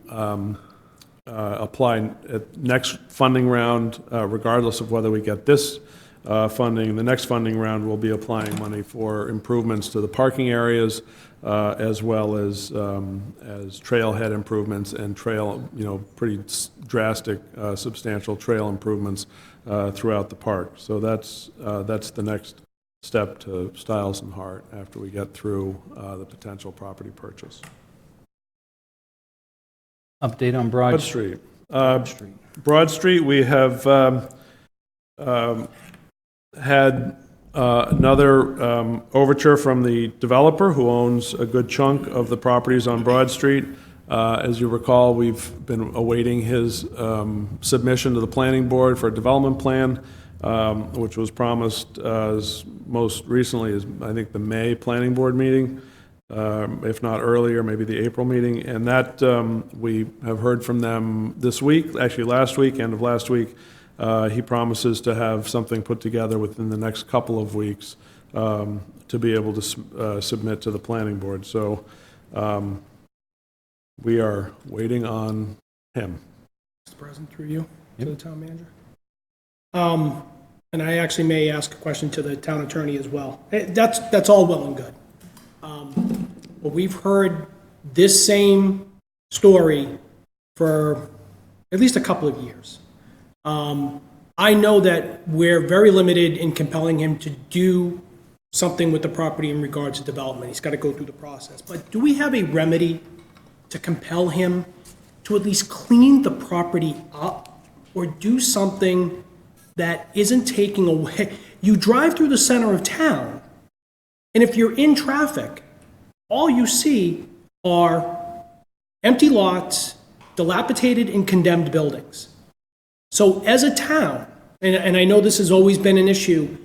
apply at next funding round, regardless of whether we get this funding. The next funding round will be applying money for improvements to the parking areas, as well as trailhead improvements and pretty drastic, substantial trail improvements throughout the park. So that's the next step to Stiles and Hart after we get through the potential property purchase. Update on Broad Street. Broad Street, we have had another overture from the developer who owns a good chunk of the properties on Broad Street. As you recall, we've been awaiting his submission to the planning board for a development plan, which was promised most recently as, I think, the May planning board meeting, if not earlier, maybe the April meeting. And that we have heard from them this week, actually last week, end of last week. He promises to have something put together within the next couple of weeks to be able to submit to the planning board. So we are waiting on him. Mr. President, through you, to the town manager. And I actually may ask a question to the town attorney as well. That's all well and good. But we've heard this same story for at least a couple of years. I know that we're very limited in compelling him to do something with the property in regards to development. He's got to go through the process. But do we have a remedy to compel him to at least clean the property up or do something that isn't taking away? You drive through the center of town, and if you're in traffic, all you see are empty lots, dilapidated and condemned buildings. So as a town, and I know this has always been an issue,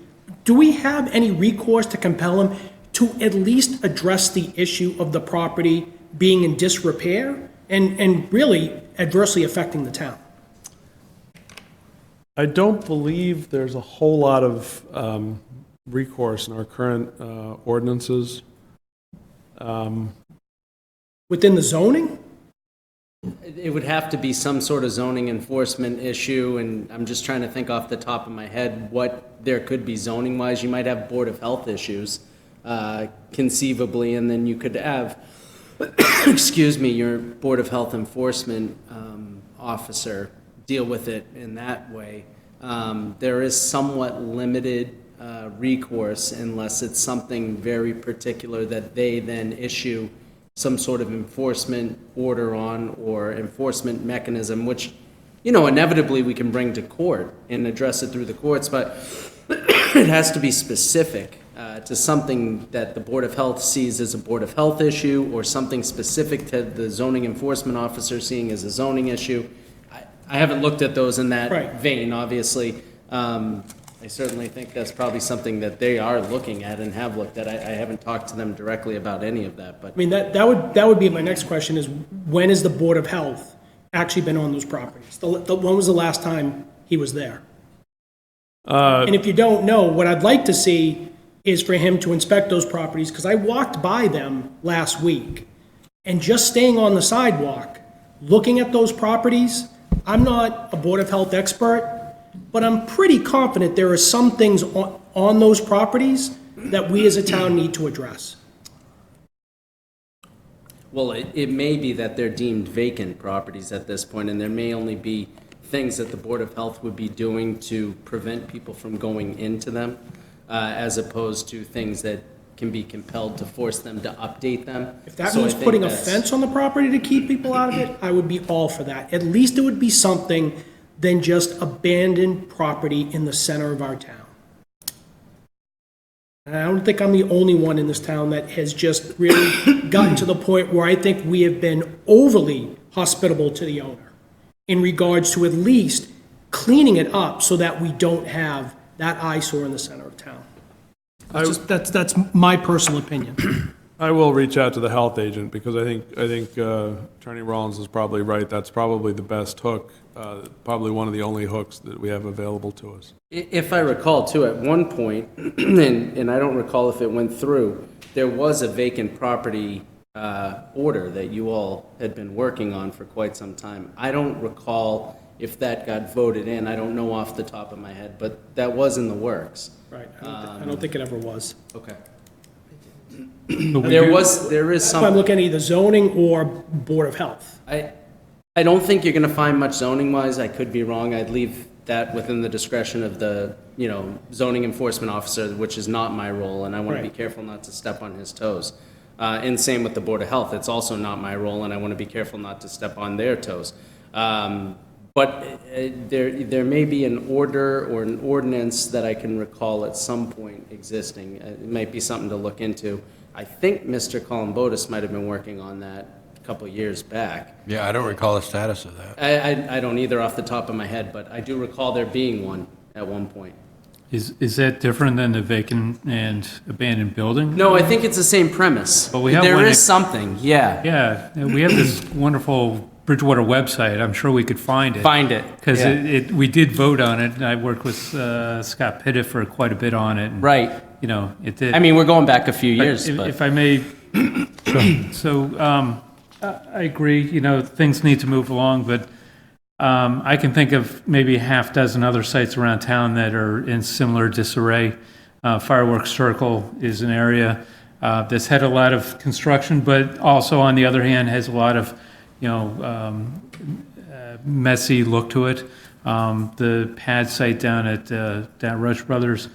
do we have any recourse to compel him to at least address the issue of the property being in disrepair and really adversely affecting the town? I don't believe there's a whole lot of recourse in our current ordinances. Within the zoning? It would have to be some sort of zoning enforcement issue, and I'm just trying to think off the top of my head what there could be zoning-wise. You might have Board of Health issues. conceivably, and then you could have, excuse me, your Board of Health Enforcement officer deal with it in that way. There is somewhat limited recourse unless it's something very particular that they then issue some sort of enforcement order on or enforcement mechanism, which, you know, inevitably we can bring to court and address it through the courts, but it has to be specific to something that the Board of Health sees as a Board of Health issue or something specific to the zoning enforcement officer seeing as a zoning issue. I haven't looked at those in that vein, obviously. I certainly think that's probably something that they are looking at and have looked at. I haven't talked to them directly about any of that, but. I mean, that would be my next question is, when has the Board of Health actually been on those properties? When was the last time he was there? And if you don't know, what I'd like to see is for him to inspect those properties, because I walked by them last week, and just staying on the sidewalk, looking at those properties, I'm not a Board of Health expert, but I'm pretty confident there are some things on those properties that we as a town need to address. Well, it may be that they're deemed vacant properties at this point, and there may only be things that the Board of Health would be doing to prevent people from going into them, as opposed to things that can be compelled to force them to update them. If that So I means think putting a that's- fence on the property to keep people out of it, I would be all for that. At least it would be something than just abandoned property in the center of our town. And I don't think I'm the only one in this town that has just really gotten to the point where I think we have been overly hospitable to the owner in regards to at least cleaning it up so that we don't have that eyesore in the center of town. That's my personal opinion. I will reach out to the health agent, because I think Attorney Rollins is probably right. That's probably the best hook, probably one of the only hooks that we have available to us. If I recall too, at one point, and I don't recall if it went through, there was a vacant property order that you all had been working on for quite some time. I don't recall if that got voted in. I don't know off the top of my head, but that was in the works. Right, I don't think it ever was. Okay. There is That's some. why I'm looking at either zoning or Board of Health. I don't think you're going to find much zoning-wise. I could be wrong. I'd leave that within the discretion of the, zoning enforcement officer, which is not my role, and I want to be Right. careful not to step on his toes. And same with the Board of Health. It's also not my role, and I want to be careful not to step on their toes. But there may be an order or an ordinance that I can recall at some point existing. It might be something to look into. I think Mr. Columbotus might have been working on that a couple of years back. Yeah, I don't recall the status of that. I don't either off the top of my head, but I do recall there being one at one point. Is that different than the vacant and abandoned building? No, I think it's the same premise. But we have There one is that- something, yeah. Yeah, we have this wonderful Bridgewater website. I'm sure we could find it. Find it, Because yeah. we did vote on it, and I worked with Scott Pitta for quite a bit on it. And, Right. It did. I mean, we're going back a few years, but. If I may, so I agree, things need to move along, but I can think of maybe a half dozen other sites around town that are in similar disarray. Fireworks Circle is an area that's had a lot of construction, but also, on the other hand, has a lot of, messy look to it. The pad site down at Rush Brothers,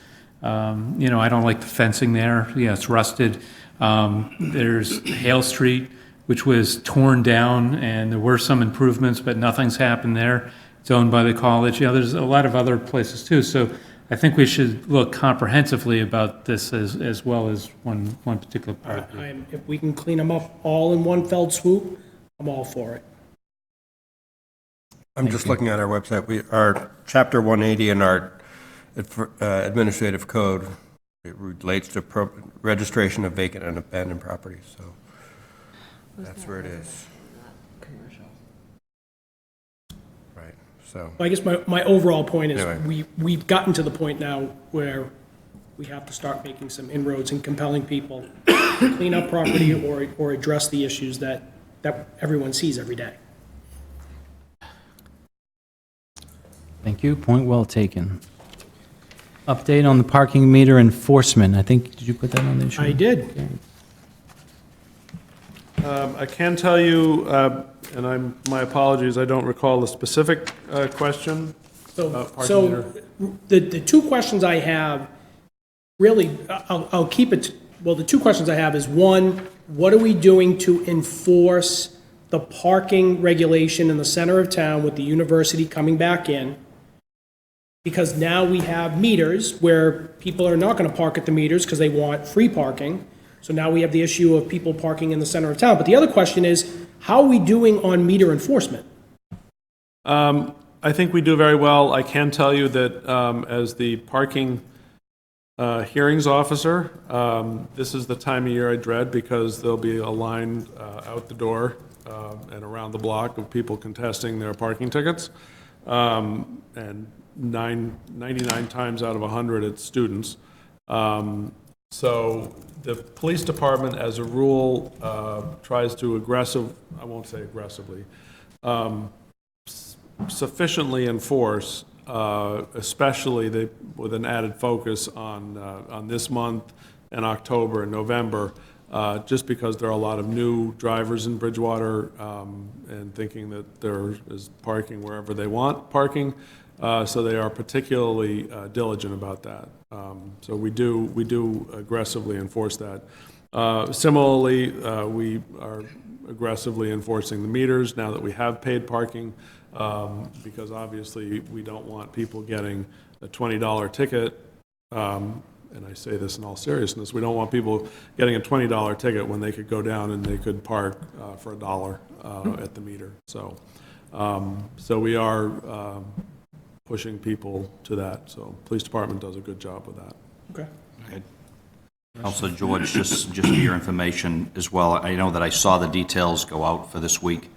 I don't like the fencing there. Yeah, it's rusted. There's Hale Street, which was torn down, and there were some improvements, but nothing's happened there. It's owned by the college. There's a lot of other places too. So I think we should look comprehensively about this as well as one particular part. If we can clean them up all in one fell swoop, I'm all for it. I'm just looking at our website. Our Chapter 180 in our administrative code, it relates to registration of vacant and abandoned properties, so that's where it is. Right, so. I guess my overall point is Anyway. we've gotten to the point now where we have to start making some inroads and compelling people to clean up property or address the issues that everyone sees every day. Thank you. Point well taken. Update on the parking meter enforcement. I think, did you put that on there, Sean? I did. I can tell you, and my apologies, I don't recall the specific question. Parking meter. The two questions I have, really, I'll keep it, well, the two questions I have is, one, what are we doing to enforce the parking regulation in the center of town with the university coming back in? Because now we have meters where people are not going to park at the meters because they want free parking. So now we have the issue of people parking in the center of town. But the other question is, how are we doing on meter enforcement? I think we do very well. I can tell you that as the parking hearings officer, this is the time of year I dread because there'll be a line out the door and around the block of people contesting their parking tickets. And 99 times out of 100, it's students. So the police department, as a rule, tries to I won't say aggressively, sufficiently enforce, especially with an added focus on this month and October and November, just because there are a lot of new drivers in Bridgewater and thinking that there is parking wherever they want parking. So they are particularly diligent about that. So we do aggressively enforce that. Similarly, we are aggressively enforcing the meters now that we have paid parking, because obviously we don't want people getting a $20 ticket. And I say this in all seriousness, we don't want people getting a $20 ticket when they could go down and they could park for $1 at the meter. So we are pushing people to that. So police department does a good job with that. Okay. Also, George, just for your information as well, I know that I saw the details go out for this week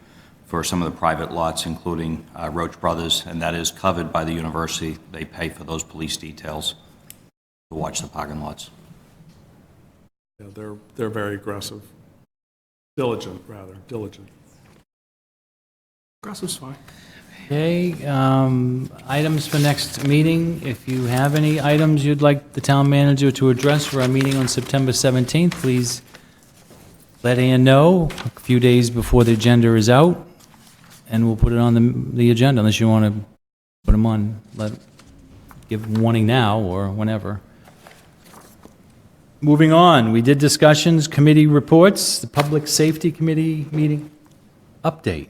for some of the private lots, including Roach Brothers, and that is covered by the university. They pay for those police details to watch the parking lots. Yeah, they're very aggressive. Diligent. Aggressive's fine. Okay, items for next meeting. If you have any items you'd like the town manager to address for our meeting on September 17th, please let Ann know a few days before the agenda is out, and we'll put it on the agenda, unless you want to put them on, give warning now or whenever. Moving on, we did discussions, committee reports, the Public Safety Committee meeting update.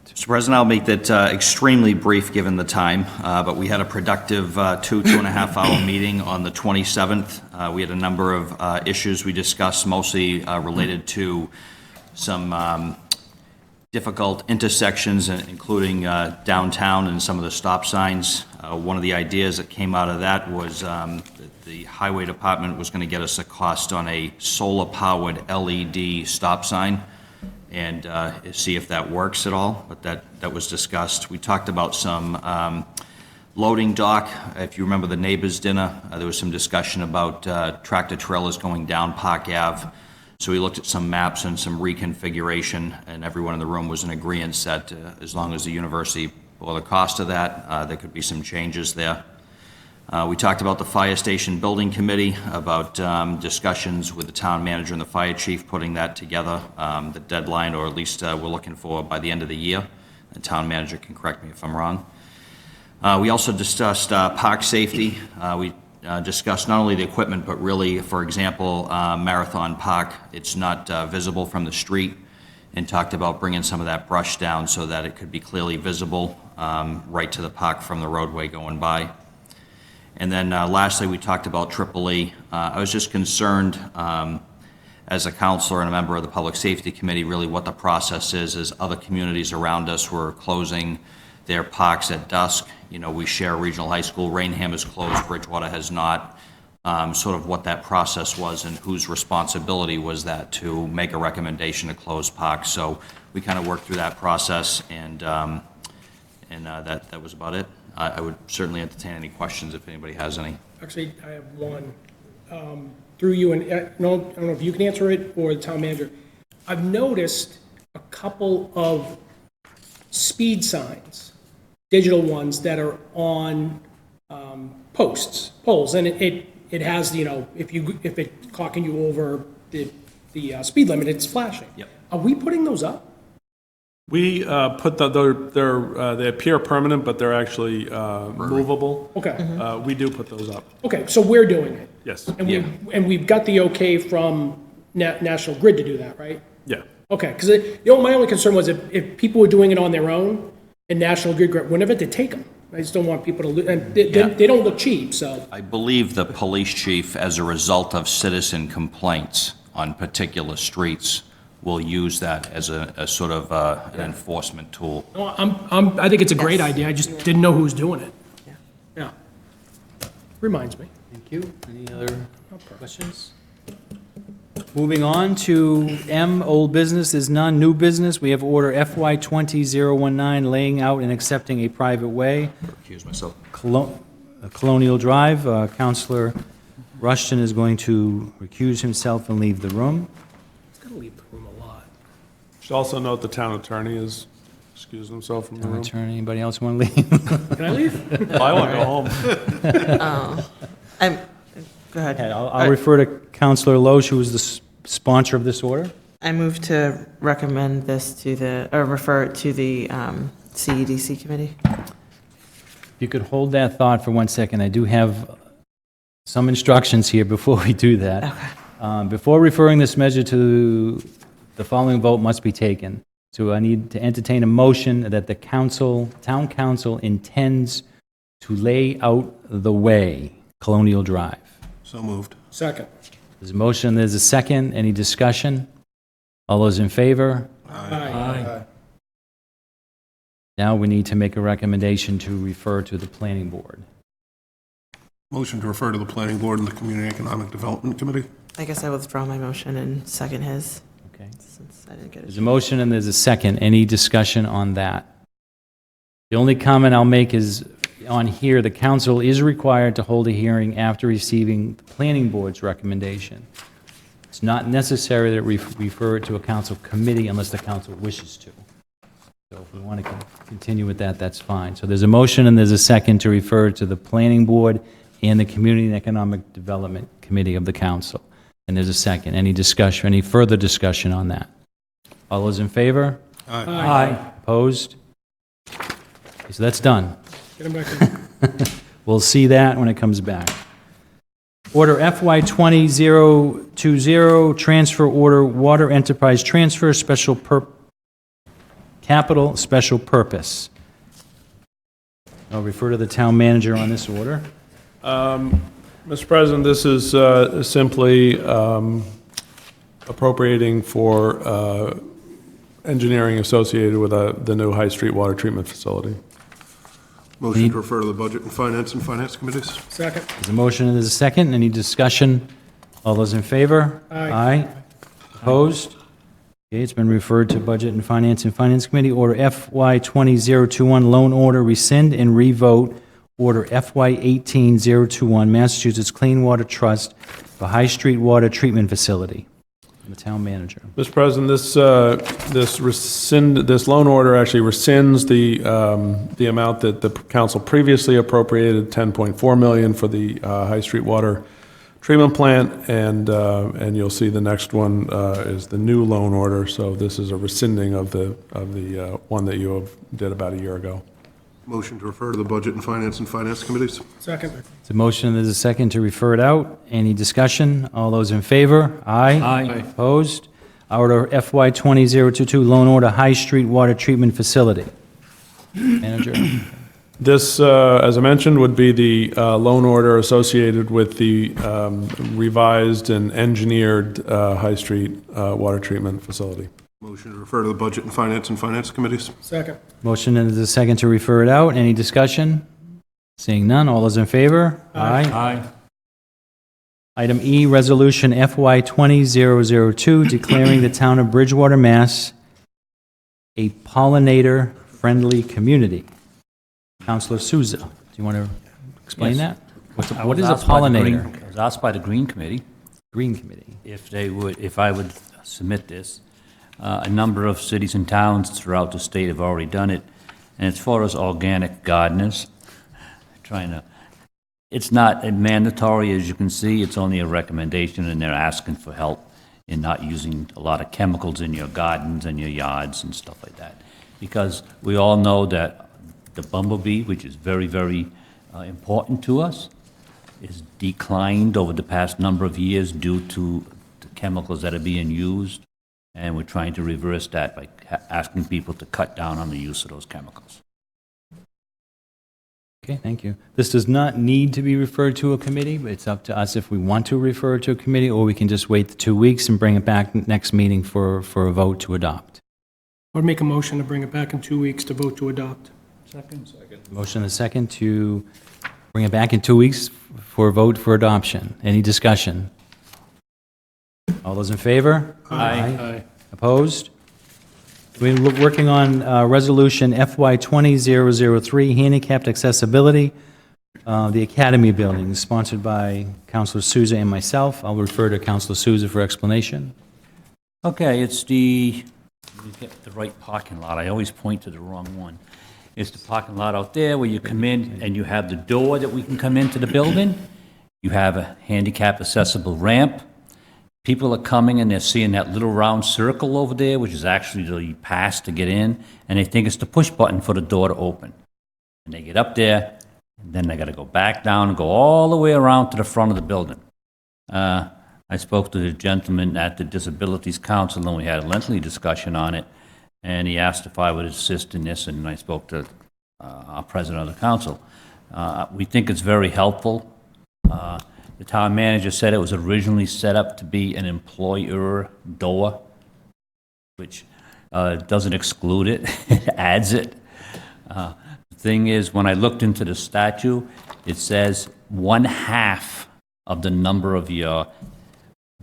Mr. President, I'll make that extremely brief given the time, but we had a productive 2.5 hour meeting on the 27th. We had a number of issues we discussed, mostly related to some difficult intersections, including downtown and some of the stop signs. One of the ideas that came out of that was that the Highway Department was going to get us a cost on a solar-powered LED stop sign, and see if that works at all, but that was discussed. We talked about some loading dock. If you remember the neighbors' dinner, there was some discussion about tractor trailers going down Park Ave. So we looked at some maps and some reconfiguration, and everyone in the room was in agreement that as long as the university bore the cost of that, there could be some changes there. We talked about the Fire Station Building Committee, about discussions with the town manager and the fire chief, putting that together, the deadline, or at least we're looking for by the end of the year. The town manager can correct me if I'm wrong. We also discussed park safety. We discussed not only the equipment, but really, for example, Marathon Park, it's not visible from the street, and talked about bringing some of that brush down so that it could be clearly visible right to the park from the roadway going by. And then lastly, we talked about EEE. I was just concerned as a counselor and a member of the Public Safety Committee, really what the process is, as other communities around us were closing their parks at dusk. You know, we share a regional high school. Rainham is closed, Bridgewater has not. Sort of what that process was and whose responsibility was that to make a recommendation to close parks. So we kind of worked through that process, and that was about it. I would certainly entertain any questions if anybody has any. Actually, I have one through you, and I don't know if you can answer it or the town manager. I've noticed a couple of speed signs, digital ones, that are on poles, and it has, if it's clocking you over the speed limit, it's flashing. Yep. Are we putting those up? We put they appear permanent, but they're actually movable. Okay. We do put those up. Okay, so we're doing it. Yes. And we've got the okay from National Grid to do that, right? Yeah. Okay, because my only concern was if people were doing it on their own and National Grid got wind of it, they take them. I just don't want people to, and they don't look cheap, so. I believe the police chief, as a result of citizen complaints on particular streets, will use that as a sort of an enforcement tool. No, I think it's a great idea, I just didn't know who was doing it. Yeah. Reminds me. Thank you. Any other questions? Moving on to M, old business, there's none. New business, we have order FY 20019, laying out and accepting a private way. Recuse myself. Colonial Drive, Counselor Rushton is going to recuse himself and leave the room. He's gonna leave the room a lot. Should also note the town attorney is excusing himself from the Town room. attorney, anybody else want to leave? Can I leave? I want to go home. Go ahead. I'll refer to Counselor Loesch, who is the sponsor of this order. I move to recommend this refer it to the CEDC committee. If you could hold that thought for 1 second, I do have some instructions here before we do that. Before referring this measure to, the following vote must be taken. So I need to entertain a motion that the town council intends to lay out the way, Colonial Drive. So moved. Second. There's a motion, there's a second. Any discussion? All those in favor? Aye. Now we need to make a recommendation to refer to the planning board. Motion to refer to the planning board and the Community Economic Development Committee. I guess I withdraw my motion and second his. Okay. Since I didn't get There's it. a motion and there's a second. Any discussion on that? The only comment I'll make is on here, the council is required to hold a hearing after receiving the planning board's recommendation. It's not necessary that we refer it to a council committee unless the council wishes to. So if we want to continue with that, that's fine. So there's a motion and there's a second to refer to the planning board and the Community and Economic Development Committee of the council. And there's a second. Any discussion, any further discussion on that? All those in favor? Aye. Opposed? Okay, so that's done. Get him back in. We'll see that when it comes back. Order FY 20020, transfer order, water enterprise transfer, capital special purpose. I'll refer to the town manager on this order. Mr. President, this is simply appropriating for engineering associated with the new High Street water treatment facility. Motion to refer to the Budget and Finance Committees. Second. There's a motion and there's a second. Any discussion? All those in favor? Aye. Opposed? Okay, it's been referred to Budget and Finance Committee. Order FY 20021, loan order, rescind and revote Order FY 18021, Massachusetts Clean Water Trust for High Street Water Treatment Facility. The town manager. Mr. President, this loan order actually rescinds the amount that the council previously appropriated, $10.4 million for the High Street water treatment plant, and you'll see the next one is the new loan order. So this is a rescinding of the one that you did about a year ago. Motion to refer to the Budget and Finance Committees. Second. It's a motion and there's a second to refer it out. Any discussion? All those in favor? Aye. Opposed? Order FY 20022, loan order, High Street Water Treatment Facility. Manager. This, as I mentioned, would be the loan order associated with the revised and engineered High Street water treatment facility. Motion to refer to the Budget and Finance Committees. Second. Motion and there's a second to refer it out. Any discussion? Seeing none, all those in favor? Aye. Item E, Resolution FY 20002, declaring the town of Bridgewater, Mass. a pollinator-friendly community. Councilor Souza, do you want to explain that? What is a pollinator? I was asked by the Green Committee. Green Committee. If I would submit this. A number of cities and towns throughout the state have already done it, and it's for us organic gardeners, trying to It's not a mandatory, as you can see, it's only a recommendation, and they're asking for help in not using a lot of chemicals in your gardens and your yards and stuff like that. Because we all know that the bumblebee, which is very, very important to us, is declined over the past number of years due to the chemicals that are being used, and we're trying to reverse that by asking people to cut down on the use of those chemicals. Okay, thank you. This does not need to be referred to a committee, but it's up to us if we want to refer it to a committee, or we can just wait the 2 weeks and bring it back next meeting for a vote to adopt. I would make a motion to bring it back in 2 weeks to vote to adopt. Second. Motion and a second to bring it back in 2 weeks for a vote for adoption. Any discussion? All those in favor? Aye. Opposed? We're working on Resolution FY 20003, Handicapped Accessibility, the Academy Building, sponsored by Councilor Souza and myself. I'll refer to Councilor Souza for explanation. Okay, it's the, let me get the right parking lot. I always point to the wrong one. It's the parking lot out there where you come in and you have the door that we can come into the building. You have a handicap accessible ramp. People are coming and they're seeing that little round circle over there, which is actually the pass to get in, and they think it's the push button for the door to open. And they get up there, and then they got to go back down and go all the way around to the front of the building. I spoke to the gentleman at the Disabilities Council, and we had a lengthy discussion on it, and he asked if I would assist in this, and I spoke to our president of the council. We think it's very helpful. The town manager said it was originally set up to be an employer door, which doesn't exclude it, it adds it. The thing is, when I looked into the statute, it says 1/2 of the number of your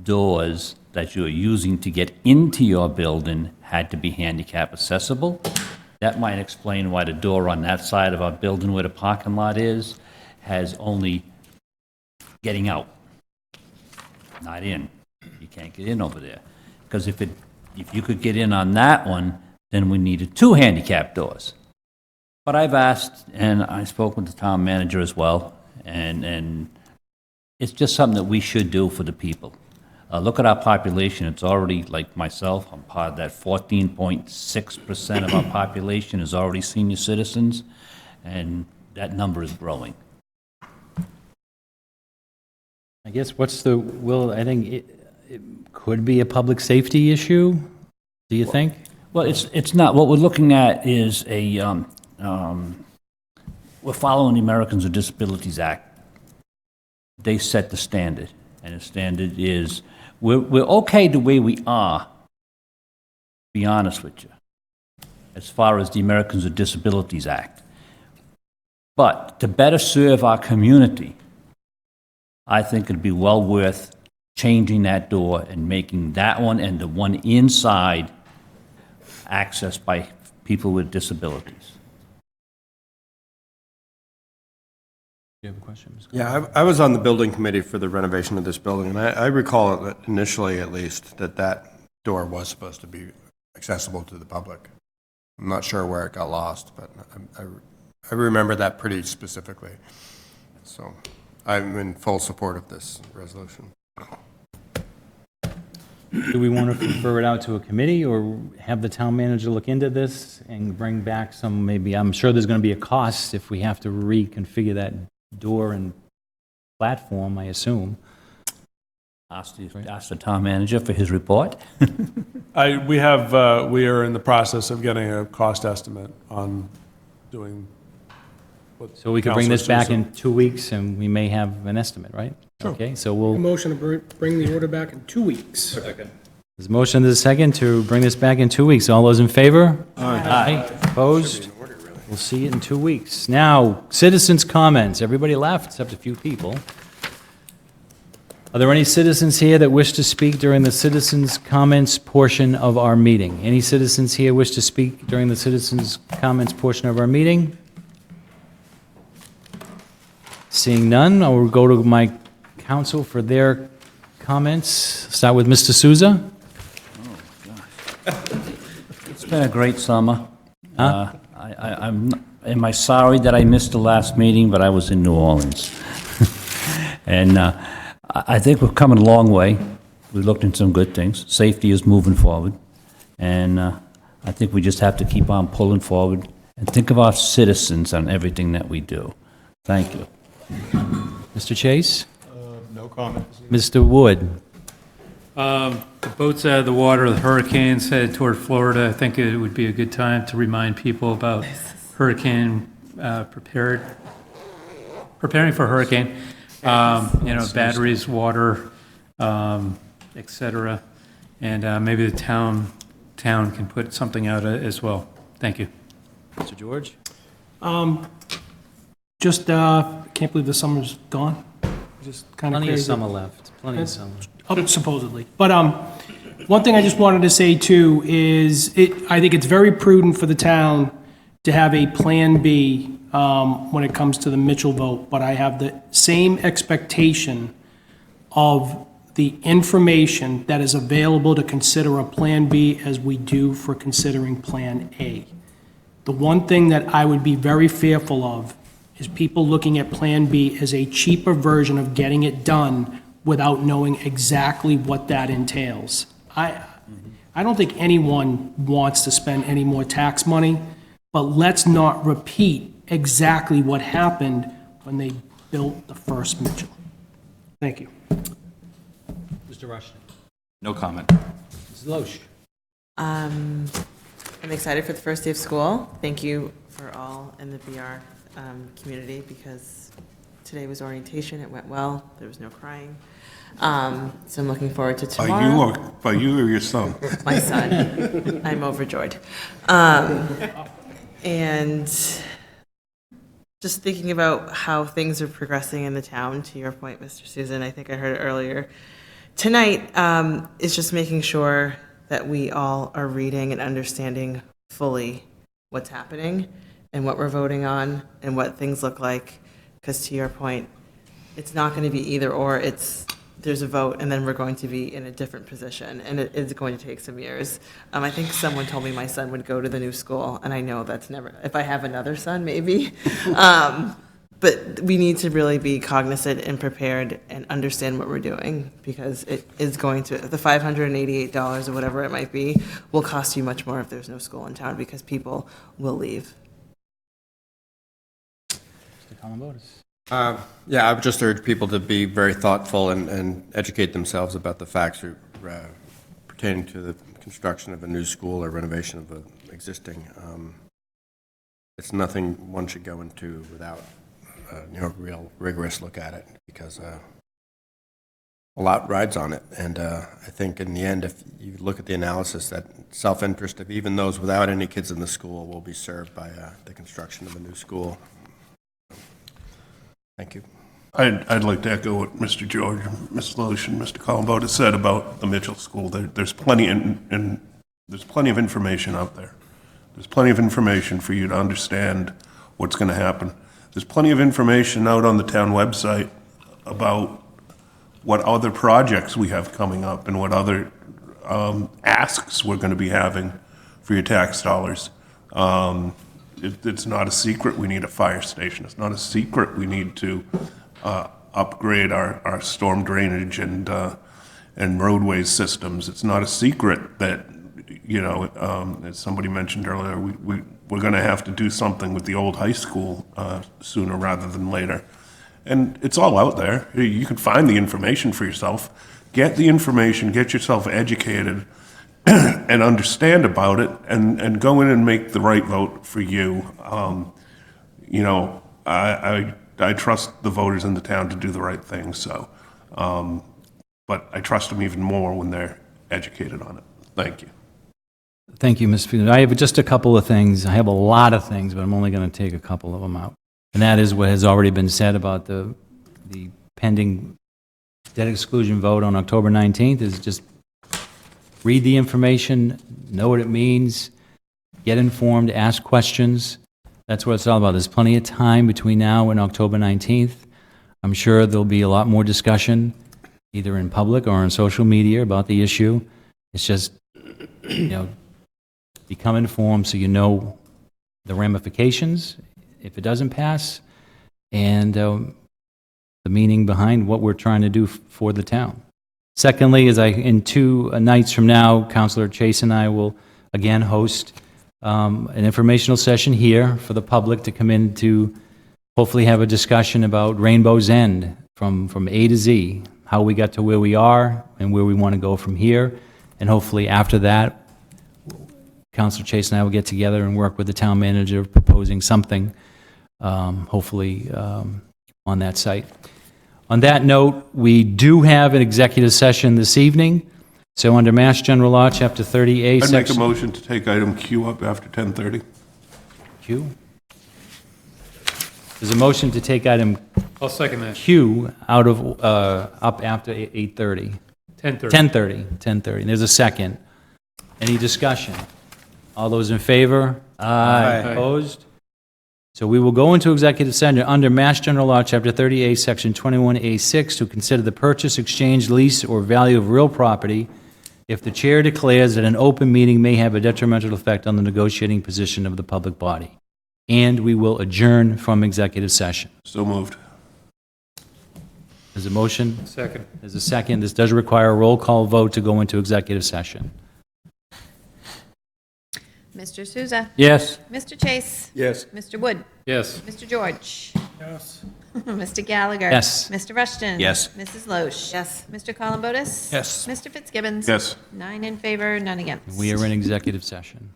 doors that you're using to get into your building had to be handicap accessible. That might explain why the door on that side of our building where the parking lot is has only getting out, not in. You can't get in over there. Because if you could get in on that one, then we needed 2 handicap doors. But I've asked, and I spoke with the town manager as well, and it's just something that we should do for the people. Look at our population. It's already, like myself, I'm part of that 14.6% of our population is already senior citizens, and that number is growing. I guess what's the, I think it could be a public safety issue, do you think? Well, it's not. What we're looking at is we're following the Americans with Disabilities Act. They set the standard, and the standard is we're okay the way we are, to be honest with you, as far as the Americans with Disabilities Act. But to better serve our community, I think it'd be well worth changing that door and making that one and the one inside accessed by people with disabilities. Do you have a question, Ms. Yeah, I was on the building committee for the renovation of this building, and I recall that initially, at least, that door was supposed to be accessible to the public. I'm not sure where it got lost, but I remember that pretty specifically. So I'm in full support of this resolution. Do we want to refer it out to a committee or have the town manager look into this and bring back some, maybe, I'm sure there's going to be a cost if we have to reconfigure that door and platform, I assume. Ask the town manager for his report. We are in the process of getting a cost estimate on doing what. So we could bring this Counselor back Sousa- in 2 weeks and we may have an estimate, right? Sure. Okay, so A we'll, motion to bring the order back in 2 weeks. there's a motion to the second to bring this back in 2 weeks. All those in favor? Aye. Opposed? We'll see it in 2 weeks. Now, citizens' comments. Everybody left except a few people. Are there any citizens here that wish to speak during the citizens' comments portion of our meeting? Any citizens here wish to speak during the citizens' comments portion of our meeting? Seeing none, I will go to my council for their comments. Start with Mr. Souza. It's been a great summer. Am I sorry that I missed the last meeting, but I was in New Orleans. And I think we're coming a long way. We looked into some good things. Safety is moving forward. And I think we just have to keep on pulling forward and think of our citizens on everything that we do. Thank you. Mr. Chase? No comments. Mr. Wood? The boat's out of the water, the hurricane's headed toward Florida. I think it would be a good time to remind people about hurricane preparing for hurricane. Batteries, water, et cetera. And maybe the town can put something out as well. Thank you. Mr. George? Just, can't believe the summer's gone. Just kind of Plenty of crazy. summer left. Plenty of summer. Supposedly. But one thing I just wanted to say too is I think it's very prudent for the town to have a Plan B when it comes to the Mitchell vote, but I have the same expectation of the information that is available to consider a Plan B as we do for considering Plan A. The one thing that I would be very fearful of is people looking at Plan B as a cheaper version of getting it done without knowing exactly what that entails. I don't think anyone wants to spend any more tax money, but let's not repeat exactly what happened when they built the first Mitchell. Thank you. Mr. Rushton? No comment. Mrs. Loesch? I'm excited for the first day of school. Thank you for all in the BR community, because today was orientation. It went well. There was no crying. So I'm looking forward to tomorrow. By you or your son? My son. I'm overjoyed. And just thinking about how things are progressing in the town, to your point, Mr. Susan, I think I heard it earlier. Tonight is just making sure that we all are reading and understanding fully what's happening and what we're voting on and what things look like. Because to your point, it's not going to be either or. There's a vote, and then we're going to be in a different position, and it is going to take some years. I think someone told me my son would go to the new school, and I know that's never, if I have another son, maybe. But we need to really be cognizant and prepared and understand what we're doing, because it is going to, the $588 or whatever it might be, will cost you much more if there's no school in town, because people will leave. Mr. Columbotus? Yeah, I would just urge people to be very thoughtful and educate themselves about the facts pertaining to the construction of a new school or renovation of an existing. It's nothing one should go into without a real rigorous look at it, because a lot rides on it. And I think in the end, if you look at the analysis, that self-interest of even those without any kids in the school will be served by the construction of a new school. Thank you. I'd like to echo what Mr. George, Ms. Loesch, and Mr. Columbotus said about the Mitchell School. There's plenty there's plenty of information out there. There's plenty of information for you to understand what's going to happen. There's plenty of information out on the town website about what other projects we have coming up and what other asks we're going to be having for your tax dollars. It's not a secret we need a fire station. It's not a secret we need to upgrade our storm drainage and roadways systems. It's not a secret that, as somebody mentioned earlier, we're going to have to do something with the old high school sooner rather than later. And it's all out there. You can find the information for yourself. Get the information, get yourself educated, and understand about it, and go in and make the right vote for you. I trust the voters in the town to do the right thing, so, but I trust them even more when they're educated on it. Thank you. Thank you, Ms. Fields. I have just a couple of things. I have a lot of things, but I'm only going to take a couple of them out. And that is what has already been said about the pending debt exclusion vote on October 19th, is just read the information, know what it means, get informed, ask questions. That's what it's all about. There's plenty of time between now and October 19th. I'm sure there'll be a lot more discussion, either in public or on social media, about the issue. It's just, become informed so you know the ramifications if it doesn't pass. And for the meaning behind what we're trying to do for the town. Secondly, in 2 nights from now, Councilor Chase and I will again host an informational session here for the public to come in to hopefully have a discussion about Rainbow's End from A to Z, how we got to where we are and where we want to go from here. And hopefully after that, Councilor Chase and I will get together and work with the town manager proposing something, hopefully on that site. On that note, we do have an executive session this evening. So under Mass General Law, Chapter 30A, I'd make a Section... motion to take item Q up after 10:30. Q? There's a motion to take item I'll second that. Q out of, up after 8:30. 10:30. 10:30. There's a second. Any discussion? All those in favor? Aye. Opposed? So we will go into executive session under Mass General Law, Chapter 38, Section 21A6, to consider the purchase, exchange, lease, or value of real property if the chair declares that an open meeting may have a detrimental effect on the negotiating position of the public body. And we will adjourn from executive session. So moved. There's a motion. Second. There's a second. This does require a roll call vote to go into executive session. Mr. Souza. Yes. Mr. Chase. Yes. Mr. Wood. Yes. Mr. George. Yes. Mr. Gallagher. Yes. Mr. Rushton. Yes. Mrs. Loesch. Yes. Mr. Columbotus. Yes. Mr. Fitzgibbons. Yes. 9 in favor, none against. We are in executive session.